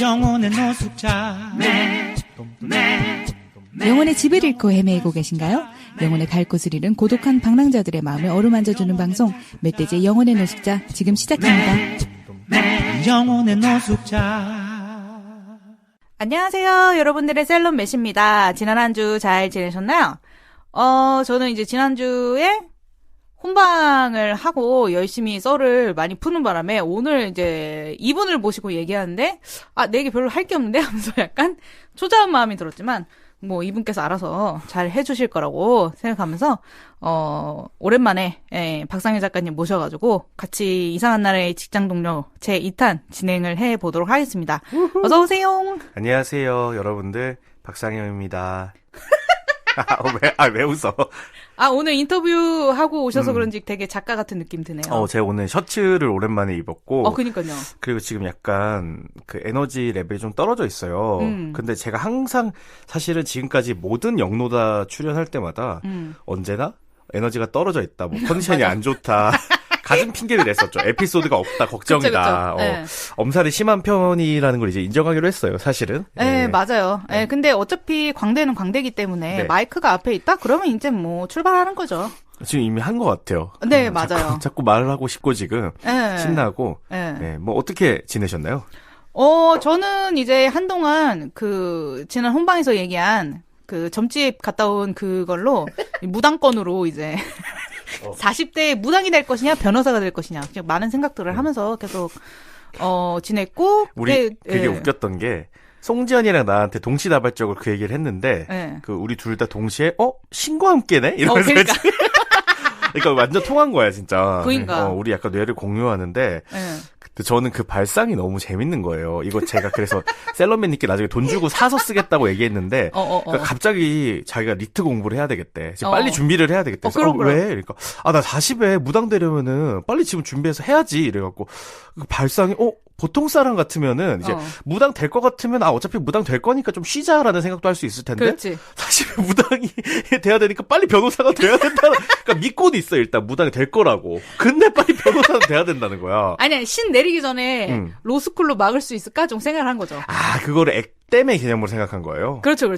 영혼의 노숙자. 영혼의 집을 잃고 헤매고 계신가요? 영혼의 갈 곳을 잃은 고독한 방랑자들의 마음을 어루만져주는 방송 멧돼지의 영혼의 노숙자 지금 시작합니다. 영혼의 노숙자. 안녕하세요. 여러분들의 셀럽 매시입니다. 지난 한 주 잘 지내셨나요? 저는 이제 지난주에 혼방을 하고 열심히 썰을 많이 푸는 바람에 오늘 이제 이분을 모시고 얘기하는데 내게 별로 할 게 없는데 하면서 약간 초조한 마음이 들었지만 뭐 이분께서 알아서 잘 해주실 거라고 생각하면서 오랜만에 박상일 작가님 모셔가지고 같이 이상한 나라의 직장 동료 제 2탄 진행을 해보도록 하겠습니다. 어서 오세요. 안녕하세요, 여러분들. 박상영입니다. 왜 웃어? 오늘 인터뷰하고 오셔서 그런지 되게 작가 같은 느낌 드네요. 제가 오늘 셔츠를 오랜만에 입었고. 그니까요. 그리고 지금 약간 그 에너지 레벨이 좀 떨어져 있어요. 근데 제가 항상 사실은 지금까지 모든 영노다 출연할 때마다 언제나 에너지가 떨어져 있다. 뭐 컨디션이 안 좋다. 가진 핑계를 냈었죠. 에피소드가 없다, 걱정이다. 그쵸. 네. 엄살이 심한 편이라는 걸 이제 인정하기로 했어요, 사실은. 네, 맞아요. 네. 근데 어차피 광대는 광대기 때문에 네. 마이크가 앞에 있다? 그러면 이제 뭐 출발하는 거죠. 지금 이미 한 것 같아요. 네, 맞아요. 자꾸 말을 하고 싶고 지금 신나고. 네. 뭐 어떻게 지내셨나요? 저는 이제 한동안 지난 혼방에서 얘기한 점집 갔다 온 그걸로 무당권으로 이제 40대에 무당이 될 것이냐 변호사가 될 것이냐 많은 생각들을 하면서 계속 지냈고 우리 되게 웃겼던 게 송지연이랑 나한테 동시다발적으로 그 얘기를 했는데 우리 둘 다 동시에 신과 함께네 이러면서 그러니까 완전 통한 거야 진짜. 그러니까 우리 약간 뇌를 공유하는데 근데 저는 그 발상이 너무 재밌는 거예요. 이거 제가 그래서 셀럽맨님께 나중에 돈 주고 사서 쓰겠다고 얘기했는데 그러니까 갑자기 자기가 리트 공부를 해야 되겠대. 지금 빨리 준비를 해야 되겠대. 그래서 왜? 그러니까 나 40에 무당 되려면은 빨리 지금 준비해서 해야지 이래갖고 그 발상이 보통 사람 같으면은 이제 무당 될 것 같으면 어차피 무당 될 거니까 좀 쉬자라는 생각도 할 수 있을 텐데 그렇지. 사실 무당이 돼야 되니까 빨리 변호사가 돼야 된다는 그러니까 믿고는 있어 일단 무당이 될 거라고. 근데 빨리 변호사가 돼야 된다는 거야. 아니 신 내리기 전에 로스쿨로 막을 수 있을까 좀 생각을 한 거죠. 그거를 액땜의 개념으로 생각한 거예요? 그렇죠.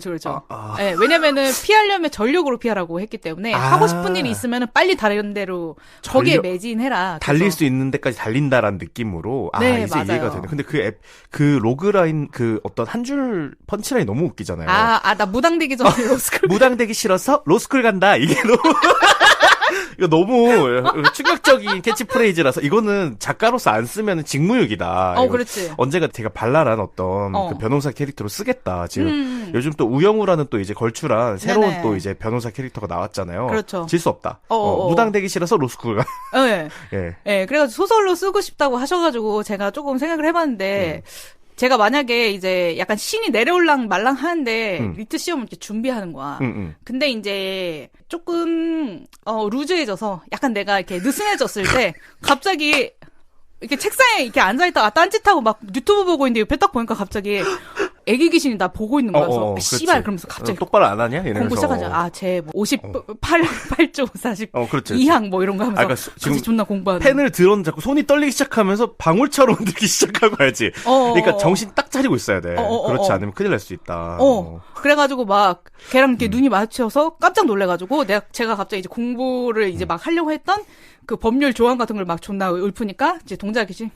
네, 왜냐면은 피하려면 전력으로 피하라고 했기 때문에 하고 싶은 일이 있으면은 빨리 다른 데로 거기에 매진해라. 달릴 수 있는 데까지 달린다라는 느낌으로 네, 이제 맞아요. 이해가 되네. 근데 그 로그라인 어떤 한 줄 펀치라인 너무 웃기잖아요. 나 무당 되기 전에 로스쿨 무당 되기 싫어서 로스쿨 간다. 이게 너무 이거 너무 충격적인 캐치프레이즈라서 이거는 작가로서 안 쓰면 직무유기다. 그렇지. 언젠가 제가 발랄한 어떤 그 변호사 캐릭터로 쓰겠다. 지금 요즘 또 우영우라는 또 이제 걸출한 새로운 네네. 또 이제 변호사 캐릭터가 나왔잖아요. 그렇죠. 질 수 없다. 무당 되기 싫어서 로스쿨 가. 네, 그래가지고 소설로 쓰고 싶다고 하셔가지고 제가 조금 생각을 해봤는데 제가 만약에 이제 약간 신이 내려올랑 말랑 하는데 리트 시험을 이렇게 준비하는 거야. 근데 이제 조금 루즈해져서 약간 내가 이렇게 느슨해졌을 때 갑자기 이렇게 책상에 이렇게 앉아있다가 딴짓하고 막 유튜브 보고 있는데 옆에 딱 보니까 갑자기 애기 귀신이 나 보고 있는 거야. 그래서 씨발 그러면서 갑자기 똑바로 안 하냐? 이러면서. 공부 시작하자. 쟤 58조 40 그렇지. 2항 뭐 이런 거 하면서 그러니까 지금 존나 공부하는. 펜을 들었는데 자꾸 손이 떨리기 시작하면서 방울처럼 들기 시작하고 가야지. 그러니까 정신 딱 차리고 있어야 돼. 그렇지 않으면 큰일 날 수 있다. 그래가지고 막 걔랑 이렇게 눈이 마주쳐서 깜짝 놀래가지고 제가 갑자기 이제 공부를 이제 막 하려고 했던 그 법률 조항 같은 걸 막 존나 읊으니까 이제 동작이지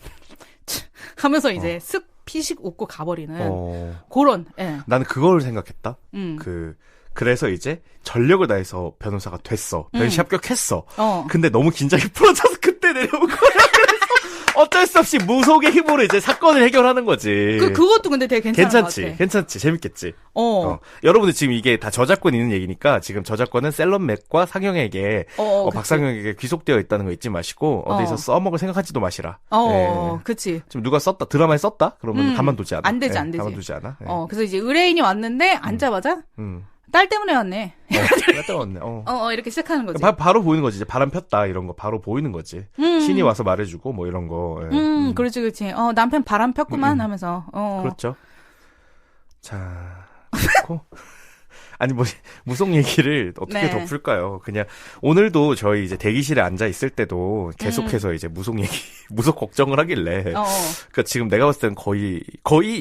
하면서 이제 쓱 피식 웃고 가버리는 그런. 나는 그걸 생각했다. 그래서 이제 전력을 다해서 변호사가 됐어. 변시 합격했어. 근데 너무 긴장이 풀어져서 그때 내려온 거야. 그래서 어쩔 수 없이 무속의 힘으로 이제 사건을 해결하는 거지. 그것도 근데 되게 괜찮은 것 같아. 괜찮지. 재밌겠지. 여러분들 지금 이게 다 저작권 있는 얘기니까 지금 저작권은 셀럽맥과 상영에게 박상영에게 귀속되어 있다는 거 잊지 마시고 어디서 써먹을 생각하지도 마시라. 그치. 지금 누가 썼다, 드라마에 썼다? 그러면 가만두지 않아. 안 되지. 가만두지 않아. 그래서 이제 의뢰인이 왔는데 앉자마자 딸 때문에 왔네. 딸 때문에 왔네. 이렇게 시작하는 거지. 바로 보이는 거지. 이제 바람 폈다 이런 거 바로 보이는 거지. 신이 와서 말해주고 뭐 이런 거. 그렇지. 남편 바람 폈구만 하면서. 그렇죠. 자, 그렇고. 아니 뭐 무속 얘기를 어떻게 네. 더 풀까요? 그냥 오늘도 저희 이제 대기실에 앉아 있을 때도 계속해서 이제 무속 얘기, 무속 걱정을 하길래. 그러니까 지금 내가 봤을 땐 거의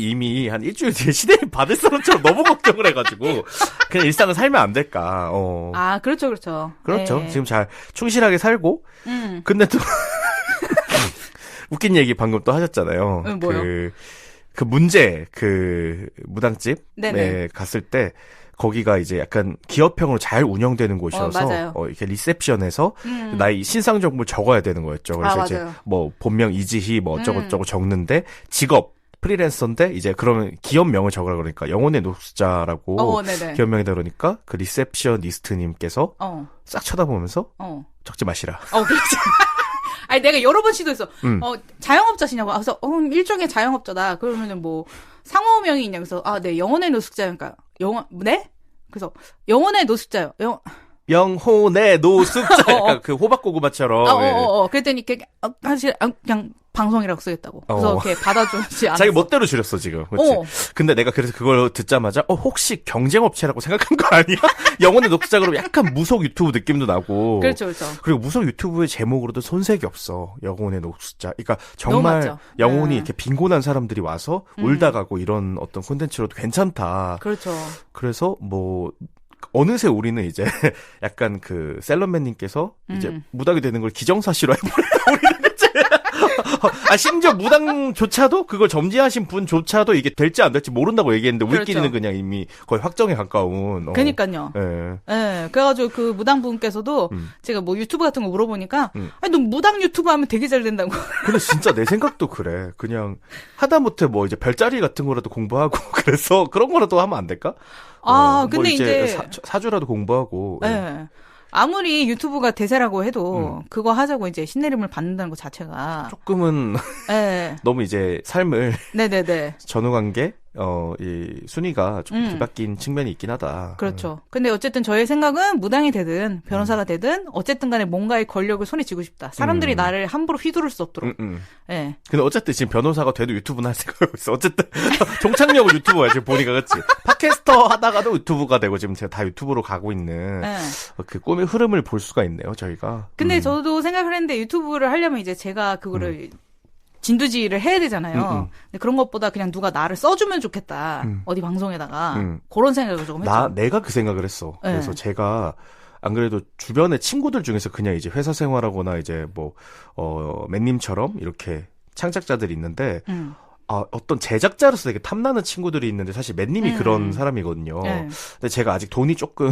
이미 한 일주일 뒤에 시대를 받을 사람처럼 너무 걱정을 해가지고 그냥 일상을 살면 안 될까. 아 그렇죠, 그렇죠. 그렇죠. 네. 지금 잘 충실하게 살고. 근데 또 웃긴 얘기 방금 또 하셨잖아요. 뭐요? 그 문제 무당집에 네네. 갔을 때 거기가 이제 약간 기업형으로 잘 운영되는 곳이어서 맞아요. 이렇게 리셉션에서 나의 신상 정보를 적어야 되는 거였죠. 그래서 이제 맞아요. 뭐 본명 이지희 뭐 어쩌고저쩌고 적는데 직업 프리랜서인데 이제 그러면 기업명을 적으라 그러니까 영혼의 노숙자라고 기업명이다 그러니까 그 리셉셔니스트님께서 싹 쳐다보면서 적지 마시라. 그렇죠. 아니 내가 여러 번 시도했어. 자영업자시냐고. 그래서 일종의 자영업자다. 그러면은 뭐 상호명이 있냐. 그래서 네 영혼의 노숙자니까 네? 그래서 영혼의 노숙자요. 영혼의 노숙자. 약간 그 호박고구마처럼. 그랬더니 사실 그냥 방송이라고 쓰겠다고. 그래서 이렇게 받아주지 않았어. 자기 멋대로 줄였어 지금. 그렇지. 근데 내가 그래서 그걸 듣자마자 혹시 경쟁업체라고 생각한 거 아니야? 영혼의 노숙자 그러면 약간 무속 유튜브 느낌도 나고. 그렇죠, 그렇죠. 그리고 무속 유튜브의 제목으로도 손색이 없어. 영혼의 노숙자. 그러니까 정말 영혼이 이렇게 빈곤한 사람들이 와서 울다 가고 이런 어떤 콘텐츠로도 괜찮다. 그렇죠. 그래서 뭐 어느새 우리는 이제 약간 그 셀럽맨님께서 이제 무당이 되는 걸 기정사실화 해버렸다. 우리는 이제 심지어 무당조차도 그걸 점지하신 분조차도 이게 될지 안 될지 모른다고 얘기했는데 우리끼리는 그냥 이미 거의 확정에 가까운. 그러니까요. 네. 그래가지고 그 무당분께서도 제가 뭐 유튜브 같은 거 물어보니까 아니 너 무당 유튜브 하면 되게 잘 된다고. 근데 진짜 내 생각도 그래. 그냥 하다못해 뭐 이제 별자리 같은 거라도 공부하고 그래서 그런 거라도 하면 안 될까? 근데 뭐 이제 사주라도 공부하고. 네. 아무리 유튜브가 대세라고 해도 그거 하자고 이제 신내림을 받는다는 것 자체가 조금은 너무 이제 삶을 네네네 전후관 계 이 순위가 좀 뒤바뀐 측면이 있긴 하다. 그렇죠. 근데 어쨌든 저의 생각은 무당이 되든 변호사가 되든 어쨌든 간에 뭔가의 권력을 손에 쥐고 싶다. 사람들이 나를 함부로 휘두를 수 없도록. 네. 근데 어쨌든 지금 변호사가 돼도 유튜브는 할 생각하고 있어. 어쨌든 종착역은 유튜버야 지금 보니까. 그렇지. 팟캐스터 하다가도 유튜브가 되고 지금 제가 다 유튜브로 가고 있는 그 꿈의 흐름을 볼 수가 있네요 저희가. 근데 저도 생각을 했는데 유튜브를 하려면 이제 제가 그거를 진두지휘를 해야 되잖아요. 근데 그런 것보다 그냥 누가 나를 써주면 좋겠다. 어디 방송에다가. 그런 생각을 조금 했죠. 내가 그 생각을 했어. 그래서 제가 안 그래도 주변의 친구들 중에서 그냥 이제 회사 생활하거나 이제 뭐, 맨님처럼 이렇게 창작자들이 있는데, 어떤 제작자로서 되게 탐나는 친구들이 있는데 사실 맨님이 그런 사람이거든요. 근데 제가 아직 돈이 조금,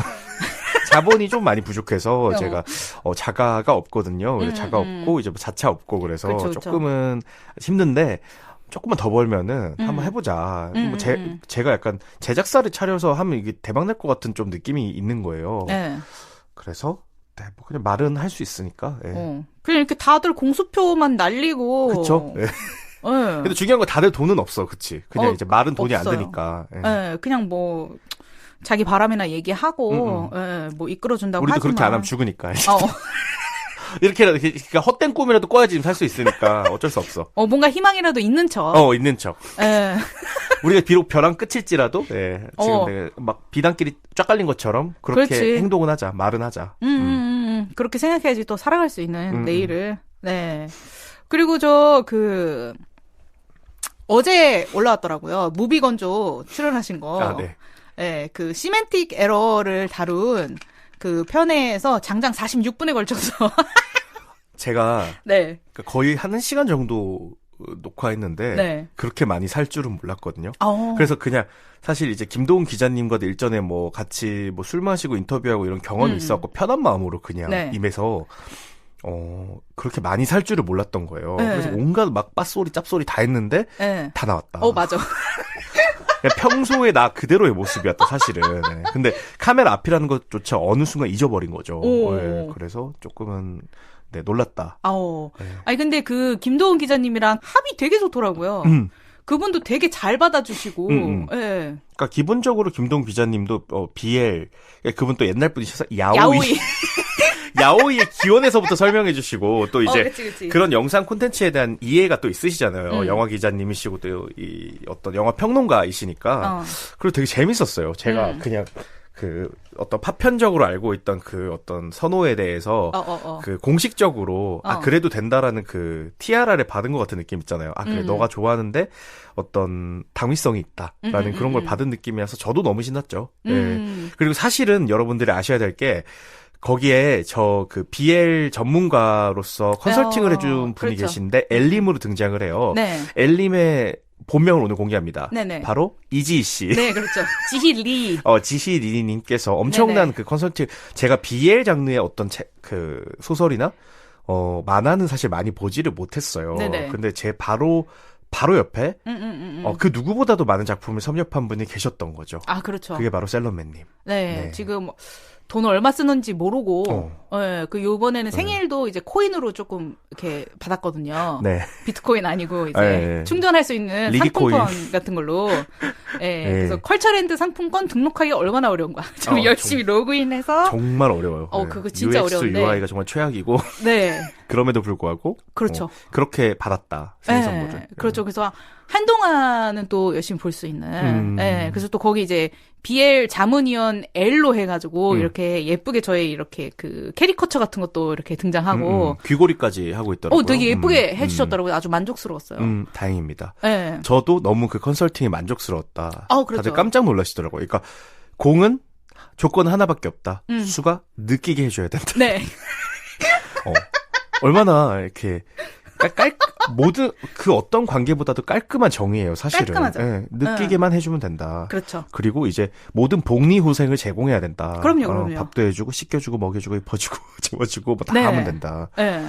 자본이 좀 많이 부족해서 제가 자가가 없거든요. 자가 없고 이제 뭐 자차 없고 그래서 그쵸. 조금은 힘든데 조금만 더 벌면은 한번 해보자. 뭐 제가 약간 제작사를 차려서 하면 이게 대박 날 것 같은 좀 느낌이 있는 거예요. 그래서 뭐 그냥 말은 할 수 있으니까. 그냥 이렇게 다들 공수표만 날리고. 그렇죠. 근데 중요한 건 다들 돈은 없어, 그치? 그냥 이제 말은 돈이 없어요. 안 드니까. 그냥 뭐. 자기 바람이나 얘기하고, 뭐 이끌어준다고 우리도 하지만. 그렇게 안 하면 죽으니까. 이렇게라도, 그러니까 헛된 꿈이라도 꿔야지 지금 살 수 있으니까 어쩔 수 없어. 뭔가 희망이라도 있는 척. 있는 척. 우리가 비록 벼랑 끝일지라도, 지금 내가 막 비단끼리 쫙 깔린 것처럼 그렇게 그렇지. 행동은 하자, 말은 하자. 그렇게 생각해야지 또 살아갈 수 있는 내일을. 네. 그리고 어제 올라왔더라고요. 무비건조 출연하신 거. 네, 그 시멘틱 에러를 다룬 그 편에서 장장 46분에 걸쳐서 제가 그러니까 거의 한 1시간 정도 녹화했는데 그렇게 많이 살 줄은 몰랐거든요. 그래서 그냥 사실 이제 김도훈 기자님과도 일전에 뭐 같이 뭐 술 마시고 인터뷰하고 이런 경험이 있었고 편한 마음으로 그냥 임해서 그렇게 많이 살 줄을 몰랐던 거예요. 그래서 온갖 막 빠소리 짭소리 다 했는데 다 나왔다. 맞아. 평소에 나 그대로의 모습이었다 사실은. 근데 카메라 앞이라는 것조차 어느 순간 잊어버린 거죠. 그래서 조금은 놀랐다. 아니 근데 그 김도훈 기자님이랑 합이 되게 좋더라고요. 그분도 되게 잘 받아주시고. 그러니까 기본적으로 김도훈 기자님도 BL 그분 또 옛날 분이셔서 야오이. 야오이의 기원에서부터 설명해 주시고 또 이제 그치. 그런 영상 콘텐츠에 대한 이해가 또 있으시잖아요. 영화 기자님이시고 또 이 어떤 영화 평론가이시니까. 그리고 되게 재밌었어요. 제가 그냥 그 어떤 파편적으로 알고 있던 그 어떤 선호에 대해서 그 공식적으로 그래도 된다라는 그 티아라를 받은 것 같은 느낌 있잖아요. 그래 너가 좋아하는데 어떤 당위성이 있다라는 그런 걸 받은 느낌이라서 저도 너무 신났죠. 네. 그리고 사실은 여러분들이 아셔야 될 게 거기에 저 그 BL 전문가로서 컨설팅을 해준 분이 그렇죠. 계신데 엘림으로 등장을 해요. 네. 엘림의 본명을 오늘 공개합니다. 네네. 바로 이지희 씨. 네, 그렇죠. 지희리. 지희리님께서 엄청난 그 컨설팅, 제가 BL 장르의 어떤 그 소설이나 만화는 사실 많이 보지를 못했어요. 네네. 근데 제 바로 옆에 그 누구보다도 많은 작품을 섭렵한 분이 계셨던 거죠. 그렇죠. 그게 바로 셀럽맨님. 네, 지금 돈을 얼마 쓰는지 모르고, 그 요번에는 생일도 이제 코인으로 조금 이렇게 받았거든요. 네. 비트코인 아니고 이제 충전할 수 있는 리기코인. 상품권 같은 걸로. 그래서 컬처랜드 상품권 등록하기 얼마나 어려운 거야. 좀 열심히 로그인해서. 정말 어려워요. 그거 진짜 UX, 어려운데. UI가 정말 최악이고. 네. 그럼에도 불구하고. 그렇죠. 그렇게 받았다. 생일 선물을. 그렇죠. 그래서 한동안은 또 열심히 볼 수 있는. 그래서 또 거기 이제 BL 자문위원 L로 해가지고 이렇게 예쁘게 저의 이렇게 그 캐리커처 같은 것도 이렇게 등장하고. 귀걸이까지 하고 있더라고요. 되게 예쁘게 해주셨더라고요. 아주 만족스러웠어요. 다행입니다. 네. 저도 너무 그 컨설팅이 만족스러웠다. 그렇죠. 다들 깜짝 놀라시더라고요. 그러니까 공은 조건 하나밖에 없다. 수가 느끼게 해줘야 된다. 네. 얼마나 이렇게 모든 그 어떤 관계보다도 깔끔한 정의예요, 사실은. 깔끔하죠. 네, 느끼게만 해주면 된다. 그렇죠. 그리고 이제 모든 복리 후생을 제공해야 된다. 그럼요. 밥도 해주고 씻겨주고 먹여주고 입혀주고 재워주고 뭐 다 네. 하면 된다. 네.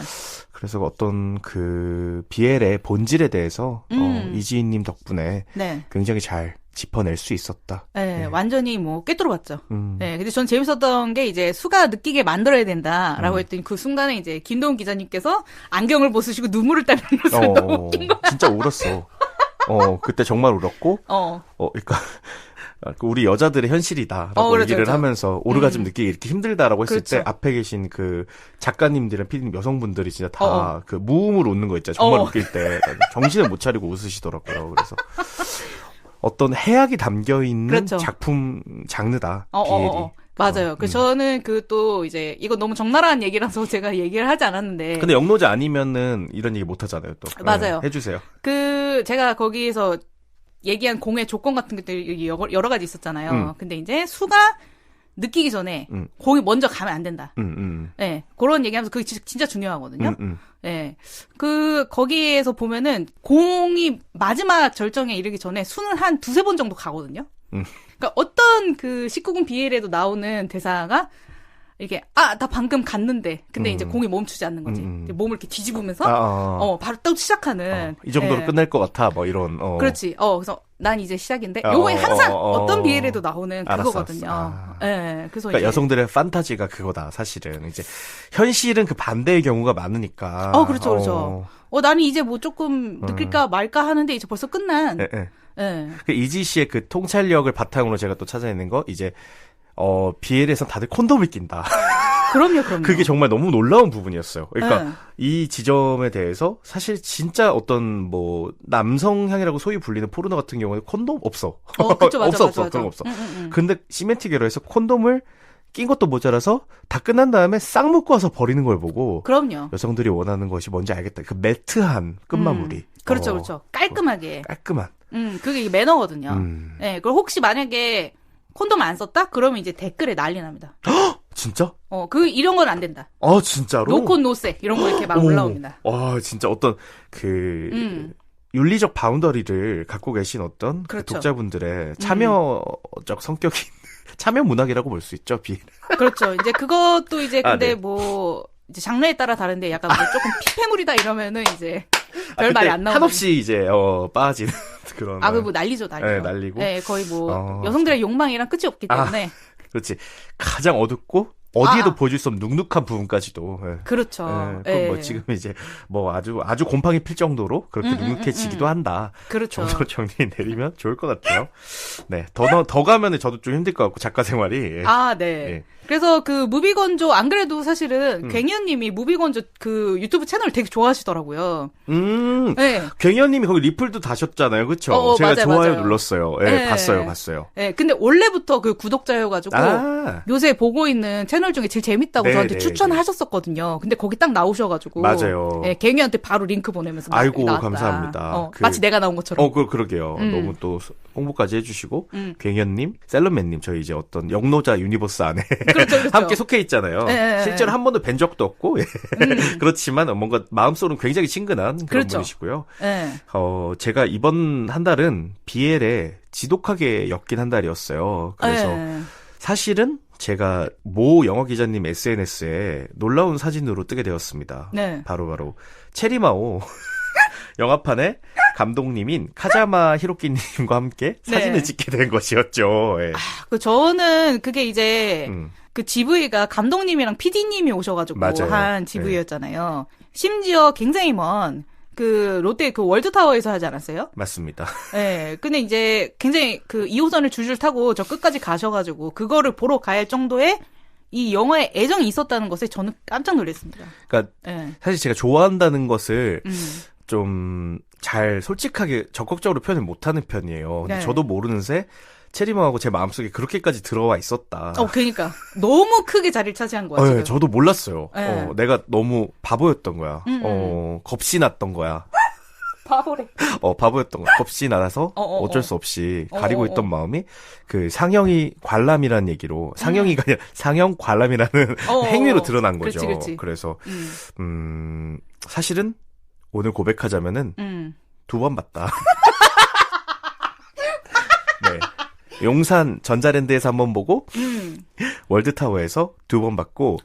그래서 어떤 그 BL의 본질에 대해서 이지희님 덕분에 굉장히 잘 짚어낼 수 있었다. 네, 완전히 뭐 꿰뚫어봤죠. 네, 근데 전 재밌었던 게 이제 수가 느끼게 만들어야 된다라고 했더니 그 순간에 이제 김도훈 기자님께서 안경을 벗으시고 눈물을 따면서 너무 웃긴 거야. 진짜 울었어. 그때 정말 울었고, 그러니까 우리 여자들의 현실이다라고 그렇죠, 얘기를 그렇죠. 하면서 오르가즘 느끼기 이렇게 힘들다라고 했을 그렇죠. 때 앞에 계신 그 작가님들이랑 피디님 여성분들이 진짜 다 그 무음으로 웃는 거 있잖아요. 정말 웃길 때 정신을 못 차리고 웃으시더라고요. 그래서 어떤 해악이 담겨 있는 그렇죠. 작품 장르다. BL이. 맞아요. 저는 그 또 이제 이거 너무 적나라한 얘기라서 제가 얘기를 하지 않았는데. 근데 영노자 아니면은 이런 얘기 못 하잖아요, 또. 맞아요. 해주세요. 제가 거기에서 얘기한 공의 조건 같은 것들이 여러 가지 있었잖아요. 근데 이제 수가 느끼기 전에 공이 먼저 가면 안 된다. 네, 그런 얘기하면서 그게 진짜 중요하거든요. 네, 거기에서 보면은 공이 마지막 절정에 이르기 전에 수는 한 두세 번 정도 가거든요. 그러니까 어떤 그 19금 BL에도 나오는 대사가 이렇게 나 방금 갔는데 근데 이제 공이 멈추지 않는 거지. 몸을 이렇게 뒤집으면서 바로 또 시작하는 이 정도로 끝날 것 같아 뭐 이런 그렇지. 그래서 난 이제 시작인데 요거 항상 어떤 BL에도 나오는 그거거든요. 예. 그래서 그러니까 이제 여성들의 판타지가 그거다. 사실은 이제 현실은 그 반대의 경우가 많으니까. 그렇죠. 나는 이제 뭐 조금 느낄까 말까 하는데 이제 벌써 끝난. 예. 그 이지 씨의 그 통찰력을 바탕으로 제가 또 찾아내는 거 이제 BL에서 다들 콘돔을 낀다. 그럼요. 그게 정말 너무 놀라운 부분이었어요. 그러니까 이 지점에 대해서 사실 진짜 어떤 뭐 남성향이라고 소위 불리는 포르노 같은 경우는 콘돔 없어. 그쵸, 맞아, 없어. 그런 거 없어. 근데 시멘틱 에러에서 콘돔을 낀 것도 모자라서 다 끝난 다음에 싹 묶고 와서 버리는 걸 보고 그럼요. 여성들이 원하는 것이 뭔지 알겠다. 그 매트한 끝마무리. 그렇죠. 깔끔하게. 깔끔한. 그게 매너거든요. 네, 그리고 혹시 만약에 콘돔 안 썼다? 그러면 이제 댓글에 난리 납니다. 진짜? 이런 건 안 된다. 진짜로? 노콘 노세 이런 거 이렇게 막 올라옵니다. 진짜 어떤 윤리적 바운더리를 갖고 계신 어떤 그렇죠. 그 독자분들의 참여적 성격이 참여 문학이라고 볼 수 있죠, BL. 그렇죠. 이제 그것도 이제 근데 네. 뭐 이제 장르에 따라 다른데 약간 뭐 조금 피폐물이다 이러면은 이제 별 말이 안 나오는. 한없이 이제 빠지는 그런. 그 뭐 난리죠, 난리죠. 네, 난리고. 네, 거의 뭐 여성들의 욕망이랑 끝이 없기 때문에. 그렇지. 가장 어둡고 어디에도 보여줄 수 없는 눅눅한 부분까지도. 네. 그렇죠. 네. 뭐 지금 이제 뭐 아주 곰팡이 필 정도로 그렇게 눅눅해지기도 한다. 그렇죠. 정도로 정리 내리면 좋을 것 같아요. 네. 더 가면은 저도 좀 힘들 것 같고 작가 생활이. 네. 그래서 그 무비건조 안 그래도 사실은 괭이언님이 무비건조 그 유튜브 채널 되게 좋아하시더라고요. 네. 괭이언님이 거기 리플도 다셨잖아요, 그렇죠? 제가 맞아요, 좋아요 맞아요. 눌렀어요. 네, 봤어요. 네, 근데 원래부터 그 구독자여가지고 요새 보고 있는 채널 중에 제일 재밌다고 저한테 추천하셨었거든요. 근데 거기 딱 나오셔가지고 맞아요. 네, 괭이한테 바로 링크 보내면서 아이고 나왔다. 감사합니다. 마치 내가 나온 것처럼. 그러게요. 너무 또 홍보까지 해주시고 괭이언님, 셀럽맨님 저희 이제 어떤 영노자 유니버스 안에 그렇죠. 함께 속해 있잖아요. 네, 실제로 한 번도 뵌 적도 없고 그렇지만 뭔가 마음속으로는 굉장히 친근한 그런 그렇죠. 분이시고요. 네. 제가 이번 한 달은 BL에 지독하게 엮인 한 달이었어요. 그래서 사실은 제가 모 영화 기자님 SNS에 놀라운 사진으로 뜨게 되었습니다. 네. 바로 체리마오 영화판에 감독님인 카자마 히로키님과 함께 사진을 찍게 된 것이었죠. 예. 저는 그게 이제 그 GV가 감독님이랑 PD님이 오셔가지고 맞아요. 한 GV였잖아요. 심지어 굉장히 먼 그 롯데 그 월드타워에서 하지 않았어요? 맞습니다. 네. 근데 이제 굉장히 그 2호선을 줄줄 타고 저 끝까지 가셔가지고 그거를 보러 갈 정도의 이 영화에 애정이 있었다는 것에 저는 깜짝 놀랐습니다. 그러니까 네. 사실 제가 좋아한다는 것을 좀 잘 솔직하게 적극적으로 표현을 못하는 편이에요. 근데 네. 저도 모르는 새 체리마하고 제 마음속에 그렇게까지 들어와 있었다. 그러니까 너무 크게 자리를 차지한 거야. 지금. 저도 몰랐어요. 네. 내가 너무 바보였던 거야. 겁이 났던 거야. 바보래. 바보였던 거야. 겁이 나서 어쩔 수 없이 가리고 있던 마음이 그 상영이 관람이라는 얘기로 상영이가 아니라 상영 관람이라는 행위로 드러난 거죠. 그렇지. 그래서 사실은 오늘 고백하자면은 2번 봤다. 네. 용산 전자랜드에서 한번 보고 월드타워에서 2번 봤고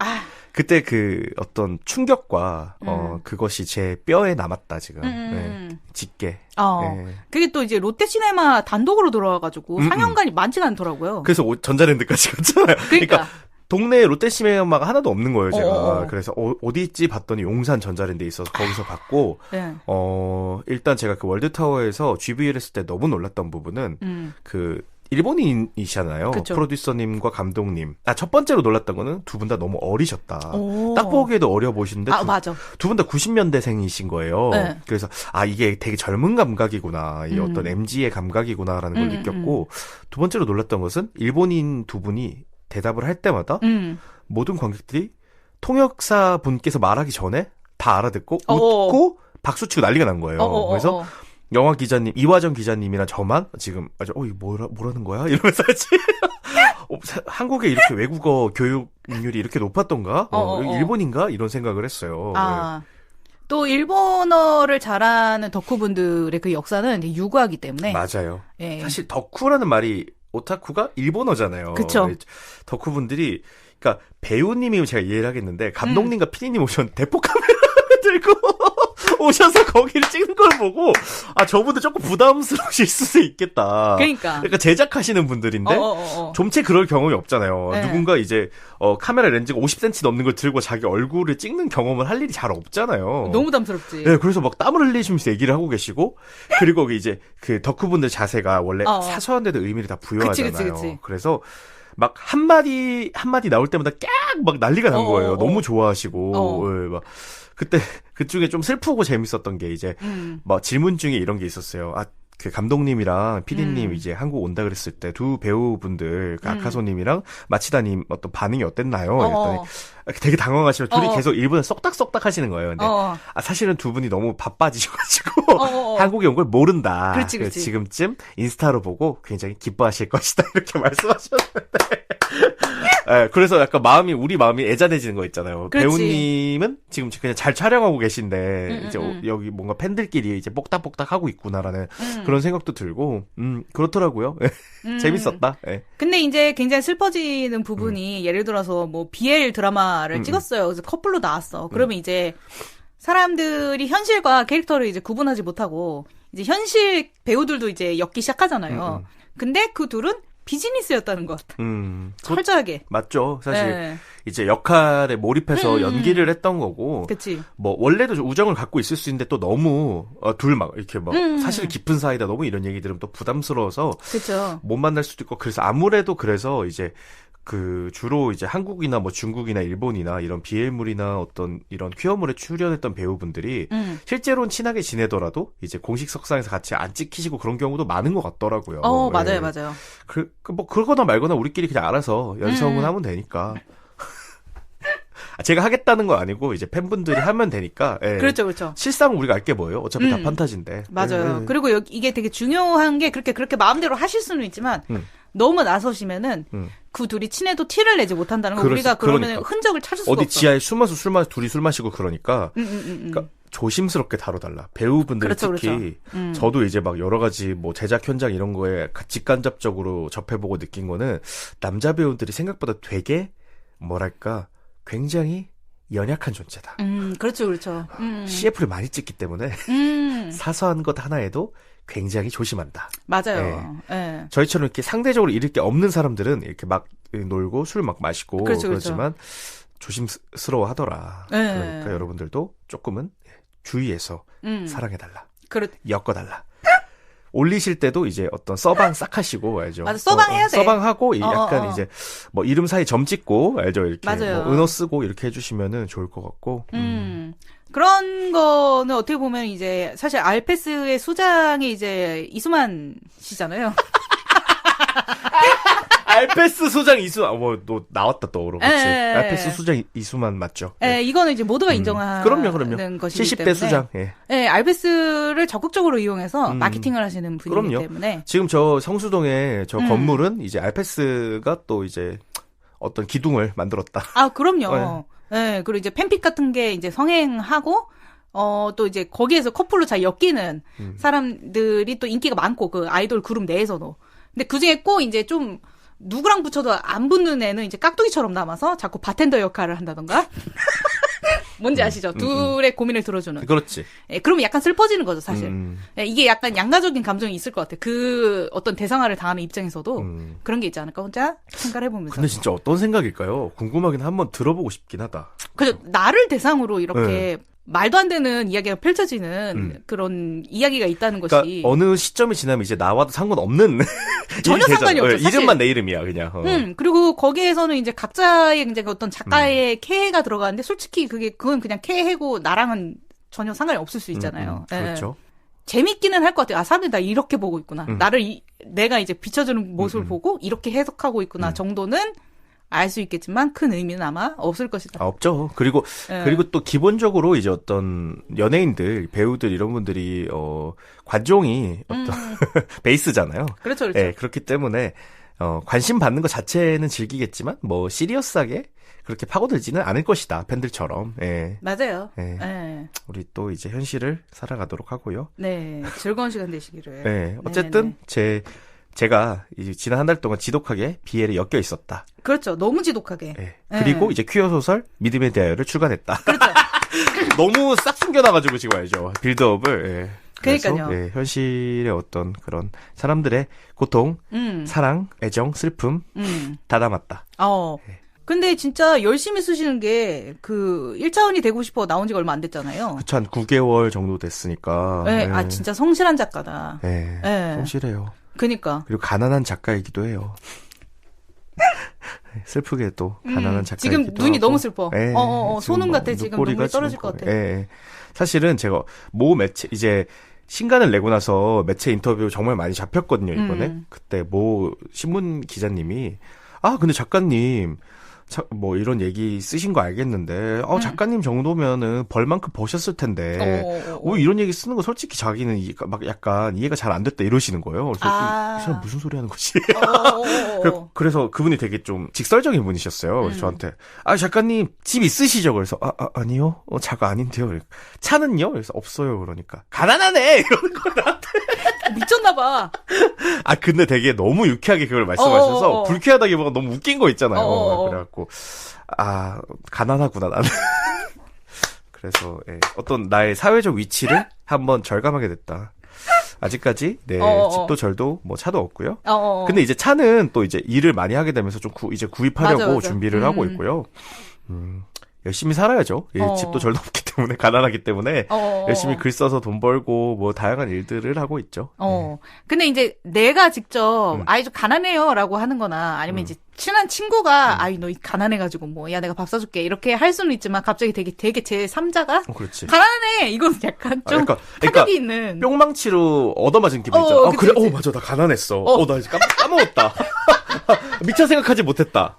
그때 그 어떤 충격과 그것이 제 뼈에 남았다 지금. 네. 짙게. 네. 그게 또 이제 롯데시네마 단독으로 들어와가지고 상영관이 많지는 않더라고요. 그래서 전자랜드까지 갔잖아요. 그러니까 동네에 롯데시네마가 하나도 없는 거예요, 제가. 그래서 어디 있지 봤더니 용산 전자랜드에 있어서 거기서 봤고 네. 일단 제가 그 월드타워에서 GV를 했을 때 너무 놀랐던 부분은 그 일본인이시잖아요. 그쵸. 프로듀서님과 감독님. 첫 번째로 놀랐던 거는 두 분 다 너무 어리셨다. 딱 보기에도 어려 보시는데 맞아. 두 분 다 90년대생이신 거예요. 네. 그래서 이게 되게 젊은 감각이구나. 이 어떤 MG의 감각이구나라는 걸 느꼈고 두 번째로 놀랐던 것은 일본인 두 분이 대답을 할 때마다 모든 관객들이 통역사 분께서 말하기 전에 다 알아듣고 웃고 박수치고 난리가 난 거예요. 그래서 영화 기자님, 이화정 기자님이랑 저만 지금 이거 뭐라는 거야? 이러면서 한국에 이렇게 외국어 교육률이 이렇게 높았던가? 일본인가? 이런 생각을 했어요. 네. 또 일본어를 잘하는 덕후분들의 그 역사는 유구하기 때문에 맞아요. 예. 사실 덕후라는 말이 오타쿠가 일본어잖아요. 그쵸. 덕후분들이 그러니까 배우님이 제가 이해를 하겠는데 감독님과 PD님 오셨는데 대포 카메라 들고 오셔서 거기를 찍는 걸 보고 저분들 조금 부담스러우실 수도 있겠다. 그러니까 제작하시는 분들인데 좀채 그럴 경험이 없잖아요. 네. 누군가 이제 카메라 렌즈가 50cm 넘는 걸 들고 자기 얼굴을 찍는 경험을 할 일이 잘 없잖아요. 너무 부담스럽지. 네, 그래서 막 땀을 흘리시면서 얘기를 하고 계시고 그리고 이제 그 덕후분들 자세가 원래 사소한데도 의미를 다 부여하잖아요. 그치. 그래서 막 한마디 나올 때마다 막 난리가 난 거예요. 너무 좋아하시고 막 그때 그중에 좀 슬프고 재밌었던 게 이제 막 질문 중에 이런 게 있었어요. 그 감독님이랑 PD님 이제 한국 온다 그랬을 때 두 배우분들 그 아카소님이랑 마치다님 어떤 반응이 어땠나요? 이랬더니 되게 당황하시면 둘이 계속 일본에 쏙닥쏙닥 하시는 거예요. 근데 사실은 두 분이 너무 바빠지셔가지고 한국에 온 걸 모른다. 그렇지. 지금쯤 인스타로 보고 굉장히 기뻐하실 것이다 이렇게 말씀하셨는데 네, 그래서 약간 우리 마음이 애잔해지는 거 있잖아요. 그렇지. 배우님은 지금 그냥 잘 촬영하고 계신데 이제 여기 뭔가 팬들끼리 이제 뽁닥뽁닥 하고 있구나라는 그런 생각도 들고 그렇더라고요. 재밌었다. 네. 근데 이제 굉장히 슬퍼지는 부분이 예를 들어서 뭐 BL 드라마를 찍었어요. 그래서 커플로 나왔어. 그러면 이제 사람들이 현실과 캐릭터를 이제 구분하지 못하고 이제 현실 배우들도 이제 엮기 시작하잖아요. 근데 그 둘은 비즈니스였다는 것 같아. 철저하게. 맞죠. 사실 이제 역할에 몰입해서 연기를 했던 거고. 그치. 뭐 원래도 우정을 갖고 있을 수 있는데 또 너무 둘 막 이렇게 막 사실 깊은 사이다 너무 이런 얘기 들으면 또 부담스러워서 그쵸. 못 만날 수도 있고 그래서 아무래도 그래서 이제 주로 이제 한국이나 뭐 중국이나 일본이나 이런 BL물이나 어떤 이런 퀴어물에 출연했던 배우분들이 실제로는 친하게 지내더라도 이제 공식 석상에서 같이 안 찍히시고 그런 경우도 많은 것 같더라고요. 맞아요, 맞아요. 뭐 그러거나 말거나 우리끼리 그냥 알아서 연성은 하면 되니까. 제가 하겠다는 건 아니고 이제 팬분들이 하면 되니까. 예. 그렇죠, 그렇죠. 실상 우리가 알게 뭐예요? 어차피 다 판타지인데. 맞아요. 예. 그리고 이게 되게 중요한 게 그렇게 마음대로 하실 수는 있지만 너무 나서시면은 그 둘이 친해도 티를 내지 못한다는 거. 우리가 그러면 흔적을 찾을 수가 없어. 어디 지하에 숨어서 둘이 술 마시고 그러니까. 그러니까 조심스럽게 다뤄달라. 배우분들이 그렇죠, 특히 저도 이제 막 여러 가지 뭐 제작 현장 이런 거에 직간접적으로 접해보고 느낀 거는 남자 배우들이 생각보다 되게 뭐랄까 굉장히 연약한 존재다. 그렇죠, 그렇죠. CF를 많이 찍기 때문에 사소한 것 하나에도 굉장히 조심한다. 맞아요. 네. 저희처럼 이렇게 상대적으로 잃을 게 없는 사람들은 이렇게 막 놀고 술 막 마시고 그렇죠, 그렇지만 그렇죠. 조심스러워 하더라. 네. 그러니까 여러분들도 조금은 주의해서 사랑해달라. 엮어달라. 올리실 때도 이제 어떤 서방 싹 하시고 알죠. 맞아, 서방 해야 돼. 서방하고 약간 이제 뭐 이름 사이 점 찍고 알죠. 이렇게 맞아요. 뭐 은어 쓰고 이렇게 해주시면은 좋을 것 같고. 그런 거는 어떻게 보면 이제 사실 알페스의 수장이 이제 이수만 씨잖아요. 알페스 수장 이수만, 너 나왔다 떠오르. 그렇지. 알페스 수장 이수만 맞죠? 네, 이거는 이제 모두가 인정하는 그럼요. 것이기 70대 때문에. 수장. 예. 네, 알페스를 적극적으로 이용해서 마케팅을 하시는 분이기 그럼요. 때문에. 지금 저 성수동의 저 건물은 이제 알페스가 또 이제 어떤 기둥을 만들었다. 아, 그럼요. 네, 그리고 이제 팬픽 같은 게 이제 성행하고, 또 이제 거기에서 커플로 잘 엮이는 사람들이 또 인기가 많고, 그 아이돌 그룹 내에서도. 근데 그 중에 꼭 이제 좀 누구랑 붙여도 안 붙는 애는 이제 깍두기처럼 남아서 자꾸 바텐더 역할을 한다던가. 뭔지 아시죠? 둘의 고민을 들어주는. 그렇지. 예, 그러면 약간 슬퍼지는 거죠, 사실. 예, 이게 약간 양가적인 감정이 있을 것 같아요. 그 어떤 대상화를 당하는 입장에서도 그런 게 있지 않을까? 혼자 생각을 해보면서. 근데 진짜 어떤 생각일까요? 궁금하긴 한번 들어보고 싶긴 하다. 그죠. 나를 대상으로 이렇게 말도 안 되는 이야기가 펼쳐지는 그런 이야기가 있다는 것이. 그러니까 어느 시점이 지나면 이제 나와도 상관없는 전혀 상관이 없죠. 사실. 이름만 내 이름이야 그냥. 그리고 거기에서는 이제 각자의 이제 어떤 작가의 캐해가 들어가는데 솔직히 그건 그냥 캐해고 나랑은 전혀 상관이 없을 수 있잖아요. 그렇죠. 재밌기는 할 것 같아요. 아, 사람들이 나 이렇게 보고 있구나. 내가 이제 비춰주는 모습을 보고 이렇게 해석하고 있구나 정도는 알 수 있겠지만 큰 의미는 아마 없을 것이다. 없죠. 그리고 또 기본적으로 이제 어떤 연예인들, 배우들 이런 분들이 관종이 어떤 베이스잖아요. 그렇죠. 네, 그렇기 때문에 관심 받는 것 자체는 즐기겠지만 뭐 시리어스하게 그렇게 파고들지는 않을 것이다. 팬들처럼. 예. 맞아요. 예. 예. 우리 또 이제 현실을 살아가도록 하고요. 네, 즐거운 시간 되시기를. 네, 어쨌든 제가 이제 지난 한 달 동안 지독하게 BL에 엮여 있었다. 그렇죠. 너무 지독하게. 네. 그리고 이제 퀴어 소설 믿음의 대하여를 출간했다. 그렇죠. 너무 싹 숨겨놔가지고 지금 알죠. 빌드업을. 예. 그러니까요. 예, 현실의 어떤 그런 사람들의 고통, 사랑, 애정, 슬픔 다 담았다. 예. 근데 진짜 열심히 쓰시는 게 그 1차원이 되고 싶어 나온 지가 얼마 안 됐잖아요. 그쵸, 한 9개월 정도 됐으니까. 네, 예. 아 진짜 성실한 작가다. 예. 예. 성실해요. 그니까. 그리고 가난한 작가이기도 해요. 슬프게도 가난한 작가이기도 지금 하고. 눈이 너무 슬퍼. 예. 소름 같아. 지금 눈물이 떨어질 것 같아. 예. 사실은 제가 모 매체 이제 신간을 내고 나서 매체 인터뷰 정말 많이 잡혔거든요, 이번에. 그때 모 신문 기자님이 근데 작가님 뭐 이런 얘기 쓰신 거 알겠는데 작가님 정도면은 벌만큼 버셨을 텐데 이런 얘기 쓰는 거 솔직히 자기는 막 약간 이해가 잘 안 됐다 이러시는 거예요. 그래서 이 사람 무슨 소리 하는 거지? 그래서 그분이 되게 좀 직설적인 분이셨어요. 그래서 저한테 작가님 집 있으시죠? 그래서 아니요, 차가 아닌데요. 차는요? 그래서 없어요. 그러니까 가난하네 이러는 거야 나한테. 미쳤나봐. 근데 되게 너무 유쾌하게 그걸 말씀하셔서 불쾌하다기보다 너무 웃긴 거 있잖아요. 그래갖고 가난하구나 나는. 그래서 어떤 나의 사회적 위치를 한번 절감하게 됐다. 아직까지 집도 절도 뭐 차도 없고요. 근데 이제 차는 또 이제 일을 많이 하게 되면서 좀 이제 구입하려고 맞아. 준비를 하고 있고요. 열심히 살아야죠. 집도 절도 없기 때문에, 가난하기 때문에, 열심히 글 써서 돈 벌고, 뭐, 다양한 일들을 하고 있죠. 네. 근데 이제 내가 직접, 아이, 좀 가난해요, 라고 하는 거나, 아니면 이제 친한 친구가, 아이, 너 가난해가지고, 뭐, 야, 내가 밥 사줄게, 이렇게 할 수는 있지만, 갑자기 되게 제3자가? 그렇지. 가난해! 이건 약간 좀, 타격이 있는. 뿅망치로 얻어맞은 기분 있잖아. 그치, 그래, 맞아, 나 가난했어. 나 이제 까먹었다. 미처 생각하지 못했다.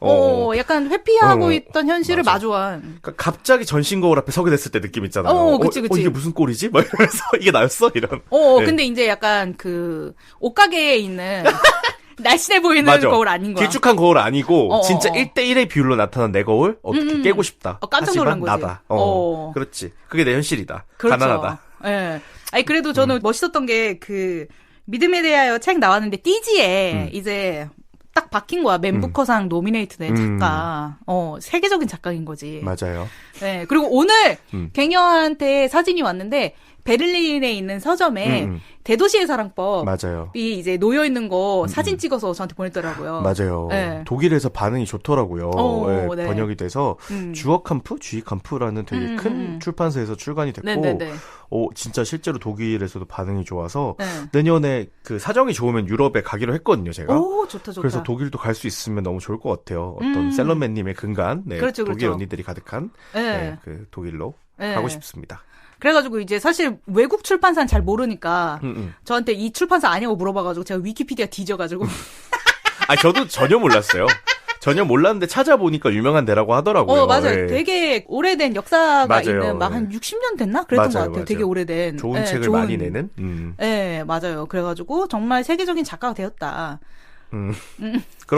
약간 회피하고 있던 현실을 마주한. 그러니까 갑자기 전신 거울 앞에 서게 됐을 때 느낌 있잖아요. 그치. 이게 무슨 꼴이지? 막 이러면서, 이게 나였어? 이런. 네. 근데 이제 약간 옷가게에 있는, 날씬해 보이는 맞아. 거울 아닌 거야. 길쭉한 거울 아니고, 진짜 1대1의 비율로 나타난 내 거울? 어떻게 깨고 싶다. 깜짝 놀란 거지. 나다. 그렇지. 그게 내 현실이다. 그렇죠. 가난하다. 예. 아니, 그래도 저는 멋있었던 게, 믿음에 대하여 책 나왔는데, 띠지에, 이제, 딱 박힌 거야. 맨부커상 노미네이트 된 작가. 세계적인 작가인 거지. 맞아요. 네. 그리고 오늘 갱녀한테 사진이 왔는데 베를린에 있는 서점에 대도시의 사랑법. 맞아요. 이 이제 놓여 있는 거 사진 찍어서 저한테 보냈더라고요. 맞아요. 네. 독일에서 반응이 좋더라고요. 네. 번역이 돼서 주어캄프라는 되게 큰 출판사에서 출간이 됐고, 네네네. 진짜 실제로 독일에서도 반응이 좋아서 내년에 사정이 좋으면 유럽에 가기로 했거든요, 제가. 좋다. 그래서 독일도 갈 수 있으면 너무 좋을 것 같아요. 어떤 셀럽맨님의 근간, 그렇죠, 독일 그렇죠. 언니들이 가득한 독일로 네. 가고 싶습니다. 그래가지고 이제 사실 외국 출판사는 잘 모르니까 저한테 이 출판사 아니냐고 물어봐가지고 제가 위키피디아 뒤져가지고 저도 전혀 몰랐어요. 전혀 몰랐는데 찾아보니까 유명한 데라고 하더라고요. 맞아요. 되게 오래된 역사가 맞아요. 있는 막 한 60년 됐나? 그랬던 것 같아요. 맞아요. 되게 오래된. 좋은 책을 많이 내는. 네, 맞아요. 그래가지고 정말 세계적인 작가가 되었다. 그런가.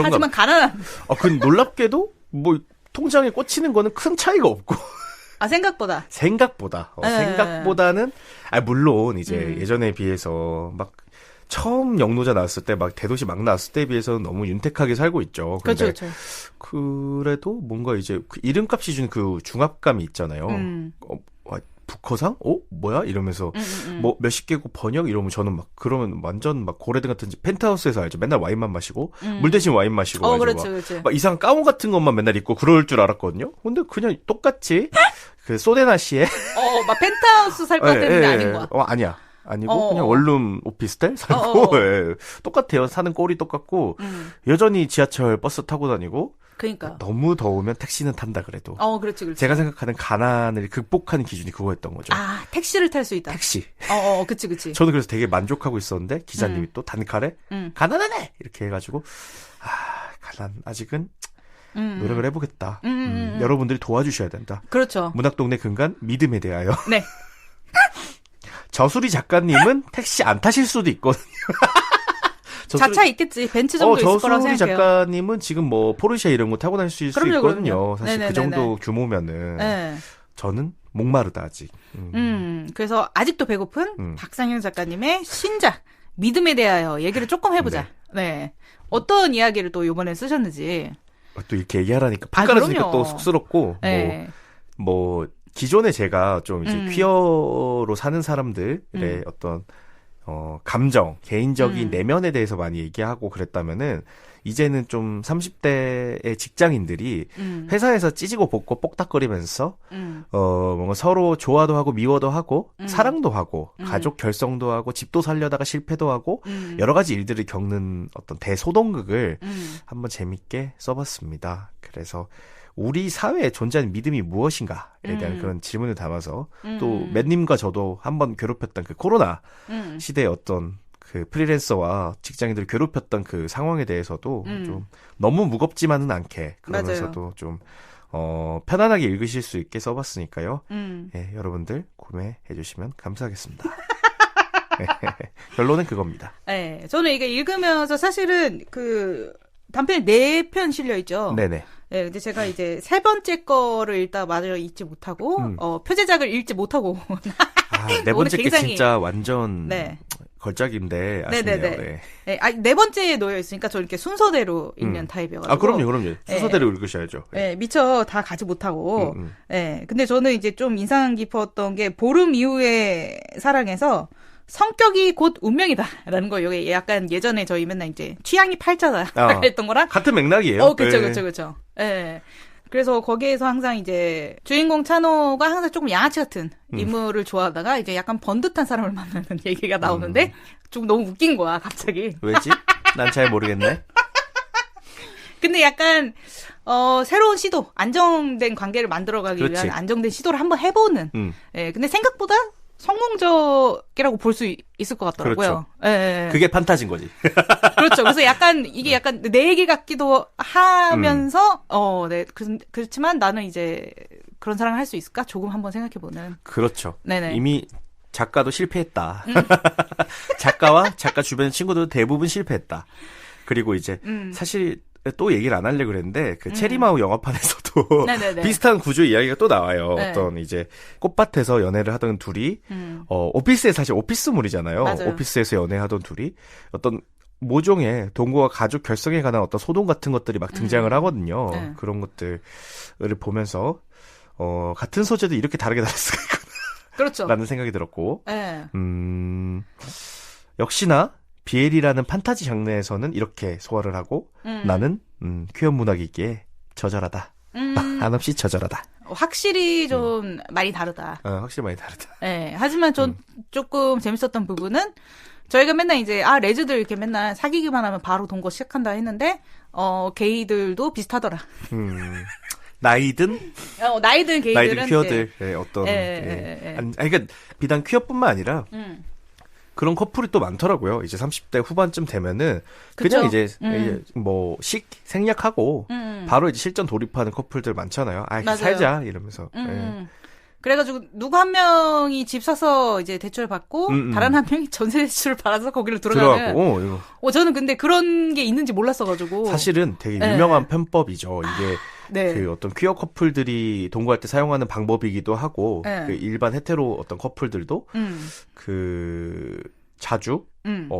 하지만 가난한. 근데 놀랍게도 뭐 통장에 꽂히는 거는 큰 차이가 없고. 생각보다는 물론 이제 예전에 비해서 막 처음 영노자 나왔을 때 막 대도시 막 나왔을 때에 비해서는 너무 윤택하게 살고 있죠. 근데 그렇죠. 그래도 뭔가 이제 이름값이 준 그 중압감이 있잖아요. 북커상? 뭐야? 이러면서 뭐 몇십 개국 번역 이러면 저는 막 그러면 완전 막 고래등 같은 펜트하우스에서 알죠. 맨날 와인만 마시고 물 대신 와인 마시고 그렇지. 막 이상한 가운 같은 것만 맨날 입고 그럴 줄 알았거든요. 근데 그냥 똑같이 소데나 씨의 막 펜트하우스 살 것 같았는데 아닌 거야. 아니야. 아니고 그냥 원룸 오피스텔 살고 똑같아요. 사는 꼴이 똑같고 여전히 지하철 버스 타고 다니고. 그러니까 너무 더우면 택시는 탄다 그래도. 그렇지. 제가 생각하는 가난을 극복하는 기준이 그거였던 거죠. 택시를 탈 수 있다. 택시. 그치. 저는 그래서 되게 만족하고 있었는데 기자님이 또 단칼에 가난하네 이렇게 해가지고 아직은 노력을 해보겠다. 여러분들이 도와주셔야 된다. 그렇죠. 문학동네 근간 믿음에 대하여. 네. 저수리 작가님은 택시 안 타실 수도 있거든요. 자차 있겠지. 벤츠 정도 있을 거라고 생각해요. 저수리 작가님은 지금 뭐 포르쉐 이런 거 타고 다닐 수 있거든요. 그럼요. 사실 네네네네. 그 정도 규모면은 저는 목마르다 아직. 그래서 아직도 배고픈 박상현 작가님의 신작 믿음에 대하여 얘기를 조금 해보자. 네. 어떤 이야기를 또 이번에 쓰셨는지. 또 이렇게 얘기하라니까 판가르지니까 또 쑥스럽고 뭐 기존에 제가 좀 이제 퀴어로 사는 사람들의 어떤 감정, 개인적인 내면에 대해서 많이 얘기하고 그랬다면은, 이제는 좀 30대의 직장인들이 회사에서 찌지고 볶고 뽁닥거리면서, 뭔가 서로 좋아도 하고 미워도 하고, 사랑도 하고, 가족 결성도 하고, 집도 살려다가 실패도 하고, 여러 가지 일들을 겪는 어떤 대소동극을 한번 재밌게 써봤습니다. 그래서, 우리 사회에 존재하는 믿음이 무엇인가에 대한 그런 질문을 담아서 또 맨님과 저도 한번 괴롭혔던 그 코로나 시대의 어떤 그 프리랜서와 직장인들을 괴롭혔던 그 상황에 대해서도 좀 너무 무겁지만은 않게 그러면서도 맞아요. 좀 편안하게 읽으실 수 있게 써봤으니까요. 예, 여러분들 구매해 주시면 감사하겠습니다. 결론은 그겁니다. 네, 저는 이게 읽으면서 사실은 그 단편이 4편 실려있죠. 네네. 네, 근데 제가 이제 3번째 거를 읽다 마저 읽지 못하고, 표제작을 읽지 못하고. 4번째 게 진짜 완전 걸작인데, 아쉽네요. 네. 네, 4번째에 놓여있으니까 저 이렇게 순서대로 읽는 타입이어가지고. 그럼요. 순서대로 읽으셔야죠. 네, 미처 다 가지 못하고. 네, 근데 저는 이제 좀 인상 깊었던 게, 보름 이후의 사랑에서, 성격이 곧 운명이다라는 거. 여기 약간 예전에 저희 맨날 이제 취향이 팔자다 했던 거랑 같은 맥락이에요. 그쵸. 예. 그래서 거기에서 항상 이제 주인공 찬호가 항상 조금 양아치 같은 인물을 좋아하다가 이제 약간 번듯한 사람을 만나는 얘기가 나오는데 좀 너무 웃긴 거야, 갑자기. 왜지? 난 잘 모르겠네. 근데 약간 새로운 시도, 안정된 관계를 만들어가기 그렇지. 위한 안정된 시도를 한번 해보는. 예, 근데 생각보다 성공적이라고 볼 수 있을 것 같더라고요. 그렇죠. 예. 그게 판타지인 거지. 그렇죠. 그래서 약간 이게 약간 내 얘기 같기도 하면서 네. 그렇지만 나는 이제 그런 사랑을 할 수 있을까? 조금 한번 생각해보는. 그렇죠. 네네. 이미 작가도 실패했다. 작가와 작가 주변 친구들도 대부분 실패했다. 그리고 이제 사실 또 얘기를 안 하려고 그랬는데 그 체리마우 영화판에서도 비슷한 구조의 이야기가 또 나와요. 네. 어떤 이제 꽃밭에서 연애를 하던 둘이 오피스에 사실 오피스물이잖아요. 맞아요. 오피스에서 연애하던 둘이 어떤 모종의 동거와 가족 결성에 관한 어떤 소동 같은 것들이 막 등장을 하거든요. 네. 그런 것들을 보면서 같은 소재도 이렇게 다르게 나올 수가 있구나. 그렇죠. 라는 생각이 들었고. 네. 역시나 비엘이라는 판타지 장르에서는 이렇게 소화를 하고 나는 퀴어 문학이기에 저절하다. 한없이 저절하다. 확실히 좀 많이 다르다. 확실히 많이 다르다. 네. 하지만 전 조금 재밌었던 부분은 저희가 맨날 이제 레즈들 이렇게 맨날 사귀기만 하면 바로 동거 시작한다 했는데 게이들도 비슷하더라. 나이든 게이들은 나이든 퀴어들 어떤 그러니까 비단 퀴어뿐만 아니라 그런 커플이 또 많더라고요. 이제 30대 후반쯤 되면은 그냥 이제 뭐 생략하고 바로 이제 실전 돌입하는 커플들 많잖아요. 살자 이러면서. 그래가지고 누구 한 명이 집 사서 이제 대출을 받고 다른 한 명이 전세 대출을 받아서 거기를 들어가는. 저는 근데 그런 게 있는지 몰랐어가지고. 사실은 되게 유명한 편법이죠. 이게 그 어떤 퀴어 커플들이 동거할 때 사용하는 방법이기도 하고 그 일반 헤테로 어떤 커플들도 그 자주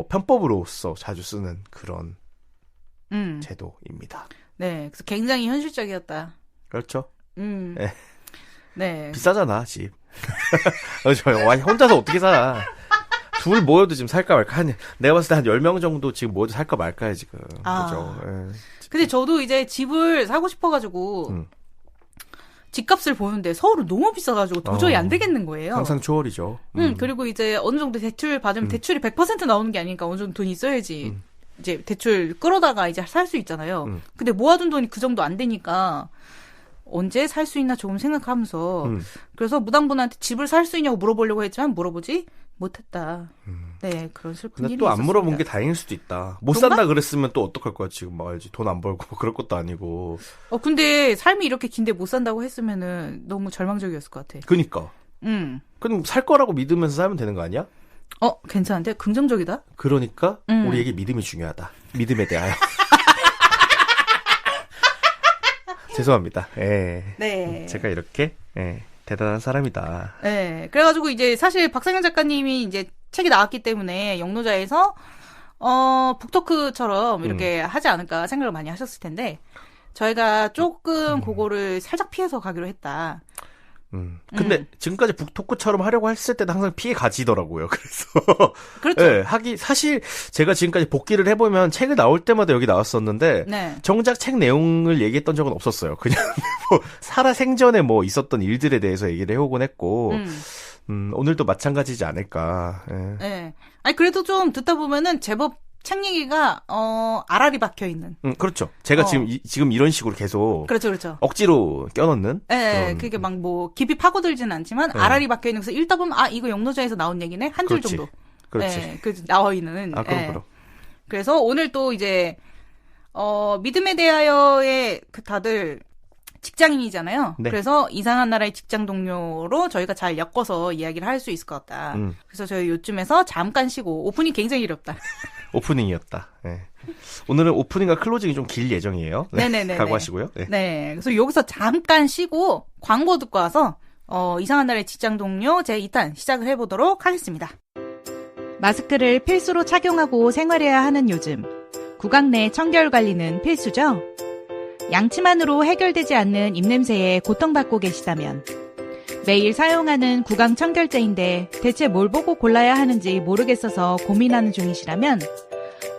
편법으로서 자주 쓰는 그런 제도입니다. 네, 그래서 굉장히 현실적이었다. 그렇죠. 네. 비싸잖아 집. 저 혼자서 어떻게 살아? 둘 모여도 지금 살까 말까 내가 봤을 때 한 10명 정도 지금 모여도 살까 말까요 지금. 그죠. 근데 저도 이제 집을 사고 싶어가지고 집값을 보는데 서울은 너무 비싸가지고 도저히 안 되겠는 거예요. 항상 초월이죠. 그리고 이제 어느 정도 대출 받으면 대출이 100% 나오는 게 아니니까 어느 정도 돈이 있어야지 이제 대출 끌어다가 이제 살 수 있잖아요. 근데 모아둔 돈이 그 정도 안 되니까 언제 살 수 있나 조금 생각하면서 그래서 무당분한테 집을 살 수 있냐고 물어보려고 했지만 물어보지 못했다. 네, 그런 슬픈 일이 근데 또 안 있었습니다. 물어본 게 다행일 수도 있다. 못 산다 그랬으면 또 어떡할 거야 지금 뭐 알지. 돈 안 벌고 그럴 것도 아니고. 근데 삶이 이렇게 긴데 못 산다고 했으면은 너무 절망적이었을 것 같아. 그니까. 그럼 살 거라고 믿으면서 살면 되는 거 아니야? 괜찮은데? 긍정적이다? 그러니까 우리에게 믿음이 중요하다. 믿음에 대하여. 죄송합니다. 네. 제가 이렇게 대단한 사람이다. 네. 그래가지고 이제 사실 박상현 작가님이 이제 책이 나왔기 때문에 영노자에서 북토크처럼 이렇게 하지 않을까 생각을 많이 하셨을 텐데 저희가 조금 그거를 살짝 피해서 가기로 했다. 근데 지금까지 북토크처럼 하려고 했을 때도 항상 피해 가지더라고요. 그래서 그렇죠. 사실 제가 지금까지 복기를 해보면 책을 나올 때마다 여기 나왔었는데 정작 책 내용을 얘기했던 적은 없었어요. 그냥 뭐 살아 생전에 뭐 있었던 일들에 대해서 얘기를 해오곤 했고 오늘도 마찬가지지 않을까. 네. 아니 그래도 좀 듣다 보면은 제법 책 얘기가 알알이 박혀 있는. 그렇죠. 제가 지금 이런 식으로 계속 그렇죠. 억지로 껴넣는. 네, 그게 막 뭐 깊이 파고들지는 않지만 알알이 박혀 있는. 그래서 읽다 보면 이거 영노자에서 나온 얘기네 한 줄 정도. 그렇지. 네, 그 나와 있는. 그럼. 그래서 오늘 또 이제 믿음에 대하여의 다들 직장인이잖아요. 네. 그래서 이상한 나라의 직장 동료로 저희가 잘 엮어서 이야기를 할 수 있을 것 같다. 그래서 저희 요쯤에서 잠깐 쉬고 오프닝 굉장히 길었다. 오프닝이었다. 네. 오늘은 오프닝과 클로징이 좀 길 예정이에요. 네네네. 각오하시고요. 네. 그래서 여기서 잠깐 쉬고 광고 듣고 와서 이상한 나라의 직장 동료 제2탄 시작을 해보도록 하겠습니다. 마스크를 필수로 착용하고 생활해야 하는 요즘. 구강 내 청결 관리는 필수죠? 양치만으로 해결되지 않는 입냄새에 고통받고 계시다면 매일 사용하는 구강 청결제인데 대체 뭘 보고 골라야 하는지 모르겠어서 고민하는 중이시라면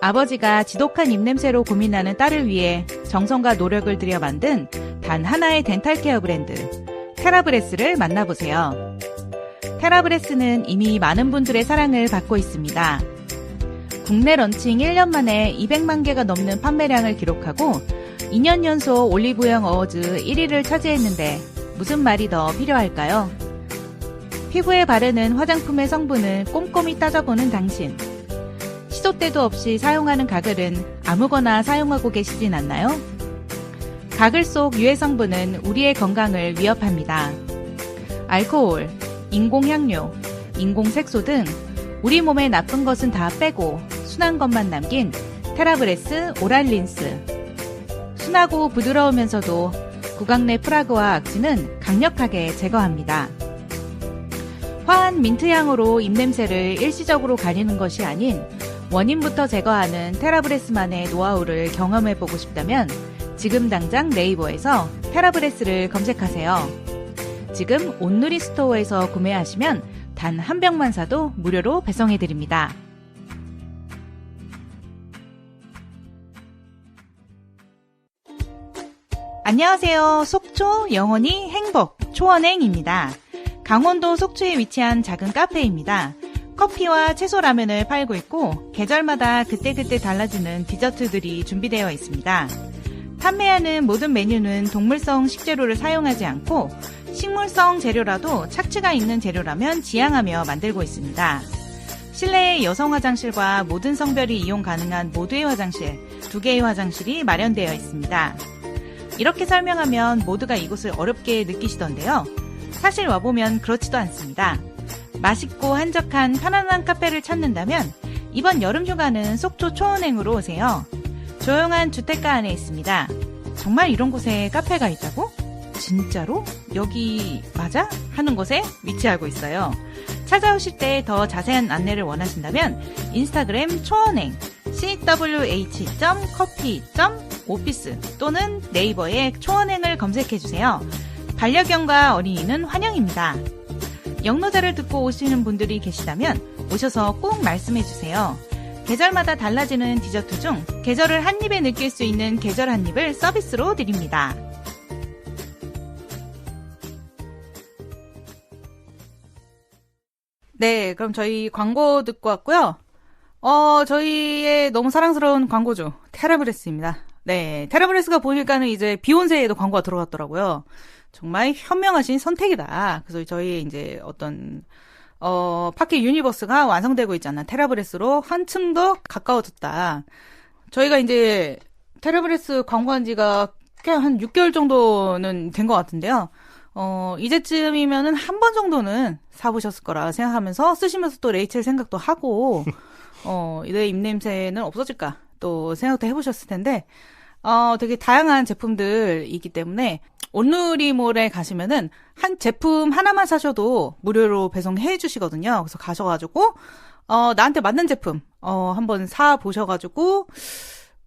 아버지가 지독한 입냄새로 고민하는 딸을 위해 정성과 노력을 들여 만든 단 하나의 덴탈 케어 브랜드 테라브레스를 만나보세요. 테라브레스는 이미 많은 분들의 사랑을 받고 있습니다. 국내 런칭 1년 만에 200만 개가 넘는 판매량을 기록하고 2년 연속 올리브영 어워즈 1위를 차지했는데 무슨 말이 더 필요할까요? 피부에 바르는 화장품의 성분을 꼼꼼히 따져보는 당신. 시도 때도 없이 사용하는 가글은 아무거나 사용하고 계시진 않나요? 가글 속 유해 성분은 우리의 건강을 위협합니다. 알코올, 인공향료, 인공색소 등 우리 몸에 나쁜 것은 다 빼고 순한 것만 남긴 테라브레스 오랄 린스. 순하고 부드러우면서도 구강 내 프라그와 악취는 강력하게 제거합니다. 화한 민트향으로 입냄새를 일시적으로 가리는 것이 아닌 원인부터 제거하는 테라브레스만의 노하우를 경험해보고 싶다면 지금 당장 네이버에서 테라브레스를 검색하세요. 지금 온누리 스토어에서 구매하시면 단 한 병만 사도 무료로 배송해드립니다. 안녕하세요. 속초 영원히 행복 초원행입니다. 강원도 속초에 위치한 작은 카페입니다. 커피와 채소 라면을 팔고 있고 계절마다 그때그때 달라지는 디저트들이 준비되어 있습니다. 판매하는 모든 메뉴는 동물성 식재료를 사용하지 않고 식물성 재료라도 착취가 있는 재료라면 지양하며 만들고 있습니다. 실내에 여성 화장실과 모든 성별이 이용 가능한 모두의 화장실, 2개의 화장실이 마련되어 있습니다. 이렇게 설명하면 모두가 이곳을 어렵게 느끼시던데요. 사실 와보면 그렇지도 않습니다. 맛있고 한적한 편안한 카페를 찾는다면 이번 여름 휴가는 속초 초원행으로 오세요. 조용한 주택가 안에 있습니다. 정말 이런 곳에 카페가 있다고? 진짜로? 여기 맞아? 하는 곳에 위치하고 있어요. 찾아오실 때 더 자세한 안내를 원하신다면 인스타그램 초원행 chwh.coffee.office 또는 네이버에 초원행을 검색해주세요. 반려견과 어린이는 환영입니다. 영노자를 듣고 오시는 분들이 계시다면 오셔서 꼭 말씀해주세요. 계절마다 달라지는 디저트 중 계절을 한 입에 느낄 수 있는 계절 한 입을 서비스로 드립니다. 네, 그럼 저희 광고 듣고 왔고요. 저희의 너무 사랑스러운 광고주 테라브레스입니다. 네, 테라브레스가 보니까는 이제 비욘세에도 광고가 들어갔더라고요. 정말 현명하신 선택이다. 그래서 저희 이제 어떤 파케 유니버스가 완성되고 있잖아. 테라브레스로 한층 더 가까워졌다. 저희가 이제 테라브레스 광고한 지가 꽤 한 6개월 정도는 된 것 같은데요. 이제쯤이면은 한 번 정도는 사보셨을 거라 생각하면서 쓰시면서 또 레이첼 생각도 하고, 내 입냄새는 없어질까 또 생각도 해보셨을 텐데, 되게 다양한 제품들이기 때문에 온누리몰에 가시면은 한 제품 하나만 사셔도 무료로 배송해 주시거든요. 그래서 가셔가지고 나한테 맞는 제품 한번 사 보셔가지고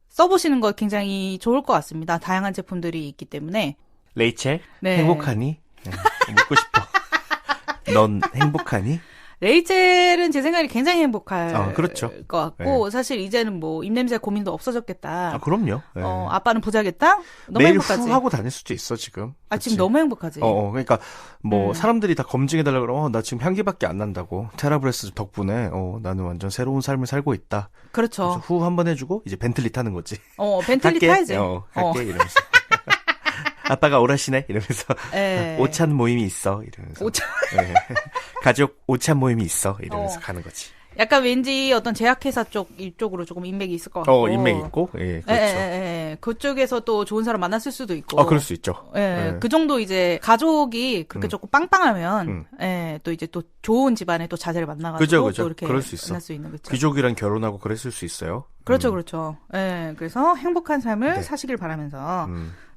써보시는 거 굉장히 좋을 것 같습니다. 다양한 제품들이 있기 때문에. 레이첼 네. 행복하니? 네, 묻고 싶어. 넌 행복하니? 레이첼은 제 생각에 굉장히 행복할 그렇죠. 것 같고 네. 사실 이제는 뭐 입냄새 고민도 없어졌겠다. 그럼요. 네. 아빠는 보자겠다? 너무 매일 행복하지? 후 하고 다닐 수도 있어 지금. 지금 너무 행복하지? 그러니까 뭐 사람들이 다 검증해달라고 그러면 나 지금 향기밖에 안 난다고. 테라브레스 덕분에 나는 완전 새로운 삶을 살고 있다. 그렇죠. 후 한 번 해주고 이제 벤틀리 타는 거지. 벤틀리 타야지. 갈게 이러면서. 아빠가 오라시네 이러면서 오찬 모임이 있어 이러면서 네. 가족 오찬 모임이 있어 이러면서 가는 거지. 약간 왠지 어떤 제약회사 이쪽으로 조금 인맥이 있을 것 같고. 인맥 있고, 예, 그렇죠. 그쪽에서 또 좋은 사람 만났을 수도 있고. 그럴 수 있죠. 그 정도 이제 가족이 그렇게 조금 빵빵하면, 또 이제 또 좋은 집안에 또 자제를 만나가지고. 그죠. 또 이렇게 그럴 수 있어. 만날 수 있는, 그쵸. 귀족이랑 결혼하고 그랬을 수 있어요. 그렇죠. 그래서 행복한 삶을 사시길 바라면서.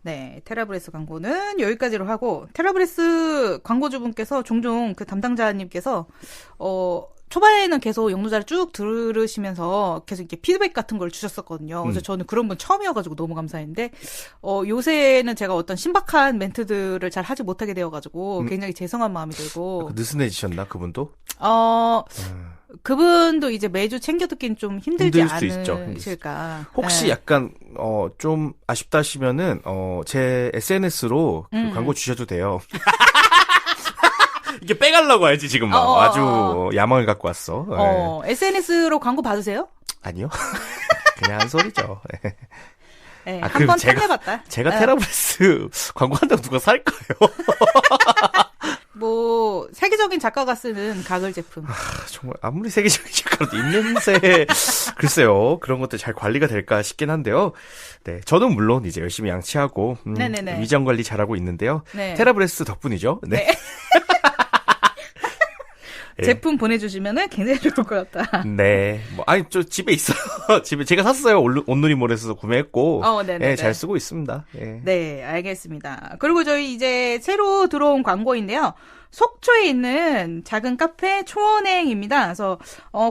네, 테라브레스 광고는 여기까지로 하고, 테라브레스 광고주분께서 종종 그 담당자님께서, 초반에는 계속 영노자를 쭉 들으시면서 계속 이렇게 피드백 같은 걸 주셨었거든요. 그래서 저는 그런 분 처음이어가지고 너무 감사했는데, 요새는 제가 어떤 신박한 멘트들을 잘 하지 못하게 되어가지고 굉장히 죄송한 마음이 들고. 느슨해지셨나, 그분도? 그분도 이제 매주 챙겨 듣기는 좀 힘들지 않으실까. 혹시 약간 좀 아쉽다 하시면은 제 SNS로 그 광고 주셔도 돼요. 이게 빼가려고 알지 지금 막 아주 야망을 갖고 왔어. SNS로 광고 받으세요? 아니요. 그냥 한 소리죠. 네, 한번 탐내봤다. 제가 테라브레스 광고한다고 누가 살까요? 뭐 세계적인 작가가 쓰는 가글 제품. 정말 아무리 세계적인 작가라도 입냄새 글쎄요. 그런 것들 잘 관리가 될까 싶긴 한데요. 네, 저는 물론 이제 열심히 양치하고 위장 관리 잘하고 있는데요. 네. 테라브레스 덕분이죠. 네. 네. 제품 보내주시면은 굉장히 좋을 것 같다. 네. 저 집에 있어요. 집에 제가 샀어요. 온누리몰에서 구매했고. 네, 잘 쓰고 있습니다. 네. 네, 알겠습니다. 그리고 저희 이제 새로 들어온 광고인데요. 속초에 있는 작은 카페 초원행입니다. 그래서,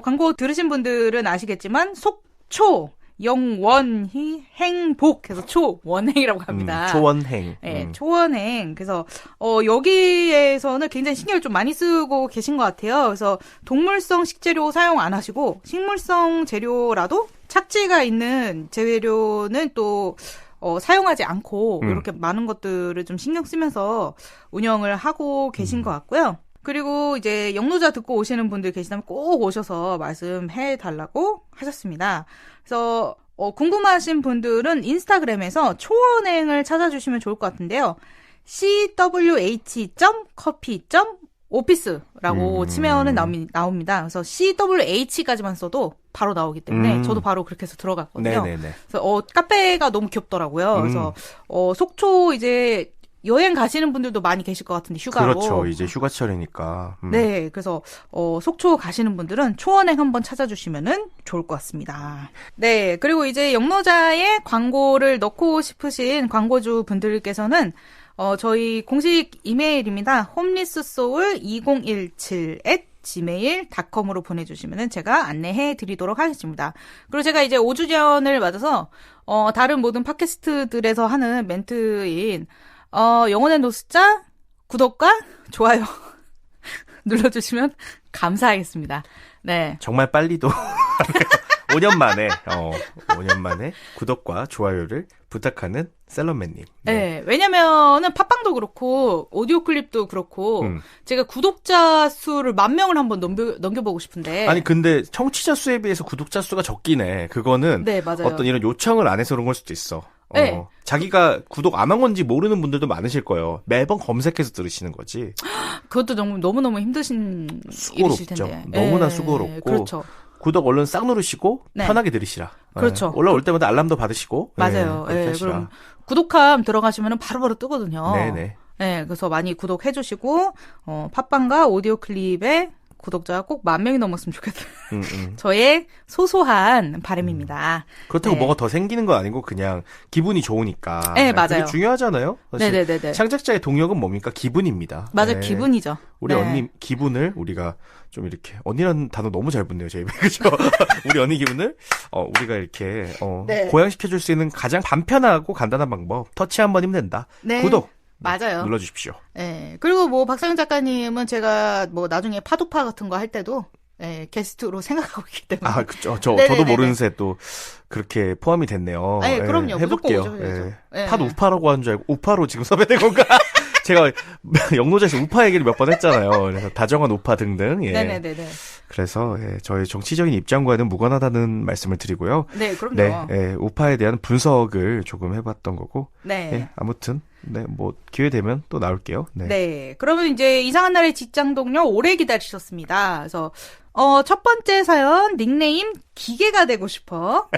광고 들으신 분들은 아시겠지만, 속초. 영원히 행복 해서 초원행이라고 합니다. 초원행. 네, 초원행. 그래서 여기에서는 굉장히 신경을 좀 많이 쓰고 계신 것 같아요. 그래서 동물성 식재료 사용 안 하시고 식물성 재료라도 착지가 있는 재료는 또 사용하지 않고 이렇게 많은 것들을 좀 신경 쓰면서 운영을 하고 계신 것 같고요. 그리고 이제 영노자 듣고 오시는 분들 계시다면 꼭 오셔서 말씀해 달라고 하셨습니다. 그래서 궁금하신 분들은 인스타그램에서 초원행을 찾아주시면 좋을 것 같은데요. CWH.coffee.office라고 치면은 나옵니다. 그래서 CWH까지만 써도 바로 나오기 때문에 저도 바로 그렇게 해서 들어갔거든요. 네네네. 그래서 카페가 너무 귀엽더라고요. 그래서 속초 이제 여행 가시는 분들도 많이 계실 것 같은데 휴가로. 그렇죠. 이제 휴가철이니까. 네. 그래서 속초 가시는 분들은 초원행 한번 찾아주시면은 좋을 것 같습니다. 네. 그리고 이제 영노자에 광고를 넣고 싶으신 광고주 분들께서는 저희 공식 이메일입니다. homelesssoul2017@gmail.com으로 보내주시면은 제가 안내해 드리도록 하겠습니다. 그리고 제가 이제 5주년을 맞아서 다른 모든 팟캐스트들에서 하는 멘트인 영혼의 노숙자 구독과 좋아요 눌러주시면 감사하겠습니다. 네. 정말 빨리도 5년 만에 5년 만에 구독과 좋아요를 부탁하는 셀럽맨님. 네. 왜냐면은 팟빵도 그렇고 오디오 클립도 그렇고 제가 구독자 수를 10,000명을 한번 넘겨보고 싶은데. 아니 근데 청취자 수에 비해서 구독자 수가 적긴 해. 그거는 네, 맞아요. 어떤 이런 요청을 안 해서 그런 걸 수도 있어. 네. 자기가 구독 안 한 건지 모르는 분들도 많으실 거예요. 매번 검색해서 들으시는 거지. 그것도 너무너무 힘드신 일이실 텐데. 너무나 수고롭고. 그렇죠. 구독 얼른 싹 누르시고 편하게 들으시라. 그렇죠. 올라올 때마다 알람도 받으시고. 맞아요. 그럼 구독함 들어가시면 바로바로 뜨거든요. 네네. 네, 그래서 많이 구독해 주시고 팟빵과 오디오 클립에 구독자가 꼭 10,000명이 넘었으면 좋겠다. 저의 소소한 바람입니다. 그렇다고 뭐가 더 생기는 건 아니고 그냥 기분이 좋으니까. 네, 맞아요. 그게 중요하잖아요. 네네네. 창작자의 동력은 뭡니까? 기분입니다. 맞아요, 기분이죠. 우리 언니 기분을 우리가 좀 이렇게 언니라는 단어 너무 잘 붙네요, 제 입에. 그죠? 우리 언니 기분을 우리가 이렇게 고양시켜줄 수 있는 가장 간편하고 간단한 방법. 터치 한 번이면 된다. 네. 구독. 맞아요. 눌러주십시오. 네. 그리고 뭐 박상현 작가님은 제가 뭐 나중에 파도파 같은 거 할 때도 게스트로 생각하고 있기 때문에. 아, 그죠. 저도 모르는 새 또 그렇게 포함이 됐네요. 네, 그럼요. 해볼게요. 오죠, 파도 우파라고 하는 줄 알고 우파로 지금 섭외된 건가? 제가 영노자에서 우파 얘기를 몇 번 했잖아요. 그래서 다정한 우파 등등. 네네네. 그래서 저희 정치적인 입장과는 무관하다는 말씀을 드리고요. 네, 그럼요. 네, 우파에 대한 분석을 조금 해봤던 거고. 네. 아무튼 뭐 기회 되면 또 나올게요. 네. 그러면 이제 이상한 날의 직장 동료 오래 기다리셨습니다. 그래서 첫 번째 사연 닉네임 기계가 되고 싶어.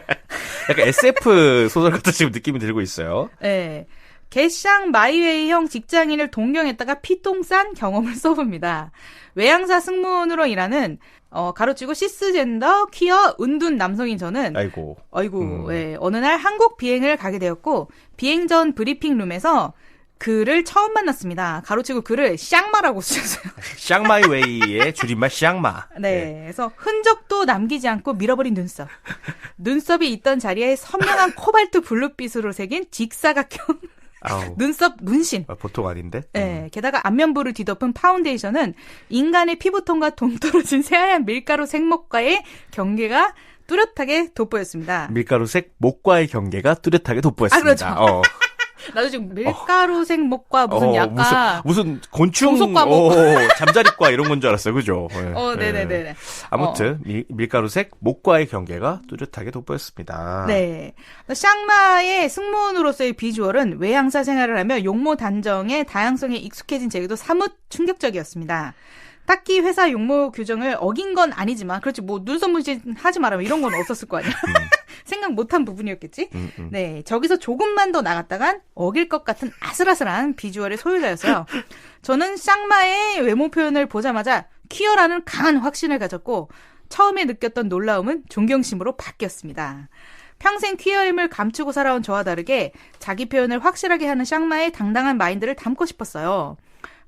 약간 SF 소설 같은 지금 느낌이 들고 있어요. 네. 개샹 마이웨이형 직장인을 동경했다가 피똥 싼 경험을 써봅니다. 외양사 승무원으로 일하는 가로치고 시스젠더 퀴어 은둔 남성인 저는 아이고 어느 날 한국 비행을 가게 되었고 비행 전 브리핑 룸에서 그를 처음 만났습니다. 가로치고 그를 샹마라고 쓰셨어요. 샹마이웨이의 줄임말 샹마. 네, 그래서 흔적도 남기지 않고 밀어버린 눈썹. 눈썹이 있던 자리에 선명한 코발트 블루빛으로 새긴 직사각형 눈썹 문신. 보통 아닌데? 네. 게다가 안면부를 뒤덮은 파운데이션은 인간의 피부톤과 동떨어진 새하얀 밀가루 색목과의 경계가 뚜렷하게 돋보였습니다. 밀가루색 목과의 경계가 뚜렷하게 돋보였습니다. 그렇죠. 나도 지금 밀가루색 목과 무슨 약간 무슨 곤충 잠자리과 이런 건 줄 알았어요. 그죠? 네네네. 아무튼 밀가루색 목과의 경계가 뚜렷하게 돋보였습니다. 네. 샹마의 승무원으로서의 비주얼은 외항사 생활을 하며 용모 단정의 다양성에 익숙해진 제게도 사뭇 충격적이었습니다. 딱히 회사 용모 규정을 어긴 건 아니지만, 그렇지, 뭐, 눈썹 문신 하지 말라면 이런 건 없었을 거 아니야. 생각 못한 부분이었겠지? 네. 저기서 조금만 더 나갔다간 어길 것 같은 아슬아슬한 비주얼의 소유자였어요. 저는 샹마의 외모 표현을 보자마자 퀴어라는 강한 확신을 가졌고, 처음에 느꼈던 놀라움은 존경심으로 바뀌었습니다. 평생 퀴어임을 감추고 살아온 저와 다르게 자기 표현을 확실하게 하는 샹마의 당당한 마인드를 담고 싶었어요.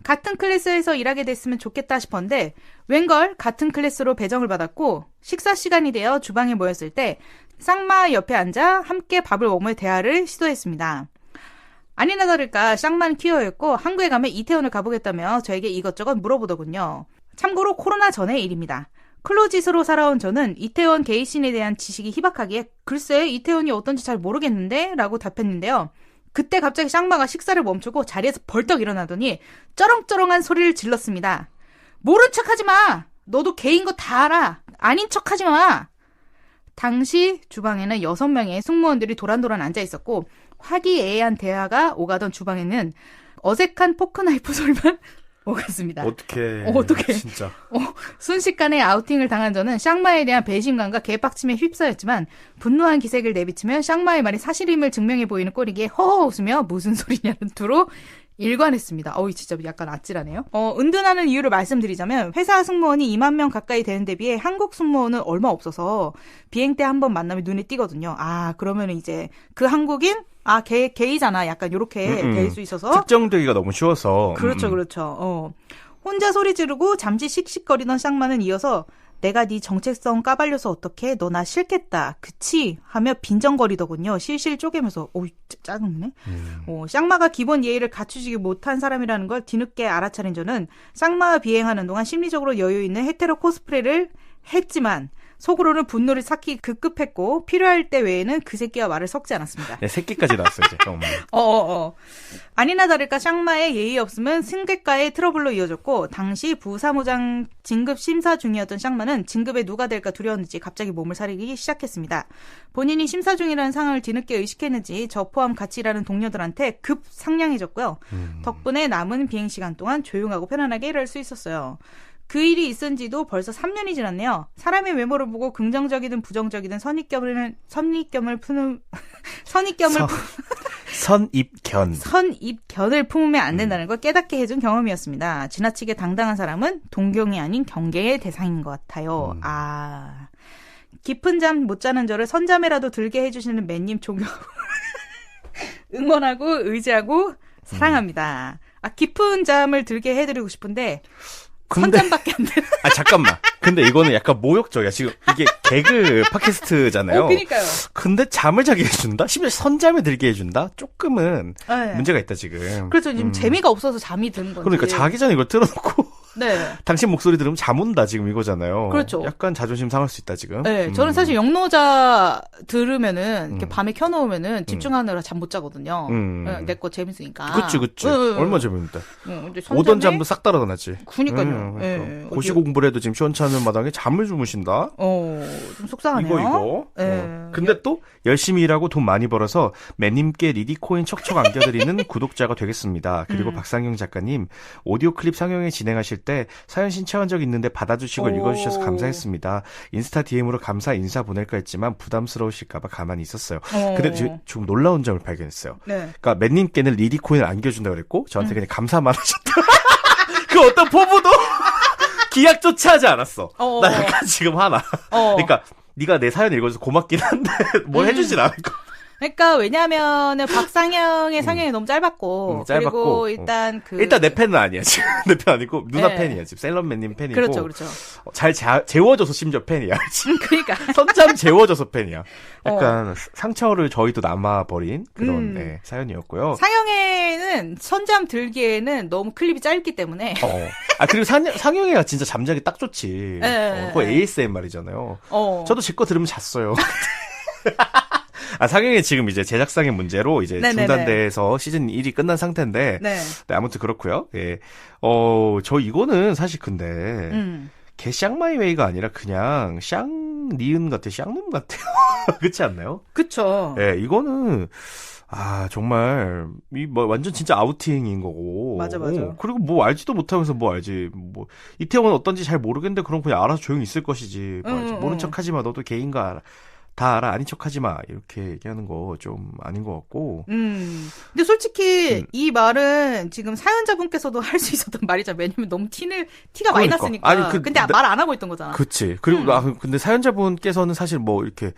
같은 클래스에서 일하게 됐으면 좋겠다 싶었는데 웬걸 같은 클래스로 배정을 받았고 식사 시간이 되어 주방에 모였을 때 샹마 옆에 앉아 함께 밥을 먹으며 대화를 시도했습니다. 아니나 다를까 샹마는 퀴어였고 한국에 가면 이태원을 가보겠다며 저에게 이것저것 물어보더군요. 참고로 코로나 전의 일입니다. 클로짓으로 살아온 저는 이태원 게이씬에 대한 지식이 희박하기에 글쎄 이태원이 어떤지 잘 모르겠는데 라고 답했는데요. 그때 갑자기 샹마가 식사를 멈추고 자리에서 벌떡 일어나더니 쩌렁쩌렁한 소리를 질렀습니다. 모른 척하지 마. 너도 개인 거 다 알아. 아닌 척하지 마. 당시 주방에는 6명의 승무원들이 도란도란 앉아 있었고 화기애애한 대화가 오가던 주방에는 어색한 포크나이프 소리만 오갔습니다. 어떡해. 진짜. 순식간에 아우팅을 당한 저는 샹마에 대한 배신감과 개빡침에 휩싸였지만 분노한 기색을 내비치며 샹마의 말이 사실임을 증명해 보이는 꼴이기에 허허 웃으며 무슨 소리냐는 투로 일관했습니다. 진짜 약간 아찔하네요. 은둔하는 이유를 말씀드리자면 회사 승무원이 2만 명 가까이 되는 데 비해 한국 승무원은 얼마 없어서 비행 때 한번 만나면 눈에 띄거든요. 그러면 이제 그 한국인 게이잖아. 약간 요렇게 될 수 있어서. 특정되기가 너무 쉬워서. 그렇죠. 혼자 소리 지르고 잠시 씩씩거리던 샹마는 이어서 내가 네 정체성 까발려서 어떡해? 너 나 싫겠다. 그치? 하며 빈정거리더군요. 실실 쪼개면서. 짜증네. 샹마가 기본 예의를 갖추지 못한 사람이라는 걸 뒤늦게 알아차린 저는 샹마와 비행하는 동안 심리적으로 여유 있는 헤테로 코스프레를 했지만 속으로는 분노를 삭히 급급했고 필요할 때 외에는 그 새끼와 말을 섞지 않았습니다. 네, 새끼까지 나왔어요 이제. 아니나 다를까 샹마의 예의 없음은 승객과의 트러블로 이어졌고 당시 부사무장 진급 심사 중이었던 샹마는 진급에 누가 될까 두려웠는지 갑자기 몸을 사리기 시작했습니다. 본인이 심사 중이라는 상황을 뒤늦게 의식했는지 저 포함 같이 일하는 동료들한테 급 상냥해졌고요. 덕분에 남은 비행시간 동안 조용하고 편안하게 일할 수 있었어요. 그 일이 있은 지도 벌써 3년이 지났네요. 사람의 외모를 보고 긍정적이든 부정적이든 선입견을 품으면 안 된다는 걸 깨닫게 해준 경험이었습니다. 지나치게 당당한 사람은 동경이 아닌 경계의 대상인 것 같아요. 깊은 잠 못 자는 저를 선잠에라도 들게 해주시는 맨님 존경하고 응원하고 의지하고 사랑합니다. 깊은 잠을 들게 해드리고 싶은데 선잠밖에 안 돼. 잠깐만. 근데 이거는 약간 모욕적이야. 지금 이게 개그 팟캐스트잖아요. 그러니까요. 근데 잠을 자게 해준다? 심지어 선잠에 들게 해준다? 조금은 문제가 있다 지금. 그렇죠. 지금 재미가 없어서 잠이 드는 건지. 그러니까 자기 전에 이걸 틀어놓고 네. 당신 목소리 들으면 잠 온다 지금 이거잖아요. 그렇죠. 약간 자존심 상할 수 있다 지금. 네. 저는 사실 영노자 들으면은 이렇게 밤에 켜놓으면은 집중하느라 잠 못 자거든요. 내 거 재밌으니까. 그치. 얼마 재밌는데. 오던 잠도 싹 달아나지. 그니까요. 네. 고시 공부를 해도 지금 시원찮은 마당에 잠을 주무신다? 좀 속상하네요. 이거. 근데 또 열심히 일하고 돈 많이 벌어서 매님께 리디코인 척척 안겨드리는 구독자가 되겠습니다. 그리고 박상영 작가님, 오디오 클립 상영회 진행하실 때 사연 신청한 적 있는데 받아주시고 읽어주셔서 감사했습니다. 인스타 DM으로 감사 인사 보낼까 했지만 부담스러우실까봐 가만히 있었어요. 근데 좀 놀라운 점을 발견했어요. 네. 그러니까 맨님께는 리디코인을 안겨준다고 그랬고 저한테 그냥 감사만 하셨다. 그 어떤 포부도 기약조차 하지 않았어. 나 약간 지금 화나. 그러니까 네가 내 사연 읽어줘서 고맙긴 한데 뭘 해주진 않을 거. 그러니까 왜냐하면은 박상영의 상영이 너무 짧았고, 그리고 일단 일단 내 팬은 아니야 지금. 내 팬 아니고 누나 팬이야 지금. 셀럽맨님 팬이고. 그렇죠, 그렇죠. 잘 재워줘서 심지어 팬이야. 그러니까 선잠 재워줘서 팬이야. 약간 상처를 저희도 남아버린 그런 사연이었고요. 상영애는 선잠 들기에는 너무 클립이 짧기 때문에. 그리고 상영애가 진짜 잠자기 딱 좋지. 거의 ASMR이잖아요. 저도 제 거 들으면 잤어요. 상영이 지금 이제 제작상의 문제로 이제 중단돼서 시즌 1이 끝난 상태인데, 네, 아무튼 그렇고요. 예, 저 이거는 사실 근데 개 샹마이웨이가 아니라 그냥 샹니은 같아, 샹놈 같아요. 그렇지 않나요? 그쵸. 예, 이거는 정말 완전 진짜 아우팅인 거고. 맞아. 그리고 뭐 알지도 못하면서 뭐 알지. 뭐 이태원은 어떤지 잘 모르겠는데 그럼 그냥 알아서 조용히 있을 것이지. 모른 척하지 마. 너도 개인가 다 알아. 아닌 척하지 마. 이렇게 얘기하는 거 좀 아닌 것 같고. 근데 솔직히 이 말은 지금 사연자분께서도 할 수 있었던 말이잖아. 왜냐면 너무 티가 많이 났으니까. 아니, 근데 말 안 하고 있던 거잖아. 그치. 그리고 근데 사연자분께서는 사실 뭐 이렇게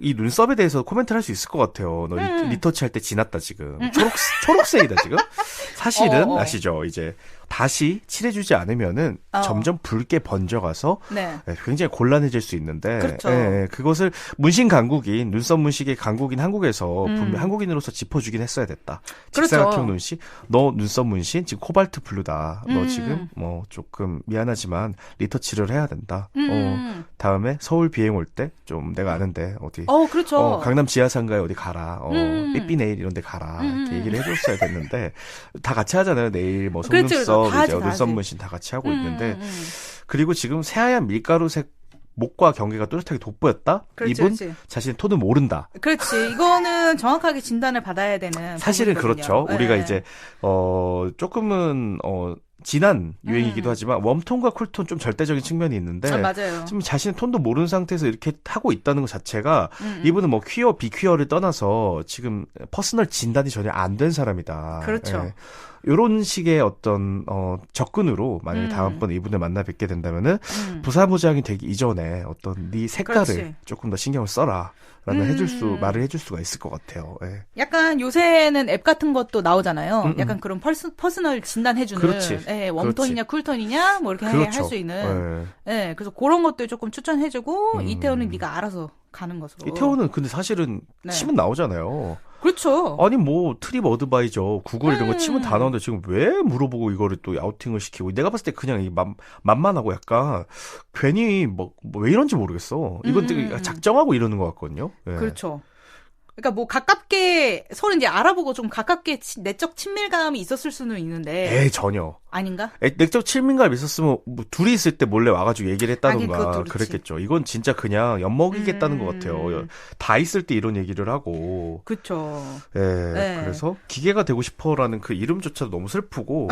이 눈썹에 대해서 코멘트를 할 수 있을 것 같아요. 너 리터치 할 때 지났다 지금. 초록색이다 지금. 사실은 아시죠? 이제 다시 칠해주지 않으면은 점점 붉게 번져가서 굉장히 곤란해질 수 있는데, 그렇죠. 그것을 문신 강국인, 눈썹 문식의 강국인 한국에서 분명 한국인으로서 짚어주긴 했어야 됐다. 그렇죠. 직사각형 눈신, 너 눈썹 문신 지금 코발트 블루다. 너 지금 뭐 조금 미안하지만 리터치를 해야 된다. 다음에 서울 비행 올 때 좀 내가 아는데 어디 그렇죠. 강남 지하상가에 어디 가라. 삐삐 네일 이런 데 가라. 이렇게 얘기를 해줬어야 됐는데 다 같이 하잖아요. 네일 뭐 속눈썹, 이제 눈썹 문신 다 같이 하고 있는데 그리고 지금 새하얀 밀가루색 목과 경계가 뚜렷하게 돋보였다? 이분 자신의 톤을 모른다. 그렇지. 이거는 정확하게 진단을 받아야 되는 사실은 부분이거든요. 그렇죠. 우리가 이제 조금은 진한 유행이기도 하지만 웜톤과 쿨톤 좀 절대적인 측면이 있는데 맞아요. 지금 자신의 톤도 모르는 상태에서 이렇게 하고 있다는 것 자체가 이분은 뭐 퀴어 비퀴어를 떠나서 지금 퍼스널 진단이 전혀 안 된 사람이다. 그렇죠. 요런 식의 어떤 접근으로 만약에 다음번에 이분을 만나 뵙게 된다면은 부사부장이 되기 이전에 어떤 네 색깔을 조금 더 신경을 써라. 라는 말을 해줄 수가 있을 것 같아요. 예. 약간 요새는 앱 같은 것도 나오잖아요. 약간 그런 퍼스널 진단해주는. 그렇지. 예, 웜톤이냐 쿨톤이냐 뭐 이렇게 할 수 있는. 예, 그래서 그런 것들 조금 추천해주고 이태원은 네가 알아서 가는 것으로. 이태원은 근데 사실은 치면 나오잖아요. 그렇죠. 아니 뭐 트립 어드바이저 구글 이런 거 치면 다 나오는데 지금 왜 물어보고 이거를 또 아우팅을 시키고 내가 봤을 때 그냥 이 만만하고 약간 괜히 왜 이런지 모르겠어. 이건 되게 작정하고 이러는 것 같거든요. 네. 그렇죠. 그러니까 뭐 가깝게 서로 이제 알아보고 좀 가깝게 내적 친밀감이 있었을 수는 있는데. 전혀. 아닌가? 내적 친밀감이 있었으면 뭐 둘이 있을 때 몰래 와가지고 얘기를 했다던가 그랬겠죠. 이건 진짜 그냥 엿먹이겠다는 것 같아요. 다 있을 때 이런 얘기를 하고. 그렇죠. 그래서 기계가 되고 싶어라는 그 이름조차도 너무 슬프고.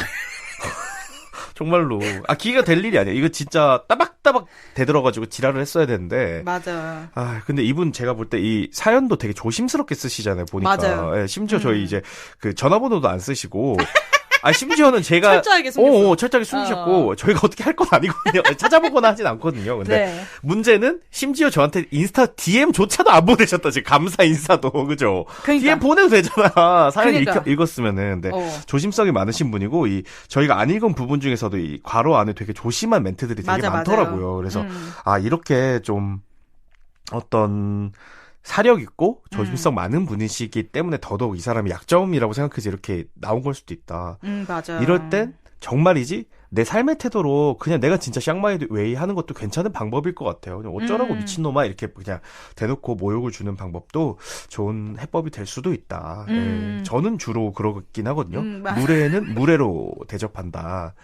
정말로 기계가 될 일이 아니야. 이거 진짜 따박따박 대들어가지고 지랄을 했어야 되는데. 맞아. 근데 이분 제가 볼 때 이 사연도 되게 조심스럽게 쓰시잖아요. 보니까. 맞아요. 심지어 저희 이제 그 전화번호도 안 쓰시고. 심지어는 제가 철저하게 숨겼어. 철저하게 숨기셨고 저희가 어떻게 할 건 아니거든요. 찾아보거나 하진 않거든요. 근데 문제는 심지어 저한테 인스타 DM조차도 안 보내셨다. 지금 감사 인사도 그죠? 그러니까. DM 보내도 되잖아. 사연 읽었으면은. 근데 조심성이 많으신 분이고 저희가 안 읽은 부분 중에서도 이 괄호 안에 되게 조심한 멘트들이 되게 많더라고요. 맞아요. 그래서 이렇게 좀 어떤 사력 있고 조심성 많은 분이시기 때문에 더더욱 이 사람이 약점이라고 생각해서 이렇게 나온 걸 수도 있다. 맞아. 이럴 땐 정말이지 내 삶의 태도로 그냥 내가 진짜 샹마이웨이 하는 것도 괜찮은 방법일 것 같아요. 어쩌라고 미친놈아 이렇게 그냥 대놓고 모욕을 주는 방법도 좋은 해법이 될 수도 있다. 저는 주로 그러긴 하거든요. 무례는 무례로 대접한다.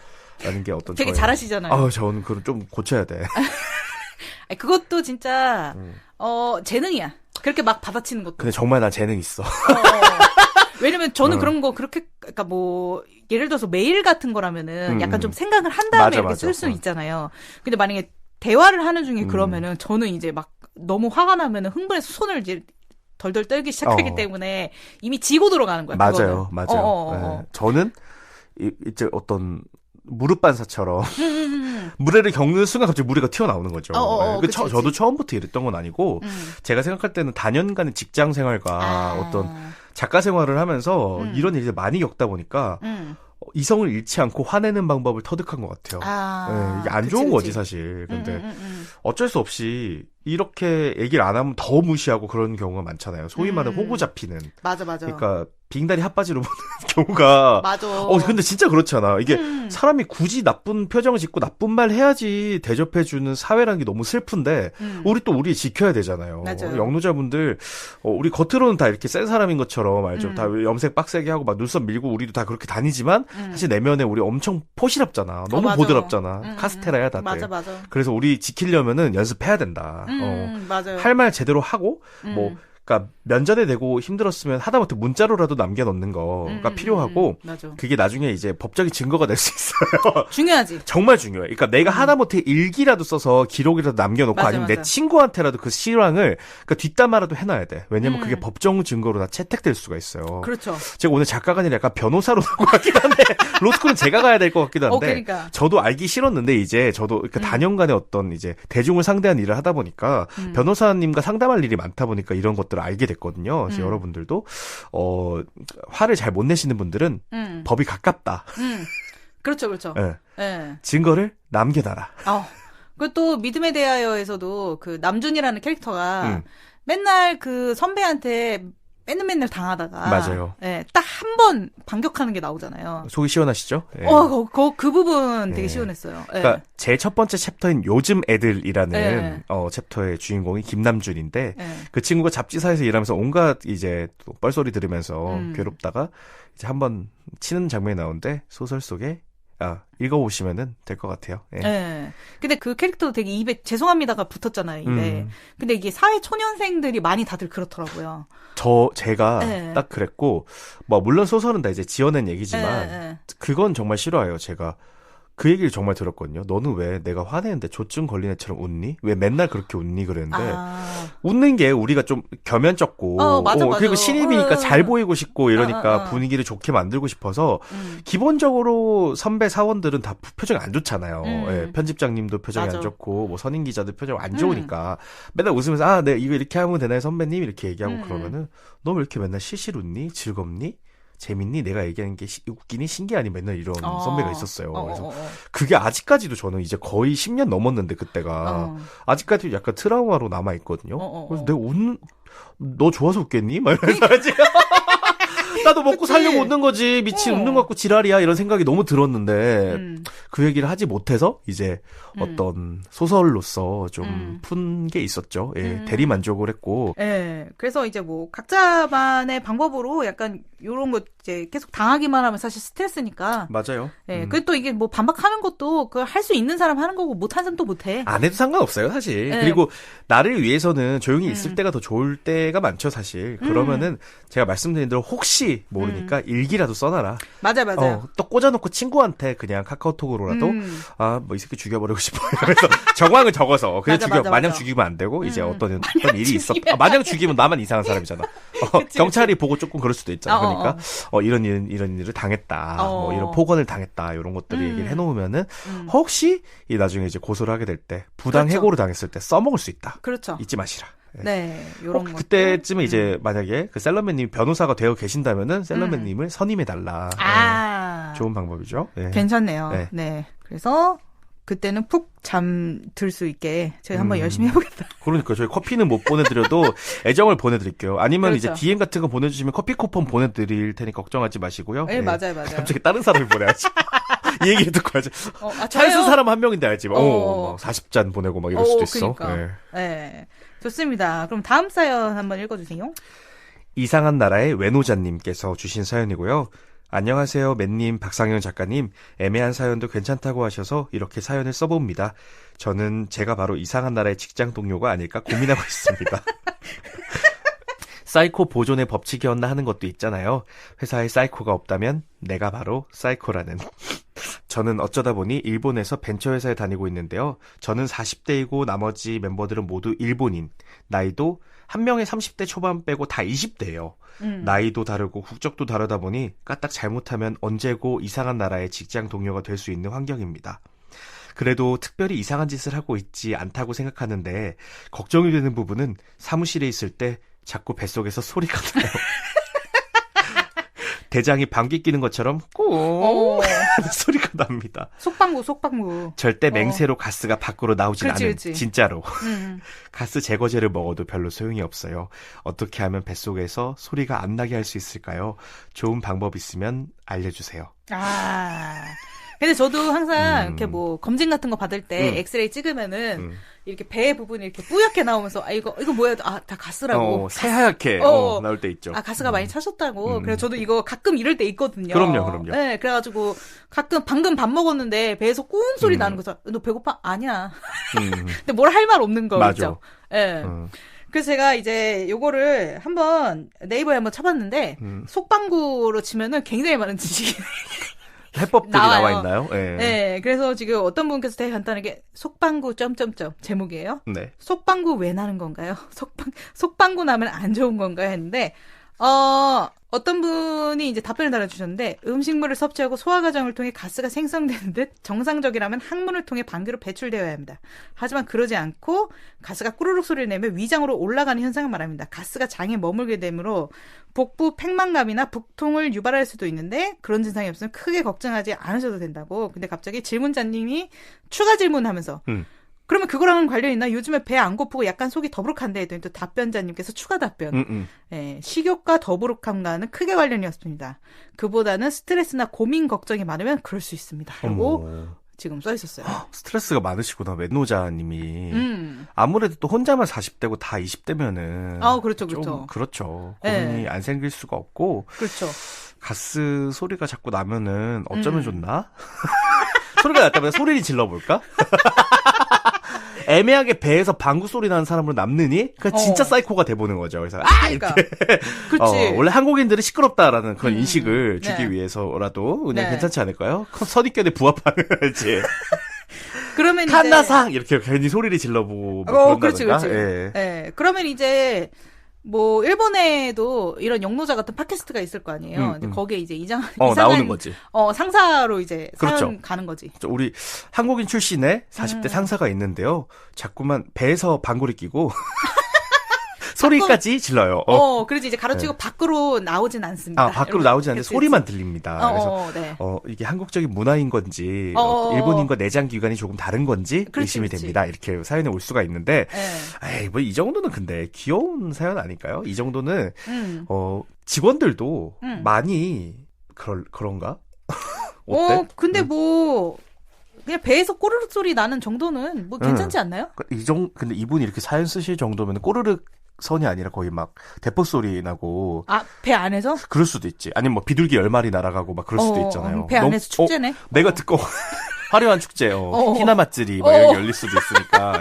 라는 게 어떤 되게 잘하시잖아요. 저는 그걸 좀 고쳐야 돼. 그것도 진짜 재능이야. 그렇게 막 받아치는 것도. 근데 정말 나 재능 있어. 왜냐면 저는 그런 거 그렇게 그러니까 뭐 예를 들어서 메일 같은 거라면은 약간 좀 생각을 한 다음에 이렇게 쓸 수 있잖아요. 근데 만약에 대화를 하는 중에 그러면은 저는 이제 막 너무 화가 나면은 흥분해서 손을 이제 덜덜 떨기 시작하기 때문에 이미 지고 들어가는 거야. 맞아요. 네. 저는 이제 어떤 무릎 반사처럼 무례를 겪는 순간 갑자기 무례가 튀어나오는 거죠. 그치. 저도 처음부터 이랬던 건 아니고 제가 생각할 때는 다년간의 직장 생활과 어떤 작가 생활을 하면서 이런 일을 많이 겪다 보니까 이성을 잃지 않고 화내는 방법을 터득한 것 같아요. 네, 이게 안 좋은 거지 사실. 근데 어쩔 수 없이 이렇게 얘기를 안 하면 더 무시하고 그런 경우가 많잖아요. 소위 말하는 호구 잡히는. 맞아. 그러니까 빙다리 핫바지로 보는 경우가. 맞아. 근데 진짜 그렇잖아. 이게 사람이 굳이 나쁜 표정을 짓고 나쁜 말 해야지 대접해주는 사회라는 게 너무 슬픈데 우리 지켜야 되잖아요. 맞아요. 영노자분들 우리 겉으로는 다 이렇게 센 사람인 것처럼 알죠. 다 염색 빡세게 하고 막 눈썹 밀고 우리도 다 그렇게 다니지만 사실 내면에 우리 엄청 포시랍잖아. 너무 맞아. 보드랍잖아. 카스테라야 다들. 맞아. 그래서 우리 지키려면은 연습해야 된다. 맞아요. 할 말 제대로 하고 그러니까 면전에 대고 힘들었으면 하다못해 문자로라도 남겨놓는 거가 필요하고 맞아. 그게 나중에 이제 법적인 증거가 될 수 있어요. 중요하지. 정말 중요해. 그러니까 내가 하다못해 일기라도 써서 기록이라도 남겨놓고 맞아, 아니면 맞아. 내 친구한테라도 그 실황을 그러니까 뒷담화라도 해놔야 돼. 왜냐면 그게 법정 증거로 다 채택될 수가 있어요. 그렇죠. 제가 오늘 작가가 아니라 약간 변호사로 나올 것 같긴 한데 로스쿨은 제가 가야 될 것 같기도 한데 그러니까. 저도 알기 싫었는데 이제 저도 그러니까 단연간의 어떤 이제 대중을 상대한 일을 하다 보니까 변호사님과 상담할 일이 많다 보니까 이런 것들을 알게 됐거든요. 그래서 여러분들도 화를 잘 못 내시는 분들은 법이 가깝다. 그렇죠. 네. 네. 증거를 남겨놔라. 그리고 또 믿음에 대하여에서도 그 남준이라는 캐릭터가 맨날 그 선배한테 맨날 당하다가 맞아요. 네, 딱 한 번 반격하는 게 나오잖아요. 속이 시원하시죠? 네. 그 부분 되게 시원했어요. 네. 그러니까 제일 첫 번째 챕터인 요즘 애들이라는 챕터의 주인공이 김남준인데 그 친구가 잡지사에서 일하면서 온갖 이제 또 뻘소리 들으면서 괴롭다가 이제 한번 치는 장면이 나오는데 소설 속에 읽어보시면은 될 것 같아요. 네. 근데 그 캐릭터도 되게 입에 죄송합니다가 붙었잖아요, 입에. 근데 이게 사회 초년생들이 많이 다들 그렇더라고요. 제가 딱 그랬고, 물론 소설은 다 이제 지어낸 얘기지만, 그건 정말 싫어해요, 제가. 그 얘기를 정말 들었거든요. 너는 왜 내가 화내는데 조증 걸린 애처럼 웃니? 왜 맨날 그렇게 웃니? 그랬는데 웃는 게 우리가 좀 겸연쩍고 맞아. 그리고 신입이니까 잘 보이고 싶고 이러니까 분위기를 좋게 만들고 싶어서 기본적으로 선배 사원들은 다 표정이 안 좋잖아요. 편집장님도 표정이 안 좋고 선임 기자들 표정 안 좋으니까 맨날 웃으면서 네 이거 이렇게 하면 되나요 선배님? 이렇게 얘기하고 그러면은 너 왜 이렇게 맨날 실실 웃니? 즐겁니? 재밌니? 내가 얘기하는 게 웃기니? 신기하니? 맨날 이런 선배가 있었어요. 그래서 그게 아직까지도 저는 이제 거의 10년 넘었는데 그때가 아직까지도 약간 트라우마로 남아있거든요. 그래서 내가 너 좋아서 웃겠니? 막 이러면서 나도 먹고 살려고 웃는 거지. 미친 웃는 거 갖고 지랄이야. 이런 생각이 너무 들었는데 그 얘기를 하지 못해서 이제 어떤 소설로서 좀 푼 게 있었죠. 대리 만족을 했고. 그래서 이제 각자만의 방법으로 약간 요런 거 이제 계속 당하기만 하면 사실 스트레스니까. 맞아요. 그리고 또 이게 반박하는 것도 그 할 수 있는 사람 하는 거고 못하는 사람 또 못해. 안 해도 상관없어요, 사실. 그리고 나를 위해서는 조용히 있을 때가 더 좋을 때가 많죠, 사실. 그러면은 제가 말씀드린 대로 혹시 모르니까 일기라도 써놔라. 맞아요. 또 꽂아놓고 친구한테 그냥 카카오톡으로라도 이 새끼 죽여버리고 싶어. 이러면서 정황을 적어서 그냥 마냥 죽이면 안 되고 이제 어떤 일이 있어. 마냥 죽이면 나만 이상한 사람이잖아. 경찰이 보고 조금 그럴 수도 있잖아. 그러니까 이런 일을 당했다. 이런 폭언을 당했다. 이런 것들을 얘기를 해놓으면은 혹시 이 나중에 이제 고소를 하게 될 때 부당 해고를 당했을 때 써먹을 수 있다. 그렇죠. 잊지 마시라. 요런 거. 그때쯤에 이제 만약에 그 셀러맨님이 변호사가 되어 계신다면은 셀러맨님을 선임해달라. 좋은 방법이죠. 괜찮네요. 네. 그래서 그때는 푹 잠들 수 있게 저희 한번 열심히 해보겠다. 그러니까 저희 커피는 못 보내드려도 애정을 보내드릴게요. 아니면 이제 DM 같은 거 보내주시면 커피 쿠폰 보내드릴 테니 걱정하지 마시고요. 맞아요. 갑자기 다른 사람이 보내야지. 이 얘기 듣고 하지. 찬스 사람 한 명인데 알지. 40잔 보내고 막 이럴 수도 있어. 그러니까. 좋습니다. 그럼 다음 사연 한번 읽어주세요. 이상한 나라의 외노자님께서 주신 사연이고요. 안녕하세요, 맨님, 박상현 작가님. 애매한 사연도 괜찮다고 하셔서 이렇게 사연을 써봅니다. 저는 제가 바로 이상한 나라의 직장 동료가 아닐까 고민하고 있습니다. 사이코 보존의 법칙이었나 하는 것도 있잖아요. 회사에 사이코가 없다면 내가 바로 사이코라는. 저는 어쩌다 보니 일본에서 벤처회사에 다니고 있는데요. 저는 40대이고 나머지 멤버들은 모두 일본인. 나이도 한 명의 30대 초반 빼고 다 20대예요. 나이도 다르고 국적도 다르다 보니 까딱 잘못하면 언제고 이상한 나라의 직장 동료가 될 수 있는 환경입니다. 그래도 특별히 이상한 짓을 하고 있지 않다고 생각하는데 걱정이 되는 부분은 사무실에 있을 때 자꾸 뱃속에서 소리가 나요. 대장이 방귀 뀌는 것처럼 꽁 소리가 납니다. 속방구. 절대 맹세로 가스가 밖으로 나오진 않은 그치. 진짜로. 가스 제거제를 먹어도 별로 소용이 없어요. 어떻게 하면 뱃속에서 소리가 안 나게 할 수 있을까요? 좋은 방법 있으면 알려주세요. 근데 저도 항상 이렇게 뭐 검진 같은 거 받을 때 엑스레이 찍으면은 이렇게 배 부분이 이렇게 뿌옇게 나오면서 이거 뭐야? 다 가스라고. 새하얗게 나올 때 있죠. 가스가 많이 차셨다고. 그래서 저도 이거 가끔 이럴 때 있거든요. 그럼요. 네, 그래가지고 가끔 방금 밥 먹었는데 배에서 꽁 소리 나는 거죠. 너 배고파? 아니야. 근데 뭘 할 말 없는 거 맞아. 있죠. 예. 그래서 제가 이제 요거를 한번 네이버에 한번 쳐봤는데 속방구로 치면은 굉장히 많은 지식이 해법들이 나와 있나요? 네, 그래서 지금 어떤 분께서 되게 간단하게 속방구 점점점 제목이에요. 네. 속방구 왜 나는 건가요? 속방구 나면 안 좋은 건가요? 했는데 어떤 분이 이제 답변을 달아주셨는데 음식물을 섭취하고 소화 과정을 통해 가스가 생성되는 듯 정상적이라면 항문을 통해 방귀로 배출되어야 합니다. 하지만 그러지 않고 가스가 꾸르륵 소리를 내며 위장으로 올라가는 현상을 말합니다. 가스가 장에 머물게 되므로 복부 팽만감이나 복통을 유발할 수도 있는데 그런 증상이 없으면 크게 걱정하지 않으셔도 된다고. 근데 갑자기 질문자님이 추가 질문하면서 그러면 그거랑은 관련이 있나? 요즘에 배 안 고프고 약간 속이 더부룩한데 했더니 또 답변자님께서 추가 답변. 네, 식욕과 더부룩함과는 크게 관련이 없습니다. 그보다는 스트레스나 고민 걱정이 많으면 그럴 수 있습니다. 라고 지금 써 있었어요. 스트레스가 많으시구나. 맷노자님이. 아무래도 또 혼자만 40대고 다 20대면은 그렇죠. 그렇죠. 고민이 안 생길 수가 없고. 그렇죠. 가스 소리가 자꾸 나면은 어쩌면 좋나? 소리가 났다면 소리를 질러볼까? 애매하게 배에서 방구 소리 나는 사람으로 남느니? 그 진짜 사이코가 돼보는 거죠. 그래서 그러니까. 그렇지. 원래 한국인들은 시끄럽다라는 그런 인식을 주기 위해서라도 그냥 괜찮지 않을까요? 선입견에 부합하는 거지. 그러면 이제 칸나상 이렇게 괜히 소리를 질러보고 그렇지. 그러면 이제 뭐 일본에도 이런 영노자 같은 팟캐스트가 있을 거 아니에요. 근데 거기에 이제 이상한 나오는 거지. 상사로 이제 그렇죠. 사연 가는 거지. 우리 한국인 출신의 40대 상사가 있는데요. 자꾸만 배에서 방구를 끼고 소리까지 질러요. 그래서 이제 가로치고 밖으로 나오진 않습니다. 밖으로 나오지 않는데 소리만 들립니다. 그래서 이게 한국적인 문화인 건지 일본인과 내장 기관이 조금 다른 건지 의심이 됩니다. 이렇게 사연이 올 수가 있는데 뭐 이 정도는 근데 귀여운 사연 아닐까요? 이 정도는 직원들도 많이 그런가? 어때? 근데 뭐 그냥 배에서 꼬르륵 소리 나는 정도는 뭐 괜찮지 않나요? 근데 이분이 이렇게 사연 쓰실 정도면 꼬르륵 선이 아니라 거의 막 대포 소리 나고. 배 안에서? 그럴 수도 있지. 아니면 뭐 비둘기 10마리 날아가고 막 그럴 수도 있잖아요. 배 안에서 축제네. 내가 듣고 화려한 축제, 히나 맛들이 막 여기 열릴 수도 있으니까.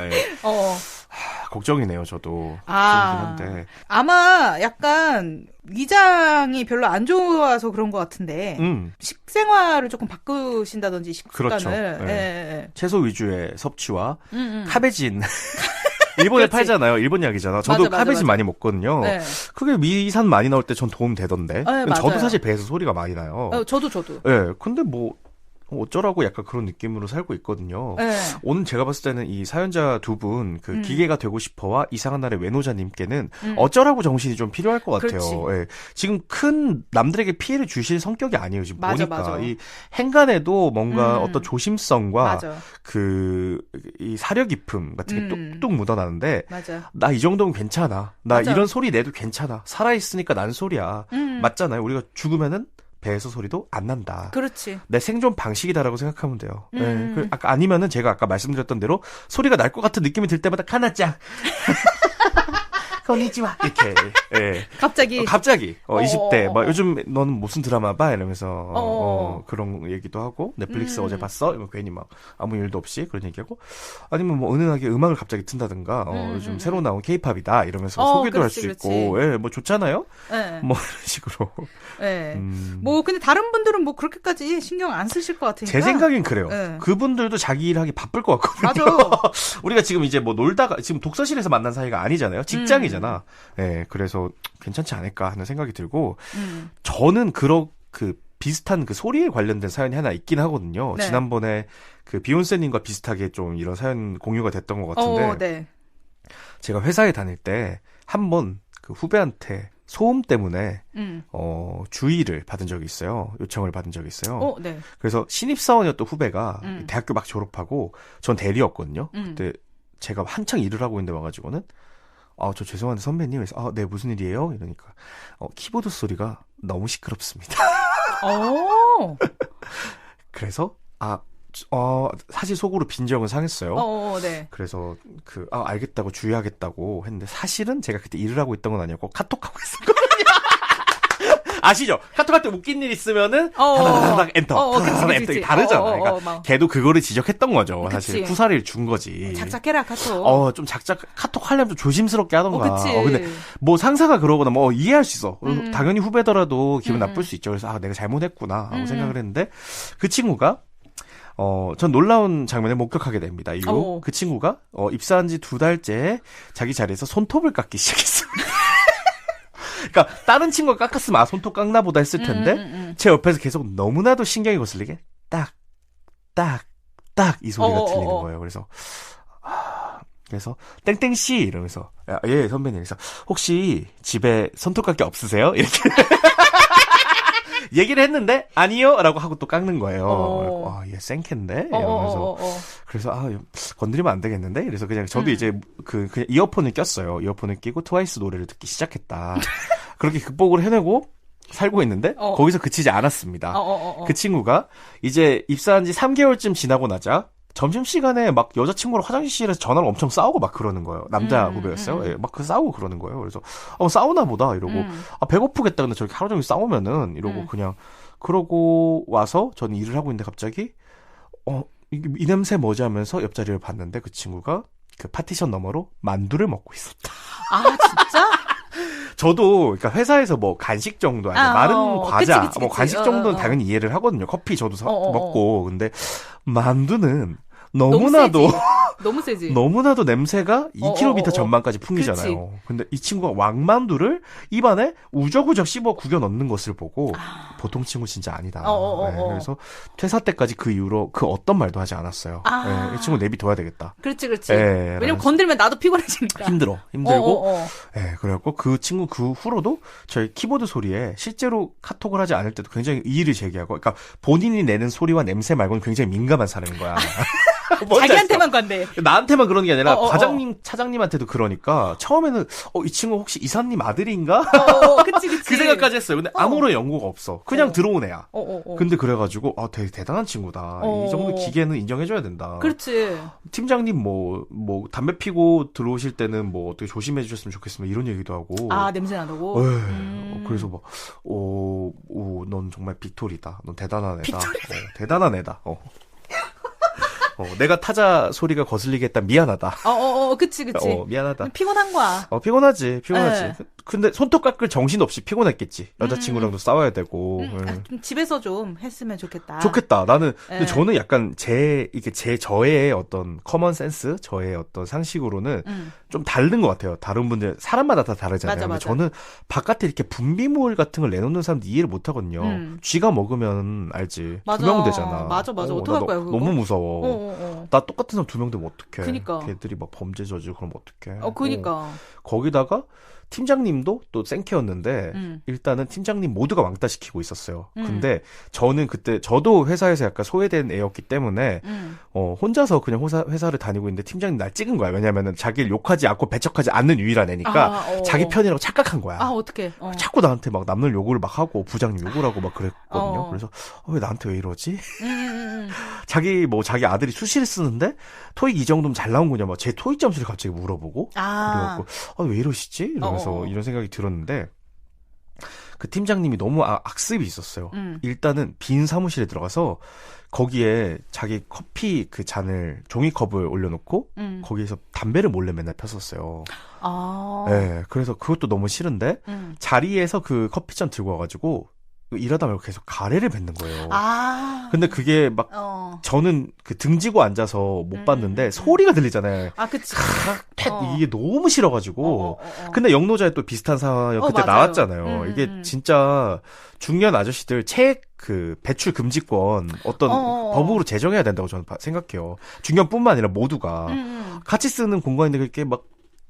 걱정이네요, 저도. 한데. 아마 약간 위장이 별로 안 좋아서 그런 것 같은데 식생활을 조금 바꾸신다든지 식습관을. 그렇죠. 채소 위주의 섭취와 카베진. 일본에 팔잖아요. 일본 약이잖아. 저도 카베진 많이 먹거든요. 그게 미산 많이 나올 때 전 도움 되던데. 저도 사실 배에서 소리가 많이 나요. 저도. 근데 뭐 어쩌라고 약간 그런 느낌으로 살고 있거든요. 네. 오늘 제가 봤을 때는 이 사연자 두 분, 그 기계가 되고 싶어와 이상한 날의 외노자님께는 어쩌라고 정신이 좀 필요할 것 같아요. 예. 지금 큰 남들에게 피해를 주실 성격이 아니에요. 지금 맞아, 보니까. 맞아. 이 행간에도 뭔가 어떤 조심성과 맞아. 이 사려 깊음 같은 게 뚝뚝 묻어나는데 맞아. 나 이 정도면 괜찮아. 나 맞아. 이런 소리 내도 괜찮아. 살아있으니까 난 소리야. 맞잖아요. 우리가 죽으면은 배에서 소리도 안 난다. 그렇지. 내 생존 방식이다라고 생각하면 돼요. 네. 아니면은 제가 아까 말씀드렸던 대로 소리가 날 것 같은 느낌이 들 때마다 카나짱. 건니치와 이렇게 예. 갑자기 20대 막 요즘 너는 무슨 드라마 봐 이러면서 그런 얘기도 하고 넷플릭스 어제 봤어 이러면 괜히 막 아무 일도 없이 그런 얘기하고 아니면 뭐 은은하게 음악을 갑자기 튼다든가 요즘 새로 나온 케이팝이다 이러면서 소개도 할 수 있고 예, 뭐 좋잖아요. 뭐 이런 식으로. 뭐 근데 다른 분들은 뭐 그렇게까지 신경 안 쓰실 것 같으니까. 제 생각엔 그래요. 그분들도 자기 일하기 바쁠 것 같거든요. 맞아. 우리가 지금 이제 뭐 놀다가 지금 독서실에서 만난 사이가 아니잖아요. 직장이잖아. 예, 그래서 괜찮지 않을까 하는 생각이 들고 저는 그 비슷한 그 소리에 관련된 사연이 하나 있긴 하거든요. 네. 지난번에 그 비욘세님과 비슷하게 좀 이런 사연 공유가 됐던 것 같은데 네. 제가 회사에 다닐 때 한 번 그 후배한테 소음 때문에 주의를 받은 적이 있어요. 요청을 받은 적이 있어요. 네. 그래서 신입사원이었던 후배가 대학교 막 졸업하고 전 대리였거든요. 그때 제가 한창 일을 하고 있는데 와가지고는 저 죄송한데 선배님 그래서 네 무슨 일이에요? 이러니까 키보드 소리가 너무 시끄럽습니다. 그래서 사실 속으로 빈정은 상했어요. 네. 그래서 알겠다고 주의하겠다고 했는데 사실은 제가 그때 일을 하고 있던 건 아니었고 카톡하고 있었거든요. 아시죠? 카톡할 때 웃긴 일 있으면은 다다다닥 엔터, 다다다닥 엔터 다르잖아. 그러니까 걔도 그거를 지적했던 거죠. 사실 후사를 준 거지. 작작해라 카톡. 좀 카톡 하려면 좀 조심스럽게 하던가. 근데 뭐 상사가 그러거나 뭐 이해할 수 있어. 당연히 후배더라도 기분 나쁠 수 있죠. 그래서 내가 잘못했구나 하고 생각을 했는데 그 친구가 전 놀라운 장면을 목격하게 됩니다. 이후 그 친구가 입사한 지 2달째 자기 자리에서 손톱을 깎기 시작했어요. 그러니까 다른 친구가 깎았으면 손톱 깎나 보다 했을 텐데 제 옆에서 계속 너무나도 신경이 거슬리게 딱 이 소리가 들리는 거예요. 그래서 땡땡씨 이러면서 예 선배님 그래서 혹시 집에 손톱 깎기 없으세요? 이렇게 얘기를 했는데 아니요 라고 하고 또 깎는 거예요. 얘 생캔데 이러면서 그래서 건드리면 안 되겠는데 그래서 그냥 저도 이제 그냥 이어폰을 꼈어요. 이어폰을 끼고 트와이스 노래를 듣기 시작했다. 그렇게 극복을 해내고 살고 있는데 거기서 그치지 않았습니다. 그 친구가 이제 입사한 지 3개월쯤 지나고 나자 점심시간에 막 여자친구랑 화장실에서 전화를 엄청 싸우고 막 그러는 거예요. 남자 후배였어요. 예, 막 싸우고 그러는 거예요. 그래서 싸우나 보다 이러고 배고프겠다. 근데 저렇게 하루 종일 싸우면은 이러고 그냥 그러고 와서 저는 일을 하고 있는데 갑자기 이 냄새 뭐지 하면서 옆자리를 봤는데 그 친구가 그 파티션 너머로 만두를 먹고 있었다. 진짜? 저도 그러니까 회사에서 뭐 간식 정도 아니 마른 과자 그치. 뭐 간식 정도는 당연히 이해를 하거든요. 커피 저도 먹고 근데 만두는 너무나도 너무 세지. 너무나도 냄새가 2km 전망까지 풍기잖아요. 그치. 근데 이 친구가 왕만두를 입안에 우적우적 씹어 구겨 넣는 것을 보고 보통 친구 진짜 아니다. 네, 그래서 퇴사 때까지 그 이후로 그 어떤 말도 하지 않았어요. 네, 이 친구 내비둬야 되겠다. 그렇지. 네, 왜냐면 건들면 나도 피곤해지니까. 힘들고. 네, 그래갖고 그 친구 그 후로도 저희 키보드 소리에 실제로 카톡을 하지 않을 때도 굉장히 이의를 제기하고, 그러니까 본인이 내는 소리와 냄새 말고는 굉장히 민감한 사람인 거야. 자기한테만 건데. 나한테만 그러는 게 아니라 과장님, 차장님한테도 그러니까 처음에는 이 친구 혹시 이사님 아들인가? 그치. 그 생각까지 했어요. 근데 아무런 연고가 없어. 그냥 들어온 애야. 근데 그래가지고 되게 대단한 친구다. 이 정도 기계는 인정해줘야 된다. 그렇지. 팀장님 뭐 담배 피고 들어오실 때는 뭐 어떻게 조심해 주셨으면 좋겠습니다. 이런 얘기도 하고. 냄새 나다고? 그래서 넌 정말 빅토리다. 넌 대단한 애다. 대단한 애다. 내가 타자 소리가 거슬리게 했다. 미안하다. 그치. 미안하다. 피곤한 거야. 피곤하지. 근데 손톱 깎을 정신 없이 피곤했겠지. 여자친구랑도 싸워야 되고. 좀 집에서 좀 했으면 좋겠다. 나는, 근데 저는 약간 저의 어떤 커먼 센스, 저의 어떤 상식으로는 좀 다른 것 같아요. 다른 분들, 사람마다 다 다르잖아요. 맞아. 저는 바깥에 이렇게 분비물 같은 걸 내놓는 사람들 이해를 못 하거든요. 쥐가 먹으면 알지. 맞아. 2명 되잖아. 맞아. 어떡할 거야, 그거? 너무 무서워. 나 똑같은 사람 2명 되면 어떡해. 그니까. 걔들이 막 범죄 저지르고 그러면 어떡해. 그니까. 거기다가 팀장님도 팀장님도 또 생케였는데 일단은 팀장님 모두가 왕따 시키고 있었어요. 근데 저는 그때 저도 회사에서 약간 소외된 애였기 때문에 혼자서 그냥 회사를 다니고 있는데 팀장님 날 찍은 거야. 왜냐면은 자기를 욕하지 않고 배척하지 않는 유일한 애니까 자기 편이라고 착각한 거야. 어떡해. 자꾸 나한테 막 남들 욕을 막 하고 부장님 욕을 하고 막 그랬거든요. 그래서 왜 나한테 왜 이러지? 자기 아들이 수시를 쓰는데 토익 이 정도면 잘 나온 거냐 막 제 토익 점수를 갑자기 물어보고 그래갖고 왜 이러시지? 이러면서 이런 생각이 들었는데 그 팀장님이 너무 악습이 있었어요. 일단은 빈 사무실에 들어가서 거기에 자기 커피 그 잔을 종이컵을 올려놓고 거기에서 담배를 몰래 맨날 폈었어요. 네, 그래서 그것도 너무 싫은데 자리에서 그 커피잔 들고 와가지고 일하다 말고 계속 가래를 뱉는 거예요. 근데 그게 막 저는 그 등지고 앉아서 못 봤는데 소리가 들리잖아요. 그치. 이게 너무 싫어가지고. 근데 영노자에 또 비슷한 상황이 그때 맞아요. 나왔잖아요. 이게 진짜 중년 아저씨들 그 배출 금지권 어떤 법으로 제정해야 된다고 저는 생각해요. 중년뿐만 아니라 모두가 같이 쓰는 공간인데 그렇게 막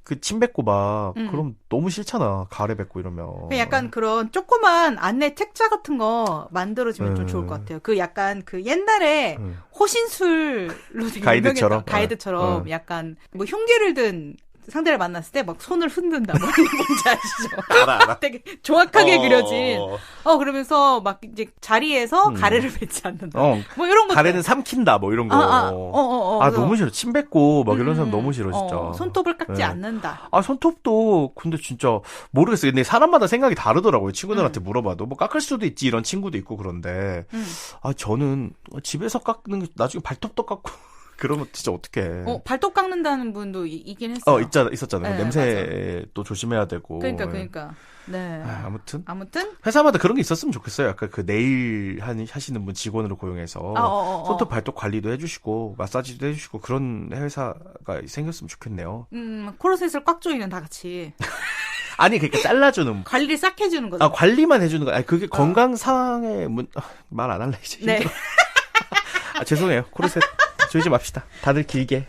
그 침 뱉고 막 그럼 너무 싫잖아. 가래 뱉고 이러면. 약간 그런 조그만 안내 책자 같은 거 만들어주면 좀 좋을 것 같아요. 그 약간 그 옛날에 호신술로 되게 가이드처럼 가이드처럼 약간 뭐 흉기를 든 상대를 만났을 때 막 손을 흔든다. 뭐 뭔지 아시죠? 알아. 되게 정확하게 그려진. 그러면서 막 이제 자리에서 가래를 뱉지 않는다. 뭐 이런 거. 가래는 삼킨다. 뭐 이런 거. 너무 싫어. 침 뱉고 막 이런 사람 너무 싫어 진짜. 손톱을 깎지 않는다. 손톱도 근데 진짜 모르겠어요. 근데 사람마다 생각이 다르더라고요. 친구들한테 물어봐도 뭐 깎을 수도 있지 이런 친구도 있고 그런데 저는 집에서 깎는 게 나중에 발톱도 깎고. 그러면 진짜 어떡해. 발톱 깎는다는 분도 있긴 했어요. 있었잖아요. 네, 냄새도 조심해야 되고. 그러니까. 네. 아무튼 회사마다 그런 게 있었으면 좋겠어요. 약간 그 네일 하시는 분 직원으로 고용해서 손톱 발톱 관리도 해주시고 마사지도 해주시고 그런 회사가 생겼으면 좋겠네요. 코르셋을 꽉 조이는 다 같이. 아니 그러니까 잘라주는 관리를 싹 해주는 거죠. 관리만 해주는 거. 그게 건강 상황에 말 안 할래 이제. 네. 죄송해요. 코르셋. 조이지 맙시다. 다들 길게.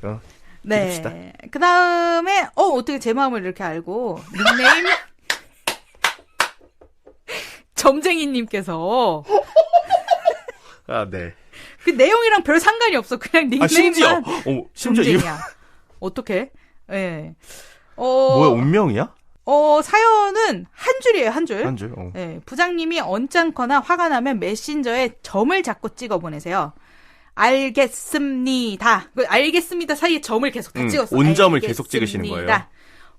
네. 기릅시다. 그 다음에, 어떻게 제 마음을 이렇게 알고, 닉네임, 점쟁이님께서. 네. 그 내용이랑 별 상관이 없어. 그냥 닉네임만. 심지어 점쟁이야. 어떡해? 예. 네. 뭐야, 운명이야? 사연은 한 줄이에요, 한 줄. 한 줄. 네. 부장님이 언짢거나 화가 나면 메신저에 점을 자꾸 찍어 보내세요. 알겠습니다. 알겠습니다 사이에 점을 계속 다 찍었어. 온점을 계속 찍으시는 거예요.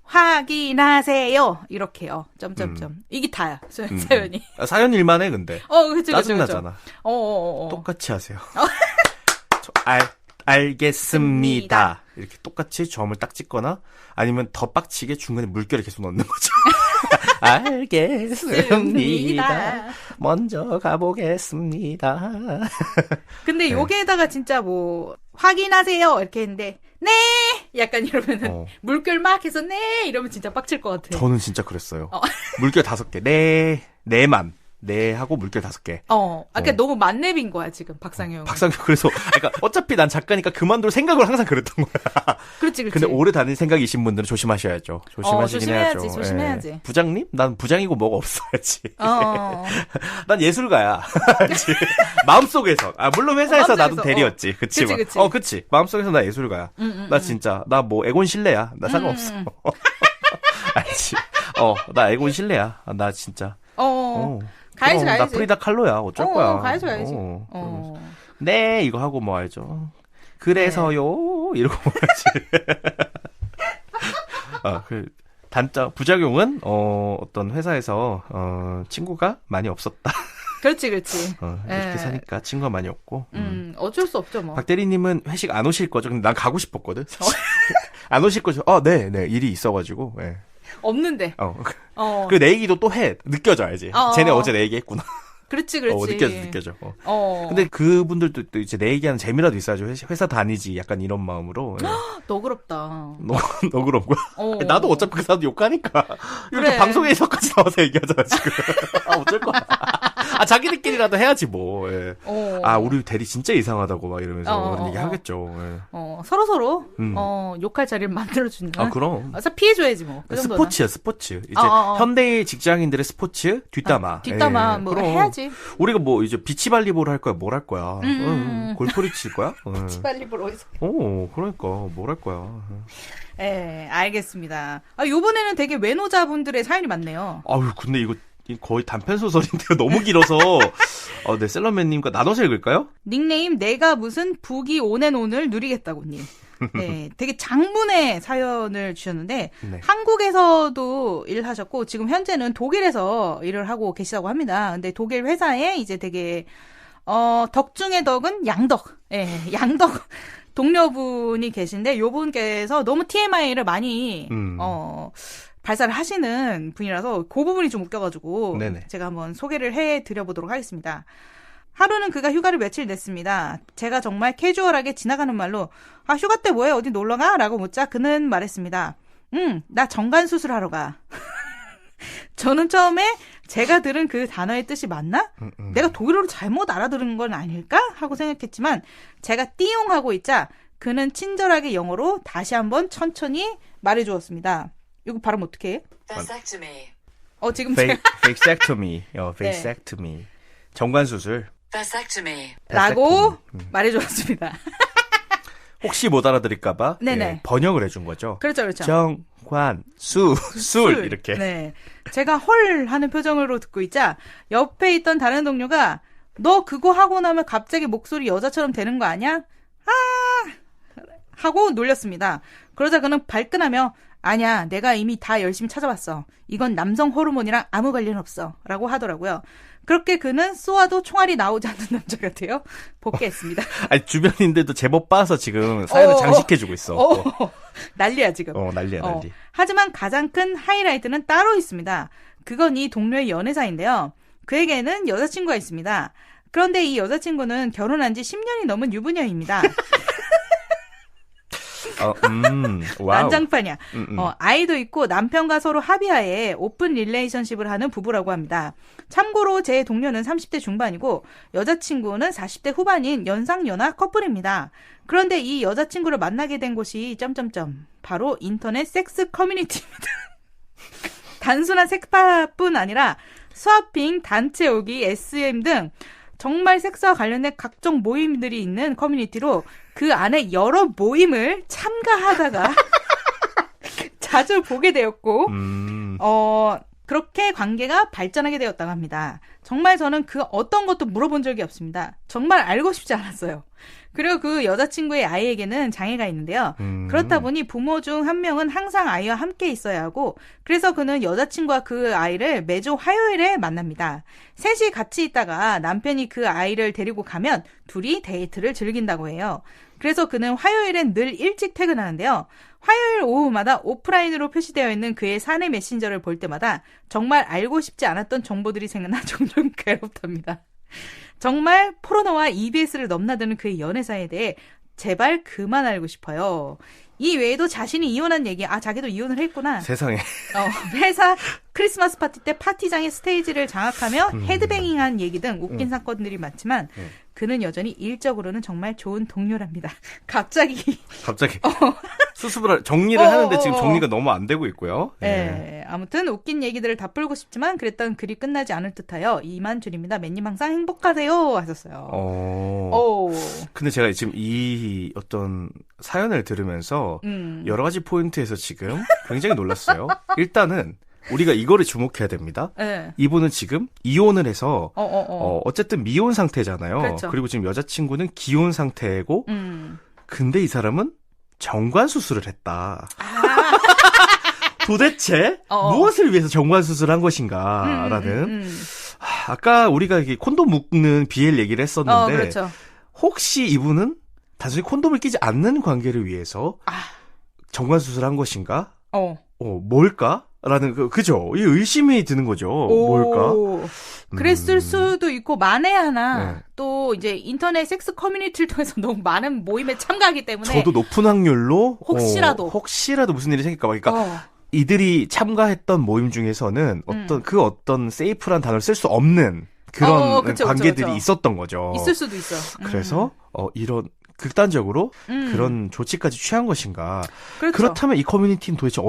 확인하세요. 이렇게요. 점점점. 이게 다야. 사연이. 사연 일만 해 근데. 그쵸. 짜증나잖아. 똑같이 하세요. 알겠습니다. 이렇게 똑같이 점을 딱 찍거나 아니면 더 빡치게 중간에 물결을 계속 넣는 거죠. 알겠습니다. 먼저 가보겠습니다. 근데 여기에다가 진짜 뭐 확인하세요 이렇게 했는데 네 약간 이러면은 물결 막 해서 네 이러면 진짜 빡칠 것 같아. 저는 진짜 그랬어요. 물결 5개. 네만. 네 하고 물결 5개. 그러니까 너무 만렙인 거야 지금 박상영. 그래서 그러니까 어차피 난 작가니까 그만둘 생각을 항상 그랬던 거야. 그렇지. 근데 오래 다닌 생각이신 분들은 조심하셔야죠. 조심하시긴 해야죠. 조심해야지. 예. 부장님? 난 부장이고 뭐가 없어야지. 난 예술가야. 마음속에서. 물론 회사에서 나도 대리였지. 그치. 그치. 마음속에서 나 예술가야. 나 진짜 나 뭐 에곤 실레야. 나 상관없어. 알지. 나 에곤 실레야. 나 진짜. 가야지. 나 프리다 칼로야. 어쩔 거야. 가야지. 네, 이거 하고 뭐 알죠. 그래서요. 네. 이러고 뭐하지. 단점, 부작용은, 어떤 회사에서, 친구가 많이 없었다. 그렇지. 이렇게 사니까 친구가 많이 없고. 어쩔 수 없죠, 뭐. 박 대리님은 회식 안 오실 거죠? 근데 난 가고 싶었거든. 안 오실 거죠? 네, 일이 있어가지고, 네. 없는데. 그 내 얘기도 또 해. 느껴져야지. 쟤네 어제 내 얘기 했구나. 그렇지. 느껴져. 근데 그분들도 또 이제 내 얘기하는 재미라도 있어야죠. 회사 다니지. 약간 이런 마음으로. 예. 너그럽다. 너그럽고요? 나도 어차피 그 사람도 욕하니까. 이렇게 그래. 방송에서까지 나와서 얘기하잖아, 지금. 어쩔 거야. 자기들끼리라도 해야지, 뭐. 예. 우리 대리 진짜 이상하다고 막 이러면서 그런 얘기 하겠죠. 예. 서로서로, 욕할 자리를 만들어주는. 그럼. 그래서 피해줘야지, 뭐. 그 정도는. 스포츠야, 스포츠. 이제 현대 직장인들의 스포츠, 뒷담화. 뒷담화, 뭐, 그럼. 해야지. 우리가 뭐, 이제 비치발리볼 할 거야, 뭘 할 거야. 골프리 칠 거야? 비치발리볼 어디서. 그러니까, 뭘 할 거야. 예, 알겠습니다. 요번에는 되게 외노자분들의 사연이 많네요. 근데 이거 거의 단편 소설인데요. 너무 길어서. 네, 셀러맨님과 나눠서 읽을까요? 닉네임 내가 무슨 북이 온앤온을 누리겠다고님. 네, 되게 장문의 사연을 주셨는데 네. 한국에서도 일하셨고 지금 현재는 독일에서 일을 하고 계시다고 합니다. 근데 독일 회사에 이제 되게 덕 중에 덕은 양덕, 양덕 동료분이 계신데 요분께서 너무 TMI를 많이 발사를 하시는 분이라서 그 부분이 좀 웃겨가지고 네네. 제가 한번 소개를 해드려보도록 하겠습니다. 하루는 그가 휴가를 며칠 냈습니다. 제가 정말 캐주얼하게 지나가는 말로 휴가 때 뭐해? 어디 놀러가? 라고 묻자 그는 말했습니다. 나 정관수술하러 가. 저는 처음에 제가 들은 그 단어의 뜻이 맞나? 내가 독일어로 잘못 알아들은 건 아닐까? 하고 생각했지만 제가 띠용하고 있자 그는 친절하게 영어로 다시 한번 천천히 말해주었습니다. 이거 발음 어떻게 해? Vasectomy. 지금 제가 vasectomy. vasectomy. 정관수술. Vasectomy. 라고 말해주었습니다. 혹시 못 알아들을까봐 네네. 번역을 해준 거죠. 그렇죠. 술 이렇게. 네, 제가 헐 하는 표정으로 듣고 있자 옆에 있던 다른 동료가 너 그거 하고 나면 갑자기 목소리 여자처럼 되는 거 아니야? 하고 놀렸습니다. 그러자 그는 발끈하며 아니야, 내가 이미 다 열심히 찾아봤어. 이건 남성 호르몬이랑 아무 관련 없어. 라고 하더라고요. 그렇게 그는 쏘아도 총알이 나오지 않는 남자 같아요. 복귀했습니다. 주변인들도 제법 빠서 지금 사연을 장식해주고 있어. 난리야, 지금. 난리야. 하지만 가장 큰 하이라이트는 따로 있습니다. 그건 이 동료의 연애사인데요. 그에게는 여자친구가 있습니다. 그런데 이 여자친구는 결혼한 지 10년이 넘은 유부녀입니다. 와우. 난장판이야. 아이도 있고 남편과 서로 합의하에 오픈 릴레이션십을 하는 부부라고 합니다. 참고로 제 동료는 30대 중반이고 여자친구는 40대 후반인 연상연하 커플입니다. 그런데 이 여자친구를 만나게 된 곳이 바로 인터넷 섹스 커뮤니티입니다. 단순한 섹스파뿐 아니라 스와핑, 단체 오기, SM 등 정말 섹스와 관련된 각종 모임들이 있는 커뮤니티로 그 안에 여러 모임을 참가하다가 자주 보게 되었고 그렇게 관계가 발전하게 되었다고 합니다. 정말 저는 그 어떤 것도 물어본 적이 없습니다. 정말 알고 싶지 않았어요. 그리고 그 여자친구의 아이에게는 장애가 있는데요. 그렇다 보니 부모 중 한 명은 항상 아이와 함께 있어야 하고 그래서 그는 여자친구와 그 아이를 매주 화요일에 만납니다. 셋이 같이 있다가 남편이 그 아이를 데리고 가면 둘이 데이트를 즐긴다고 해요. 그래서 그는 화요일엔 늘 일찍 퇴근하는데요. 화요일 오후마다 오프라인으로 표시되어 있는 그의 사내 메신저를 볼 때마다 정말 알고 싶지 않았던 정보들이 생각나 종종 괴롭답니다. 정말 포르노와 EBS를 넘나드는 그의 연애사에 대해 제발 그만 알고 싶어요. 이 외에도 자신이 이혼한 얘기, 자기도 이혼을 했구나. 세상에. 회사 크리스마스 파티 때 파티장의 스테이지를 장악하며 헤드뱅잉한 얘기 등 웃긴 사건들이 많지만 그는 여전히 일적으로는 정말 좋은 동료랍니다. 갑자기. 수습을 정리를 하는데 지금 정리가 너무 안 되고 있고요. 네. 아무튼 웃긴 얘기들을 다 풀고 싶지만 그랬던 글이 끝나지 않을 듯하여 이만 줄입니다. 맨님 항상 행복하세요 하셨어요. 근데 제가 지금 이 어떤 사연을 들으면서 여러 가지 포인트에서 지금 굉장히 놀랐어요. 일단은 우리가 이거를 주목해야 됩니다. 네. 이분은 지금 이혼을 해서 어쨌든 미혼 상태잖아요. 그렇죠. 그리고 지금 여자친구는 기혼 상태고 근데 이 사람은 정관 수술을 했다. 도대체 무엇을 위해서 정관 수술을 한 것인가라는 아까 우리가 콘돔 묶는 BL 얘기를 했었는데 그렇죠. 혹시 이분은 단순히 콘돔을 끼지 않는 관계를 위해서 정관 수술을 한 것인가? 뭘까? 라는 그죠? 이 의심이 드는 거죠. 뭘까? 그랬을 수도 있고 만에 하나 또 이제 인터넷 섹스 커뮤니티를 통해서 너무 많은 모임에 참가하기 때문에 저도 높은 확률로 혹시라도 무슨 일이 생길까 봐. 그러니까 이들이 참가했던 모임 중에서는 어떤 세이프란 단어를 쓸 수 없는 그런 관계들이 있었던 거죠. 있을 수도 있어. 그래서 이런 극단적으로 그런 조치까지 취한 것인가? 그렇죠. 그렇다면 이 커뮤니티는 도대체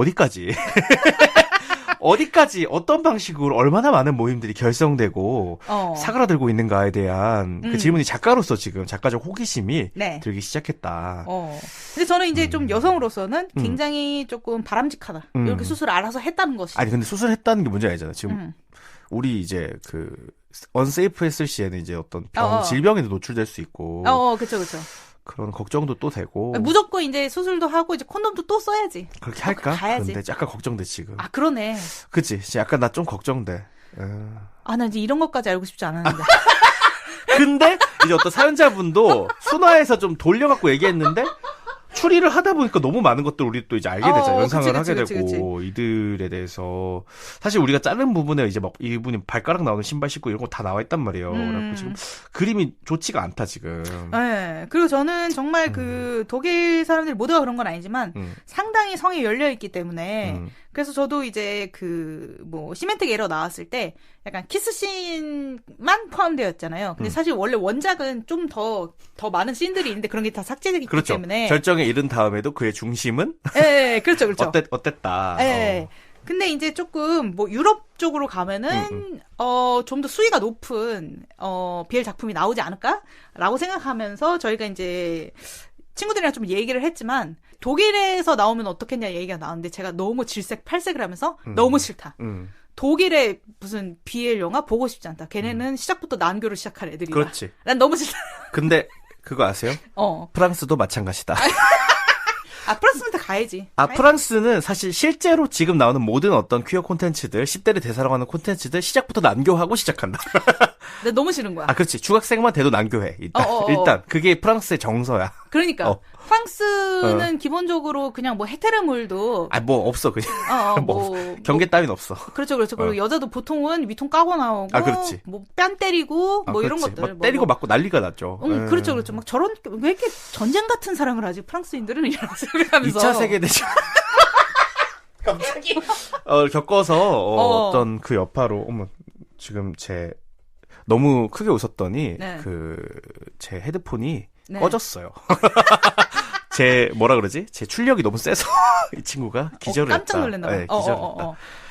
어디까지 어떤 방식으로 얼마나 많은 모임들이 결성되고 사그라들고 있는가에 대한 그 질문이 작가로서 지금 작가적 호기심이 들기 시작했다. 근데 저는 이제 좀 여성으로서는 굉장히 조금 바람직하다. 이렇게 수술을 알아서 했다는 것이. 아니 근데 수술했다는 게 문제가 아니잖아. 지금 우리 이제 언세이프 했을 시에는 이제 어떤 질병에도 노출될 수 있고. 그쵸. 그런 걱정도 또 되고. 무조건 이제 수술도 하고 이제 콘돔도 또 써야지. 그렇게 할까? 가야지. 근데 약간 걱정돼 지금. 아 그러네. 그치? 약간 나 좀 걱정돼. 나 이제 이런 것까지 알고 싶지 않았는데. 근데 이제 어떤 사연자분도 순화해서 좀 돌려갖고 얘기했는데 추리를 하다 보니까 너무 많은 것들 우리 또 이제 알게 되잖아요. 연상을 하게 되고 이들에 대해서 사실 우리가 자른 부분에 이제 막 이분이 발가락 나오는 신발 신고 이런 거 다 나와 있단 말이에요. 그래서 지금 그림이 좋지가 않다 지금. 네. 그리고 저는 정말 그 독일 사람들 모두가 그런 건 아니지만 상당히 성에 열려 있기 때문에 그래서 저도 이제 시멘트 에러 나왔을 때 약간 키스씬만 포함되었잖아요. 근데 사실 원래 원작은 좀 더 많은 씬들이 있는데 그런 게 다 삭제되기 때문에. 절정에 이른 다음에도 그의 중심은? 네, 그렇죠. 어땠다. 네. 근데 이제 조금 유럽 쪽으로 가면은 좀 더 수위가 높은 BL 작품이 나오지 않을까라고 생각하면서 저희가 이제 친구들이랑 좀 얘기를 했지만 독일에서 나오면 어떻겠냐 얘기가 나왔는데 제가 너무 질색팔색을 하면서 너무 싫다. 독일의 무슨 BL 영화 보고 싶지 않다. 걔네는 시작부터 난교를 시작한 애들이다. 그렇지. 난 너무 싫다. 근데 그거 아세요? 프랑스도 마찬가지다. 프랑스는 다 가야지. 프랑스는 사실 실제로 지금 나오는 모든 어떤 퀴어 콘텐츠들, 10대를 대사랑하는 콘텐츠들 시작부터 난교하고 시작한다. 근데 너무 싫은 거야. 그렇지. 중학생만 돼도 난교해. 일단 그게 프랑스의 정서야. 그러니까 프랑스는 기본적으로 그냥 헤테르물도 없어 그냥. 경계 따윈 없어. 그렇죠. 그리고 여자도 보통은 위통 까고 나오고 그렇지. 뺨 때리고 이런 그렇지. 것들. 때리고 맞고 난리가 났죠. 그렇죠. 막 저런 왜 이렇게 전쟁 같은 사랑을 하지 프랑스인들은 이라고 생각하면서. 2차 세계대전. 갑자기 겪어서 어떤 그 여파로 지금 너무 크게 웃었더니 제 헤드폰이 꺼졌어요. 제 출력이 너무 세서 이 친구가 기절을 했다. 깜짝 놀랐나 봐. 기절을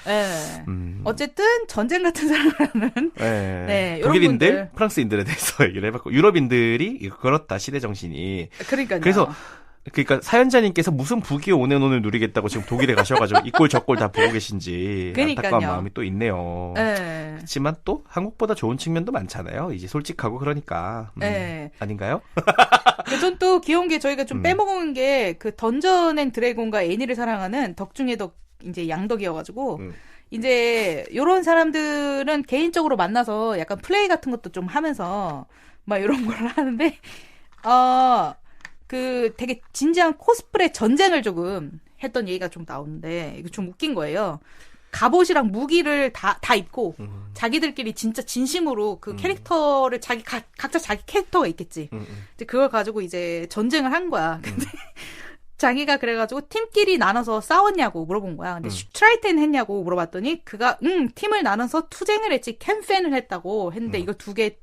했다. 어쨌든 전쟁 같은 사랑을 하는 독일인들, 프랑스인들에 대해서 얘기를 해봤고 유럽인들이 그렇다 시대 정신이. 그러니까요. 그러니까 사연자님께서 무슨 부귀의 온앤온을 누리겠다고 지금 독일에 가셔가지고 이꼴 저꼴 다 보고 계신지 안타까운 마음이 또 있네요. 그렇지만 또 한국보다 좋은 측면도 많잖아요. 이제 솔직하고 그러니까. 아닌가요? 전 또 귀여운 게 저희가 좀 빼먹은 게 그 던전 앤 드래곤과 애니를 사랑하는 덕 중에 덕 이제 양덕이어가지고 이제 요런 사람들은 개인적으로 만나서 약간 플레이 같은 것도 좀 하면서 막 이런 걸 하는데 되게 진지한 코스프레 전쟁을 조금 했던 얘기가 좀 나오는데 이거 좀 웃긴 거예요. 갑옷이랑 무기를 다 입고 자기들끼리 진짜 진심으로 그 캐릭터를 각자 자기 캐릭터가 있겠지. 이제 그걸 가지고 이제 전쟁을 한 거야. 근데 자기가 그래가지고 팀끼리 나눠서 싸웠냐고 물어본 거야. 근데 슈트라이텐 했냐고 물어봤더니 그가 팀을 나눠서 투쟁을 했지 캠펜을 했다고 했는데 이거 두 개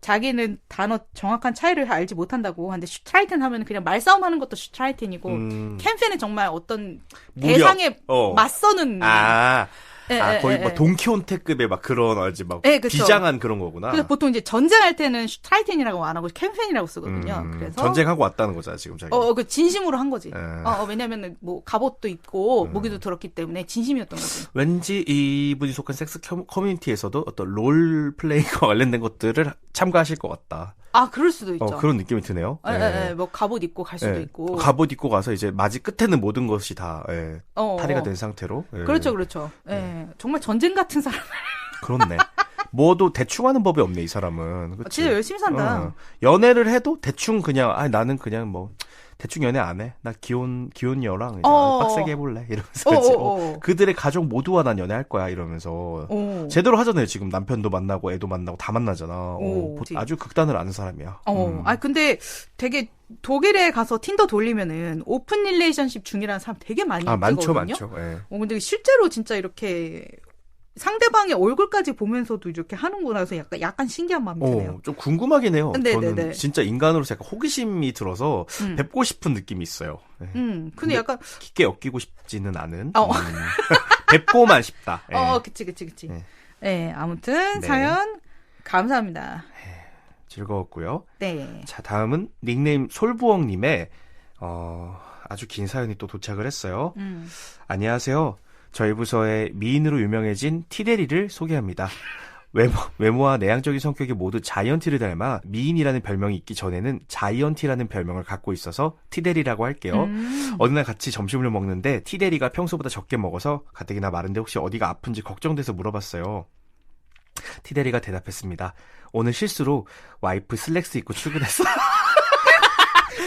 자기는 단어 정확한 차이를 알지 못한다고 하는데 슈트라이텐 하면 그냥 말싸움하는 것도 슈트라이텐이고 캠펜은 정말 어떤 무력. 대상에 맞서는 거의 돈키호테급의 그런 비장한 그런 거구나. 그래서 보통 이제 전쟁할 때는 슈트라이텐이라고 안 하고 캠펜이라고 쓰거든요. 그래서 전쟁하고 왔다는 거잖아 지금 자기. 그 진심으로 한 거지. 왜냐면은 갑옷도 있고 무기도 들었기 때문에 진심이었던 거지. 왠지 이분이 속한 섹스 커뮤니티에서도 어떤 롤 플레이와 관련된 것들을 참가하실 것 같다. 그럴 수도 있죠. 그런 느낌이 드네요. 갑옷 입고 갈 수도 있고. 갑옷 입고 가서 이제 마지 끝에는 모든 것이 다 탈의가 된 상태로. 그렇죠. 정말 전쟁 같은 사람. 그렇네. 뭐도 대충 하는 법이 없네 이 사람은. 그치? 진짜 열심히 산다. 연애를 해도 대충 그냥 나는 그냥 대충 연애 안 해. 나 귀여운 여랑 이제 빡세게 해볼래. 이러면서 이제 그들의 가족 모두와 난 연애할 거야. 이러면서 제대로 하잖아요. 지금 남편도 만나고 애도 만나고 다 만나잖아. 아주 극단을 아는 사람이야. 근데 되게 독일에 가서 틴더 돌리면은 오픈 릴레이션십 중이라는 사람 되게 많이 있거든요. 많죠. 예. 근데 실제로 진짜 이렇게 상대방의 얼굴까지 보면서도 이렇게 하는구나 해서 약간 신기한 마음이 드네요. 좀 궁금하긴 해요. 네네네. 저는 진짜 인간으로서 약간 호기심이 들어서 뵙고 싶은 느낌이 있어요. 네. 근데 약간 깊게 엮이고 싶지는 않은. 뵙고만 싶다. 네. 그치. 네, 아무튼 사연 감사합니다. 즐거웠고요. 네. 자, 다음은 닉네임 솔부엉님의 아주 긴 사연이 또 도착을 했어요. 안녕하세요. 저희 부서의 미인으로 유명해진 티데리를 소개합니다. 외모와 내향적인 성격이 모두 자이언티를 닮아 미인이라는 별명이 있기 전에는 자이언티라는 별명을 갖고 있어서 티데리라고 할게요. 어느 날 같이 점심을 먹는데 티데리가 평소보다 적게 먹어서 가뜩이나 마른데 혹시 어디가 아픈지 걱정돼서 물어봤어요. 티데리가 대답했습니다. 오늘 실수로 와이프 슬랙스 입고 출근했어.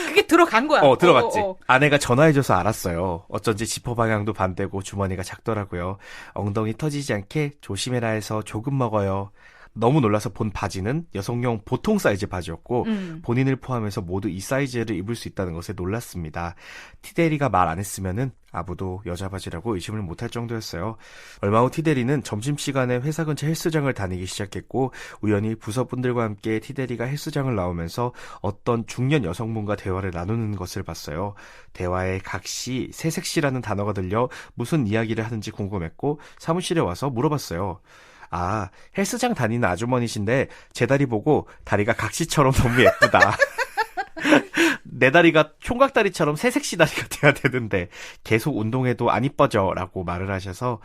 그게 들어간 거야. 들어갔지. 아내가 전화해줘서 알았어요. 어쩐지 지퍼 방향도 반대고 주머니가 작더라고요. 엉덩이 터지지 않게 조심해라 해서 조금 먹어요. 너무 놀라서 본 바지는 여성용 보통 사이즈 바지였고 본인을 포함해서 모두 이 사이즈를 입을 수 있다는 것에 놀랐습니다. 티데리가 말 안 했으면은 아무도 여자 바지라고 의심을 못할 정도였어요. 얼마 후 티데리는 점심시간에 회사 근처 헬스장을 다니기 시작했고 우연히 부서분들과 함께 티데리가 헬스장을 나오면서 어떤 중년 여성분과 대화를 나누는 것을 봤어요. 대화에 각시, 새색시라는 단어가 들려 무슨 이야기를 하는지 궁금했고 사무실에 와서 물어봤어요. 아, 헬스장 다니는 아주머니신데 제 다리 보고 다리가 각시처럼 너무 예쁘다. 내 다리가 총각다리처럼 새색시 다리가 돼야 되는데 계속 운동해도 안 이뻐져 라고 말을 하셔서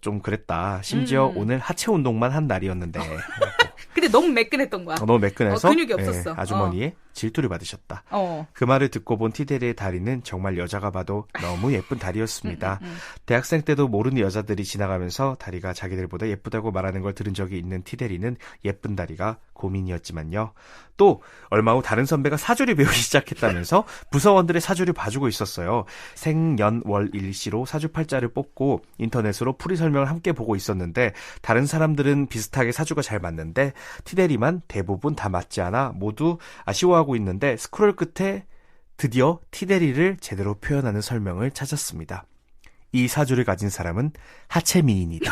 좀 그랬다. 심지어 오늘 하체 운동만 한 날이었는데 근데 너무 매끈했던 거야. 너무 매끈해서 근육이 없었어. 아주머니의 질투를 받으셨다. 그 말을 듣고 본 티데리의 다리는 정말 여자가 봐도 너무 예쁜 다리였습니다. 대학생 때도 모르는 여자들이 지나가면서 다리가 자기들보다 예쁘다고 말하는 걸 들은 적이 있는 티데리는 예쁜 다리가 고민이었지만요. 또 얼마 후 다른 선배가 사주를 배우기 시작했다면서 부서원들의 사주를 봐주고 있었어요. 생년월일시로 사주팔자를 뽑고 인터넷으로 풀이 설명을 함께 보고 있었는데 다른 사람들은 비슷하게 사주가 잘 맞는데 티데리만 대부분 다 맞지 않아 모두 아쉬워하고 있는데 스크롤 끝에 드디어 티데리를 제대로 표현하는 설명을 찾았습니다. 이 사주를 가진 사람은 하체 미인이다.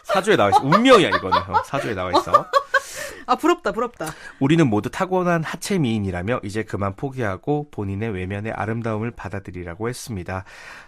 사주에 나와 있어. 운명이야 이거는. 사주에 나와 있어. 아, 부럽다. 우리는 모두 타고난 하체 미인이라며 이제 그만 포기하고 본인의 외면의 아름다움을 받아들이라고 했습니다.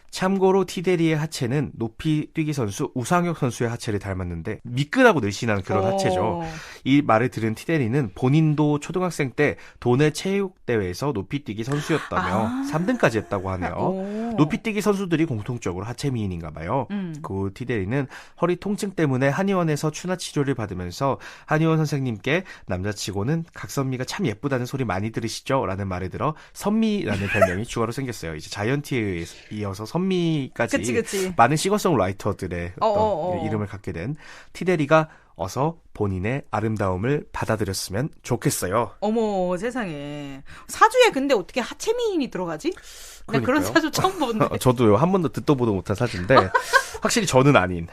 참고로 티데리의 하체는 높이 뛰기 선수 우상혁 선수의 하체를 닮았는데 미끈하고 늘씬한 그런 하체죠. 이 말을 들은 티데리는 본인도 초등학생 때 도내 체육대회에서 높이 뛰기 선수였다며 3등까지 했다고 하네요. 높이 뛰기 선수들이 공통적으로 하체 미인인가 봐요. 그 티데리는 허리 통증 때문에 한의원에서 추나 치료를 받으면서 한의원 선생님께 남자치고는 각선미가 참 예쁘다는 소리 많이 들으시죠? 라는 말을 들어 선미라는 별명이 추가로 생겼어요. 이제 자이언티에 이어서 선미까지 그치. 많은 싱어송라이터들의 어떤 이름을 갖게 된 티데리가 어서 본인의 아름다움을 받아들였으면 좋겠어요. 어머 세상에. 사주에 근데 어떻게 하체 미인이 들어가지? 나 그런 사주 처음 보는데. 저도요. 한 번도 듣도 보도 못한 사주인데 확실히 저는 아닌.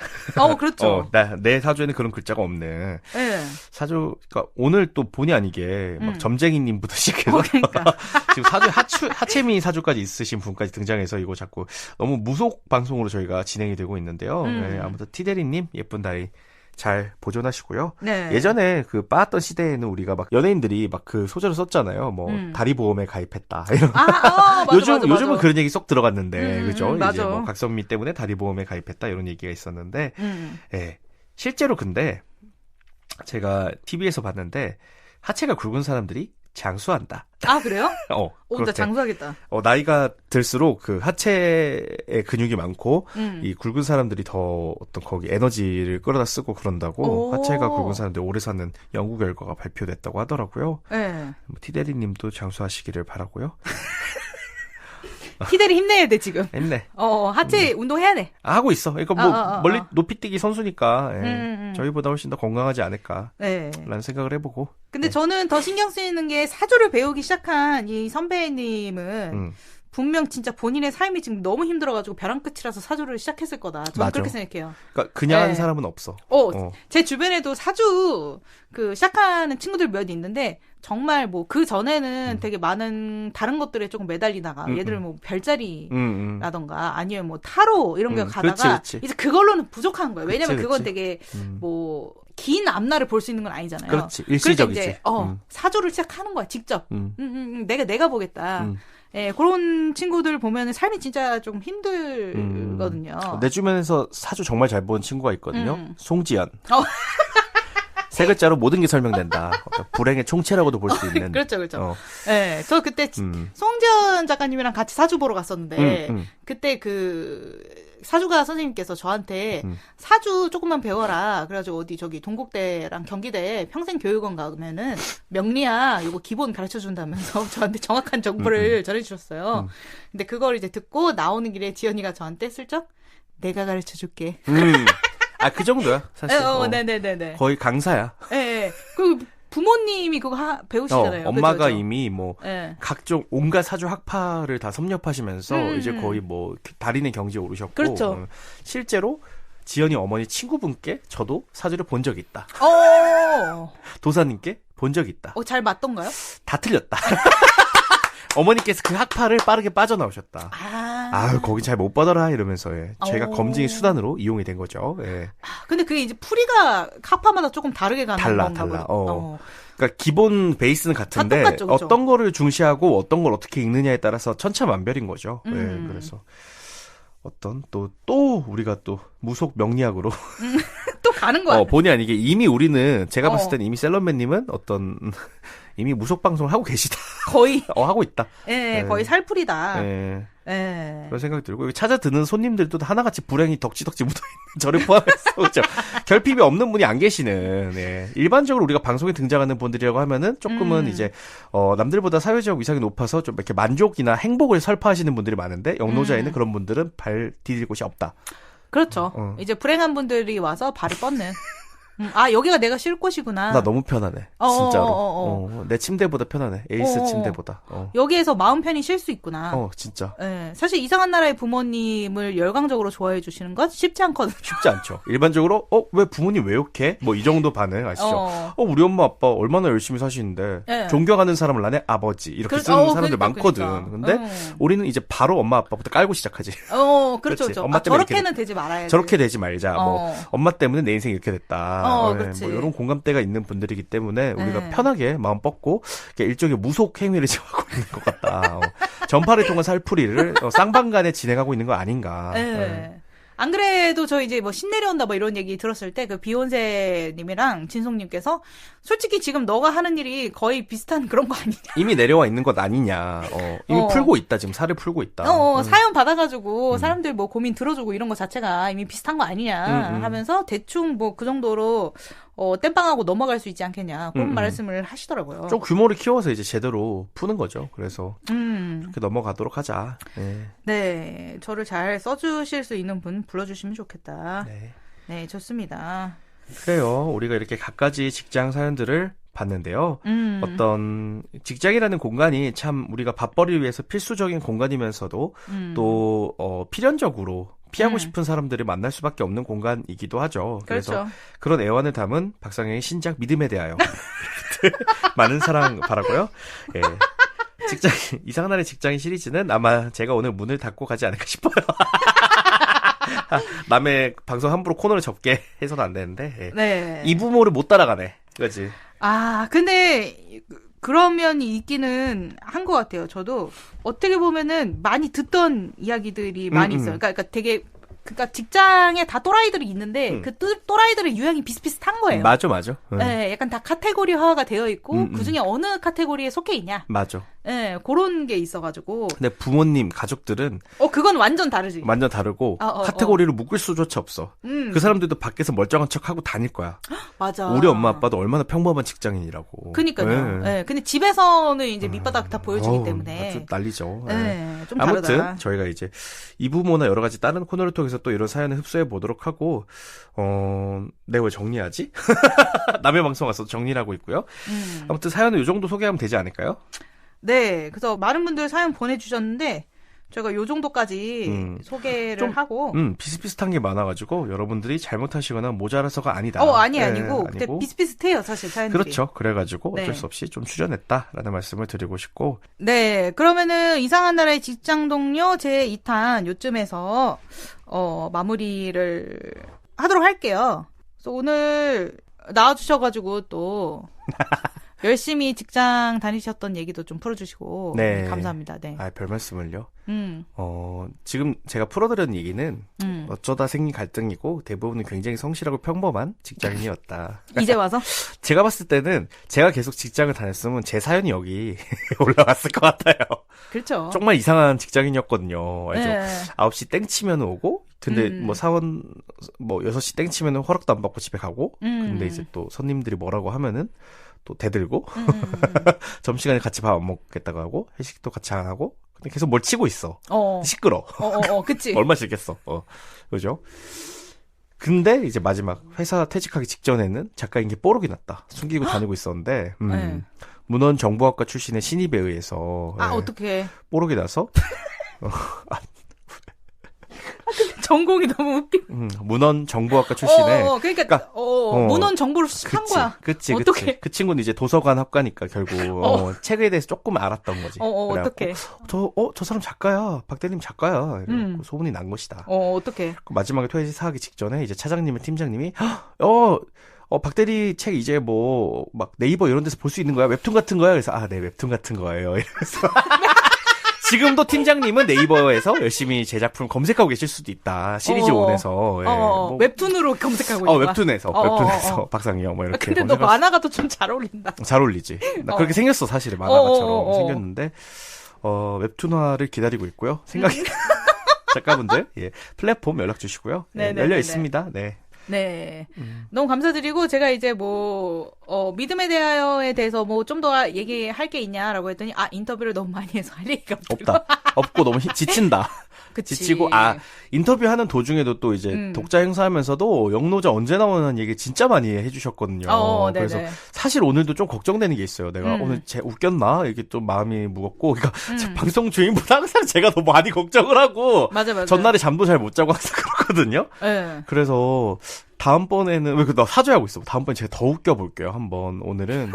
그렇죠. 내 사주에는 그런 글자가 없는. 네. 사주, 그러니까 오늘 또 본의 아니게 막 점쟁이님부터 시작해서 그러니까. 지금 하체미인 사주까지 있으신 분까지 등장해서 이거 자꾸 너무 무속 방송으로 저희가 진행이 되고 있는데요. 네, 아무튼 티데리님 예쁜 다리 잘 보존하시고요. 네. 예전에 그 빠았던 시대에는 우리가 막 연예인들이 막 그 소절을 썼잖아요. 뭐 다리 보험에 가입했다. 이런. 요즘은 그런 얘기 쏙 들어갔는데, 그죠? 이제 뭐 각선미 때문에 다리 보험에 가입했다 이런 얘기가 있었는데, 예. 실제로 근데 제가 TV에서 봤는데 하체가 굵은 사람들이 장수한다. 아, 그래요? 나 그렇대. 장수하겠다. 나이가 들수록 그 하체에 근육이 많고, 이 굵은 사람들이 더 어떤 거기 에너지를 끌어다 쓰고 그런다고, 하체가 굵은 사람들이 오래 사는 연구 결과가 발표됐다고 하더라고요. 네. 티데리 님도 장수하시기를 바라고요. 희대를 힘내야 돼, 지금. 힘내. 하체 운동해야 돼. 하고 있어. 그러니까 뭐, 멀리 높이뛰기 선수니까, 저희보다 훨씬 더 건강하지 않을까. 네. 라는 생각을 해보고. 근데 저는 더 신경 쓰이는 게 사주를 배우기 시작한 이 선배님은 분명 진짜 본인의 삶이 지금 너무 힘들어가지고 벼랑 끝이라서 사주를 시작했을 거다. 저는 그렇게 생각해요. 그러니까 그냥 하는 사람은 없어. 제 주변에도 사주 시작하는 친구들 몇 있는데 정말 뭐 그 전에는 되게 많은 다른 것들에 조금 매달리다가 얘들 뭐 별자리라던가 아니면 뭐 타로 이런 거 가다가 그렇지. 이제 그걸로는 부족한 거예요. 왜냐면 그건 그치. 되게 뭐 긴 앞날을 볼 수 있는 건 아니잖아요. 그렇지. 일시적이지. 이제 사주를 시작하는 거야. 직접. 내가 보겠다. 예, 그런 친구들 보면 삶이 진짜 좀 힘들거든요. 내 주변에서 사주 정말 잘 보는 친구가 있거든요. 송지연. 세 글자로 모든 게 설명된다. 불행의 총체라고도 볼 수 있는. 그렇죠. 예, 저 그때 송지연 작가님이랑 같이 사주 보러 갔었는데 그때 사주가 선생님께서 저한테 사주 조금만 배워라. 그래가지고 어디 저기 동국대랑 경기대 평생교육원 가면은 명리학 요거 기본 가르쳐 준다면서 저한테 정확한 정보를 전해주셨어요. 근데 그걸 이제 듣고 나오는 길에 지연이가 저한테 슬쩍 내가 가르쳐 줄게. 그 정도야, 사실. 네네네네. 거의 강사야. 예. 그 부모님이 그거 배우시잖아요. 엄마가 그죠? 이미 뭐 네. 각종 온갖 사주 학파를 다 섭렵하시면서 이제 거의 뭐 달인의 경지에 오르셨고 그렇죠. 실제로 지연이 어머니 친구분께 저도 사주를 본 적이 있다. 도사님께 본 적이 있다. 잘 맞던가요? 다 틀렸다. 어머니께서 그 학파를 빠르게 빠져나오셨다. 거기 잘 못 받아라 이러면서 제가 검증의 수단으로 이용이 된 거죠. 예. 근데 그게 이제 풀이가 학파마다 조금 다르게 가는 달라. 그러니까 기본 베이스는 같은데 똑같죠, 그렇죠? 어떤 거를 중시하고 어떤 걸 어떻게 읽느냐에 따라서 천차만별인 거죠. 예, 그래서 또 우리가 또 무속 명리학으로 또 가는 거야. 본의 아니게 이미 우리는 제가 봤을 때는 이미 셀럽맨님은 이미 무속 방송을 하고 계시다. 거의 하고 있다. 예, 거의 살풀이다. 예. 예. 그런 생각이 들고 찾아 듣는 손님들도 하나같이 불행이 덕지덕지 묻어있는 저를 포함해서 그렇죠. 결핍이 없는 분이 안 계시는 일반적으로 우리가 방송에 등장하는 분들이라고 하면은 조금은 이제 남들보다 사회적 위상이 높아서 좀 이렇게 만족이나 행복을 설파하시는 분들이 많은데 영노자에는 그런 분들은 발 디딜 곳이 없다. 그렇죠. 이제 불행한 분들이 와서 발을 뻗는. 여기가 내가 쉴 곳이구나. 나 너무 편하네. 진짜로. 내 침대보다 편하네. 에이스 침대보다. 여기에서 마음 편히 쉴 수 있구나. 진짜. 네. 사실 이상한 나라의 부모님을 열광적으로 좋아해 주시는 건 쉽지 않거든요. 쉽지 않죠. 일반적으로 왜 부모님 왜 욕해? 뭐 이 정도 반응 아시죠? 우리 엄마 아빠 얼마나 열심히 사시는데 네. 존경하는 사람을 나네 아버지 이렇게 쓰는 사람들 많거든. 근데 우리는 이제 바로 엄마 아빠부터 깔고 시작하지. 그렇죠. 엄마 때문에 저렇게는 되지 말아야지. 저렇게 되지 말자. 뭐 엄마 때문에 내 인생이 이렇게 됐다. 그렇지. 뭐 이런 공감대가 있는 분들이기 때문에 우리가 편하게 마음 뻗고 일종의 무속 행위를 지어가고 있는 것 같다. 전파를 통한 살풀이를 쌍방간에 진행하고 있는 거 아닌가. 안 그래도 저 이제 뭐 신내려온다 뭐 이런 얘기 들었을 때 그 비욘세님이랑 진송님께서 솔직히 지금 너가 하는 일이 거의 비슷한 그런 거 아니냐. 이미 내려와 있는 것 아니냐. 이미 풀고 있다. 지금 살을 풀고 있다. 사연 받아가지고 사람들 뭐 고민 들어주고 이런 거 자체가 이미 비슷한 거 아니냐 하면서 대충 뭐 그 정도로 땜빵하고 넘어갈 수 있지 않겠냐 그런 말씀을 하시더라고요. 좀 규모를 키워서 이제 제대로 푸는 거죠. 그래서 그렇게 넘어가도록 하자. 네, 저를 잘 써주실 수 있는 분 불러주시면 좋겠다. 네, 좋습니다. 그래요. 우리가 이렇게 갖가지 직장 사연들을 봤는데요. 어떤 직장이라는 공간이 참 우리가 밥벌이를 위해서 필수적인 공간이면서도 또 필연적으로 피하고 싶은 사람들을 만날 수밖에 없는 공간이기도 하죠. 그래서 그렇죠. 그런 애환을 담은 박상영의 신작 믿음에 대하여 많은 사랑 바라고요. 예. 이상한 날의 직장인 시리즈는 아마 제가 오늘 문을 닫고 가지 않을까 싶어요. 남의 방송 함부로 코너를 접게 해서는 안 되는데 네. 이 부모를 못 따라가네. 그렇지. 근데 그런 면이 있기는 한 것 같아요. 저도 어떻게 보면은 많이 듣던 이야기들이 많이 있어요. 그러니까 그러니까 직장에 다 또라이들이 있는데 그 또라이들의 유형이 비슷비슷한 거예요. 맞아. 네, 약간 다 카테고리화가 되어 있고 그 중에 어느 카테고리에 속해 있냐. 맞아. 예, 그런 게 있어가지고. 근데 부모님, 가족들은. 그건 완전 다르지. 완전 다르고, 카테고리로 묶을 수조차 없어. 그 사람들도 밖에서 멀쩡한 척 하고 다닐 거야. 맞아. 우리 엄마 아빠도 얼마나 평범한 직장인이라고. 그니까요. 네. 근데 집에서는 이제 밑바닥 다 보여주기 때문에. 아주 난리죠. 네. 좀 아무튼, 다르다. 저희가 이제 이부모나 여러 가지 다른 코너를 통해서 또 이런 사연을 흡수해 보도록 하고, 내가 왜 정리하지? 남의 방송 와서 정리를 하고 있고요. 아무튼 사연은 이 정도 소개하면 되지 않을까요? 네. 그래서 많은 분들 사연 보내주셨는데, 저희가 요 정도까지 소개를 하고. 비슷비슷한 게 많아가지고, 여러분들이 잘못하시거나 모자라서가 아니다. 아니고. 근데 비슷비슷해요, 사실 사연들이. 그렇죠. 그래가지고 어쩔 수 없이 좀 출연했다라는 말씀을 드리고 싶고. 네. 그러면은 이상한 나라의 직장 동료 제 2탄 요쯤에서, 마무리를 하도록 할게요. 그래서 오늘 나와주셔가지고 또, 열심히 직장 다니셨던 얘기도 좀 풀어주시고. 네. 감사합니다. 네. 별 말씀을요. 지금 제가 풀어드린 얘기는 어쩌다 생긴 갈등이고 대부분은 굉장히 성실하고 평범한 직장인이었다. 이제 와서? 제가 봤을 때는 제가 계속 직장을 다녔으면 제 사연이 여기 올라갔을 것 같아요. 그렇죠. 정말 이상한 직장인이었거든요. 알죠? 네. 9시 땡 치면 오고, 근데 사원 6시 땡 치면 허락도 안 받고 집에 가고, 근데 이제 또 손님들이 뭐라고 하면은 또 대들고 점심시간에 같이 밥 안 먹겠다고 하고 회식도 같이 안 하고 근데 계속 뭘 치고 있어. 시끄러. 그치. 얼마 싫겠어. 그죠? 근데 이제 마지막 회사 퇴직하기 직전에는 작가인 게 뽀록이 났다. 숨기고 다니고 있었는데 문헌정보학과 출신의 신입에 의해서 어떡해. 뽀록이 나서 전공이 너무 웃겨. 문헌정보학과 출신의. 그러니까 문헌 정보를 한 거야. 그치. 어떡해. 그 친구는 이제 도서관 학과니까 결국 책에 대해서 조금 알았던 거지. 어떡해. 저 사람 작가야. 박대님 작가야. 이러고 소문이 난 것이다. 어떡해. 마지막에 퇴직하기 직전에 이제 차장님의 팀장님이 박대리 책 이제 막 네이버 이런 데서 볼 수 있는 거야? 웹툰 같은 거야? 그래서 네, 웹툰 같은 거예요. 이러면서. 지금도 팀장님은 네이버에서 열심히 제 작품을 검색하고 계실 수도 있다. 시리즈 1에서. 웹툰으로 검색하고 있다. 웹툰에서. 박상영 이렇게. 근데 너 만화가 또 좀 잘 어울린다. 잘 어울리지. 나 그렇게 생겼어, 사실. 만화가처럼 생겼는데, 웹툰화를 기다리고 있고요. 작가분들, 플랫폼 연락 주시고요. 열려 있습니다. 네. 네. 너무 감사드리고, 제가 이제 믿음에 대하여에 대해서 좀 더 얘기할 게 있냐라고 했더니, 인터뷰를 너무 많이 해서 할 얘기가 없다. 없고 너무 지친다. 그치. 지치고, 인터뷰하는 도중에도 또 이제 독자 행사하면서도 영노자 언제 나오는 얘기 진짜 많이 해주셨거든요. 그래서 사실 오늘도 좀 걱정되는 게 있어요. 내가 오늘 웃겼나? 이게 좀 마음이 무겁고, 그러니까 방송 주인보다 항상 제가 더 많이 걱정을 하고, 맞아. 전날에 잠도 잘 못 자고 항상 그렇거든요. 네. 그래서 다음번에는 왜 나 사죄하고 있어. 다음번에 제가 더 웃겨볼게요. 한번 오늘은.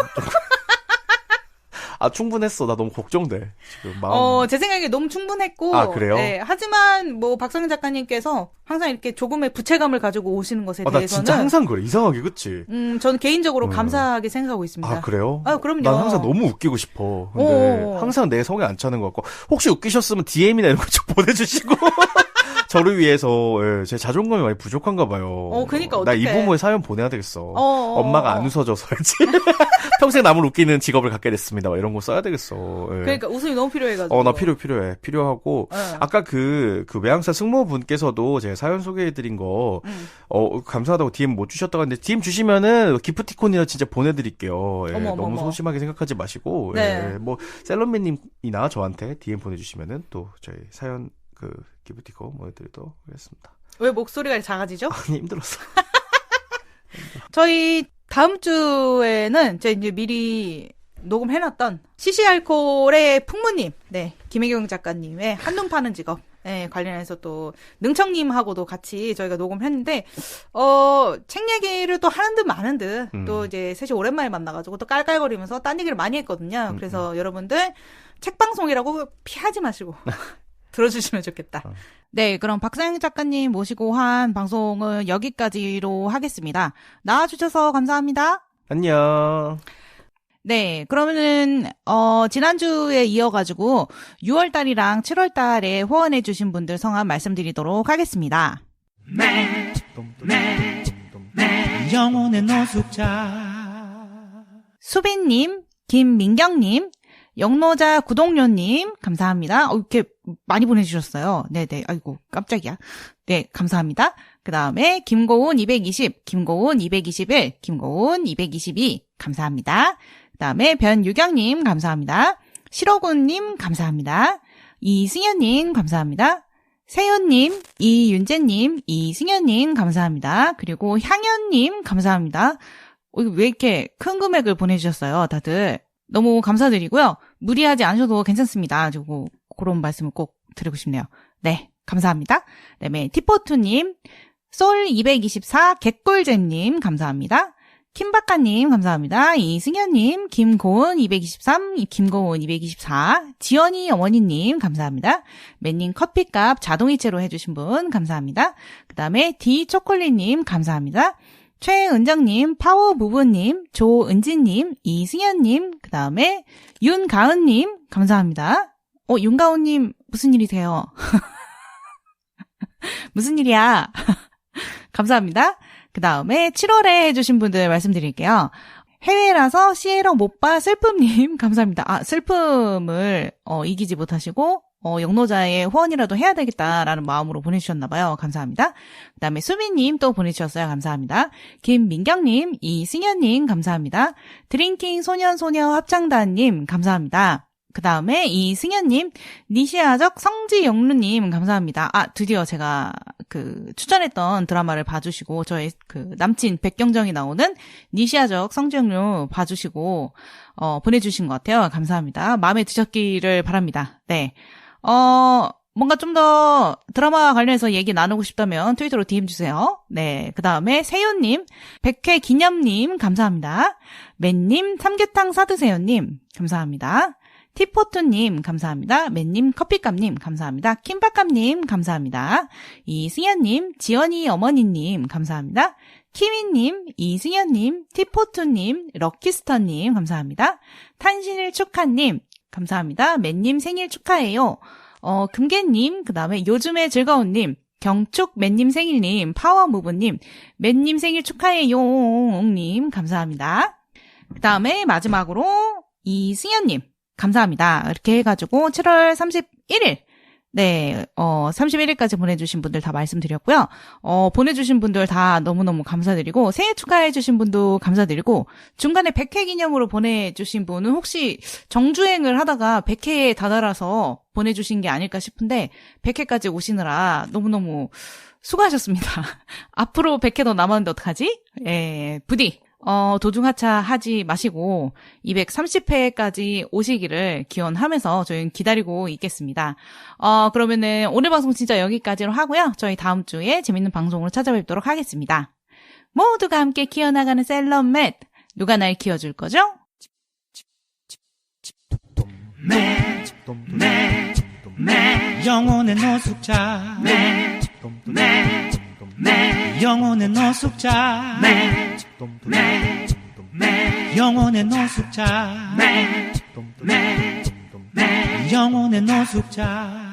충분했어. 나 너무 걱정돼. 지금 마음. 제 생각에 너무 충분했고. 그래요? 네. 하지만 박상현 작가님께서 항상 이렇게 조금의 부채감을 가지고 오시는 것에 나 대해서는. 진짜 항상 그래. 이상하게, 그치? 저는 개인적으로 감사하게 생각하고 있습니다. 그래요? 그럼요. 난 항상 너무 웃기고 싶어. 근데 항상 내 성에 안 차는 것 같고. 혹시 웃기셨으면 DM이나 이런 거 좀 보내주시고. 저를 위해서 제 자존감이 많이 부족한가 봐요. 그러니까 나 어떡해. 이부모에 사연 보내야 되겠어. 엄마가 안 웃어줘서야지. 평생 남을 웃기는 직업을 갖게 됐습니다. 이런 거 써야 되겠어. 그러니까 웃음이 너무 필요해가지고. 나 필요하고. 아까 그 외항사 승무원분께서도 제가 사연 소개해드린 거 감사하다고 DM 못 주셨다고 했는데 DM 주시면은 기프티콘이나 진짜 보내드릴게요. 너무 소심하게 생각하지 마시고. 네. 셀럽맨님이나 저한테 DM 보내주시면은 또 저희 사연 기프티콘 보내드리도록 하겠습니다. 왜 목소리가 작아지죠? 힘들었어. 저희 다음 주에는 제가 이제 미리 녹음해놨던 CC알콜의 풍무님, 김혜경 작가님의 한눈 파는 직업 관련해서 또 능청님하고도 같이 저희가 녹음했는데 책 얘기를 또 하는 듯 마는 듯 또 이제 셋이 오랜만에 만나가지고 또 깔깔거리면서 딴 얘기를 많이 했거든요. 그래서 여러분들 책 방송이라고 피하지 마시고 들어주시면 좋겠다. 네, 그럼 박상영 작가님 모시고 한 방송은 여기까지로 하겠습니다. 나와주셔서 감사합니다. 안녕. 네, 그러면은 지난주에 이어가지고 6월달이랑 7월달에 후원해주신 분들 성함 말씀드리도록 하겠습니다. 영혼의 노숙자 수빈님, 김민경님, 영노자 구독료님, 감사합니다. 이렇게 많이 보내주셨어요. 네네. 아이고, 깜짝이야. 네, 감사합니다. 그 다음에, 김고은 220, 김고은 221, 김고은 222, 감사합니다. 그 다음에, 변유경님, 감사합니다. 실호군님, 감사합니다. 이승현님, 감사합니다. 세연님, 이윤재님, 이승현님, 감사합니다. 그리고 향연님, 감사합니다. 왜 이렇게 큰 금액을 보내주셨어요, 다들. 너무 감사드리고요. 무리하지 않으셔도 괜찮습니다. 그런 말씀을 꼭 드리고 싶네요. 네, 감사합니다. 그다음에 티포투님, 솔224, 개꿀잼님, 감사합니다. 킴박가님, 감사합니다. 이승현님, 김고은 223, 김고은 224, 지연이 어머니님, 감사합니다. 맨님 커피값 자동이체로 해주신 분, 감사합니다. 그 다음에 디초콜릿님, 감사합니다. 최은정님, 파워부부님, 조은지님, 이승현님, 그 다음에 윤가은님, 감사합니다. 윤가은님, 무슨 일이세요? 무슨 일이야? 감사합니다. 그 다음에 7월에 해주신 분들 말씀드릴게요. 해외라서 시에러 못봐 슬픔님, 감사합니다. 슬픔을 이기지 못하시고 영노자의 후원이라도 해야 되겠다라는 마음으로 보내주셨나봐요. 감사합니다. 그 다음에 수미님 또 보내주셨어요. 감사합니다. 김민경님, 이승현님, 감사합니다. 드링킹 소년소녀 합창단님, 감사합니다. 그 다음에 이승현님, 니시아적 성지영루님, 감사합니다. 드디어 제가 추천했던 드라마를 봐주시고, 저의 남친 백경정이 나오는 니시아적 성지영루 봐주시고, 보내주신 것 같아요. 감사합니다. 마음에 드셨기를 바랍니다. 네. 뭔가 좀 더 드라마 관련해서 얘기 나누고 싶다면 트위터로 DM 주세요. 네. 그 다음에 세윤님, 백회 기념님, 감사합니다. 맨님, 삼계탕 사드세요님, 감사합니다. 티포트님, 감사합니다. 맨님, 커피값님, 감사합니다. 킴박값님, 감사합니다. 이승현님, 지연이 어머니님, 감사합니다. 키미님, 이승현님, 티포트님, 럭키스터님, 감사합니다. 탄신일 축하님, 감사합니다. 맨님 생일 축하해요. 금계님, 그 다음에 요즘의 즐거운님, 경축 맨님 생일님, 파워무브님, 맨님 생일 축하해요님, 감사합니다. 그 다음에 마지막으로 이승현님, 감사합니다. 이렇게 해가지고 7월 31일, 네, 31일까지 보내주신 분들 다 말씀드렸고요. 보내주신 분들 다 너무너무 감사드리고, 생일 축하해주신 분도 감사드리고, 중간에 100회 기념으로 보내주신 분은 혹시 정주행을 하다가 100회에 다다라서 보내주신 게 아닐까 싶은데, 100회까지 오시느라 너무너무 수고하셨습니다. 앞으로 100회 더 남았는데 어떡하지? 예, 부디. 도중하차 하지 마시고 230회까지 오시기를 기원하면서 저희는 기다리고 있겠습니다. 그러면은 오늘 방송 진짜 여기까지로 하고요. 저희 다음 주에 재밌는 방송으로 찾아뵙도록 하겠습니다. 모두가 함께 키워나가는 셀럽맷. 누가 날 키워줄 거죠? 영혼의 노숙자 영혼의 노숙자 영혼의 노숙자 영혼의 노숙자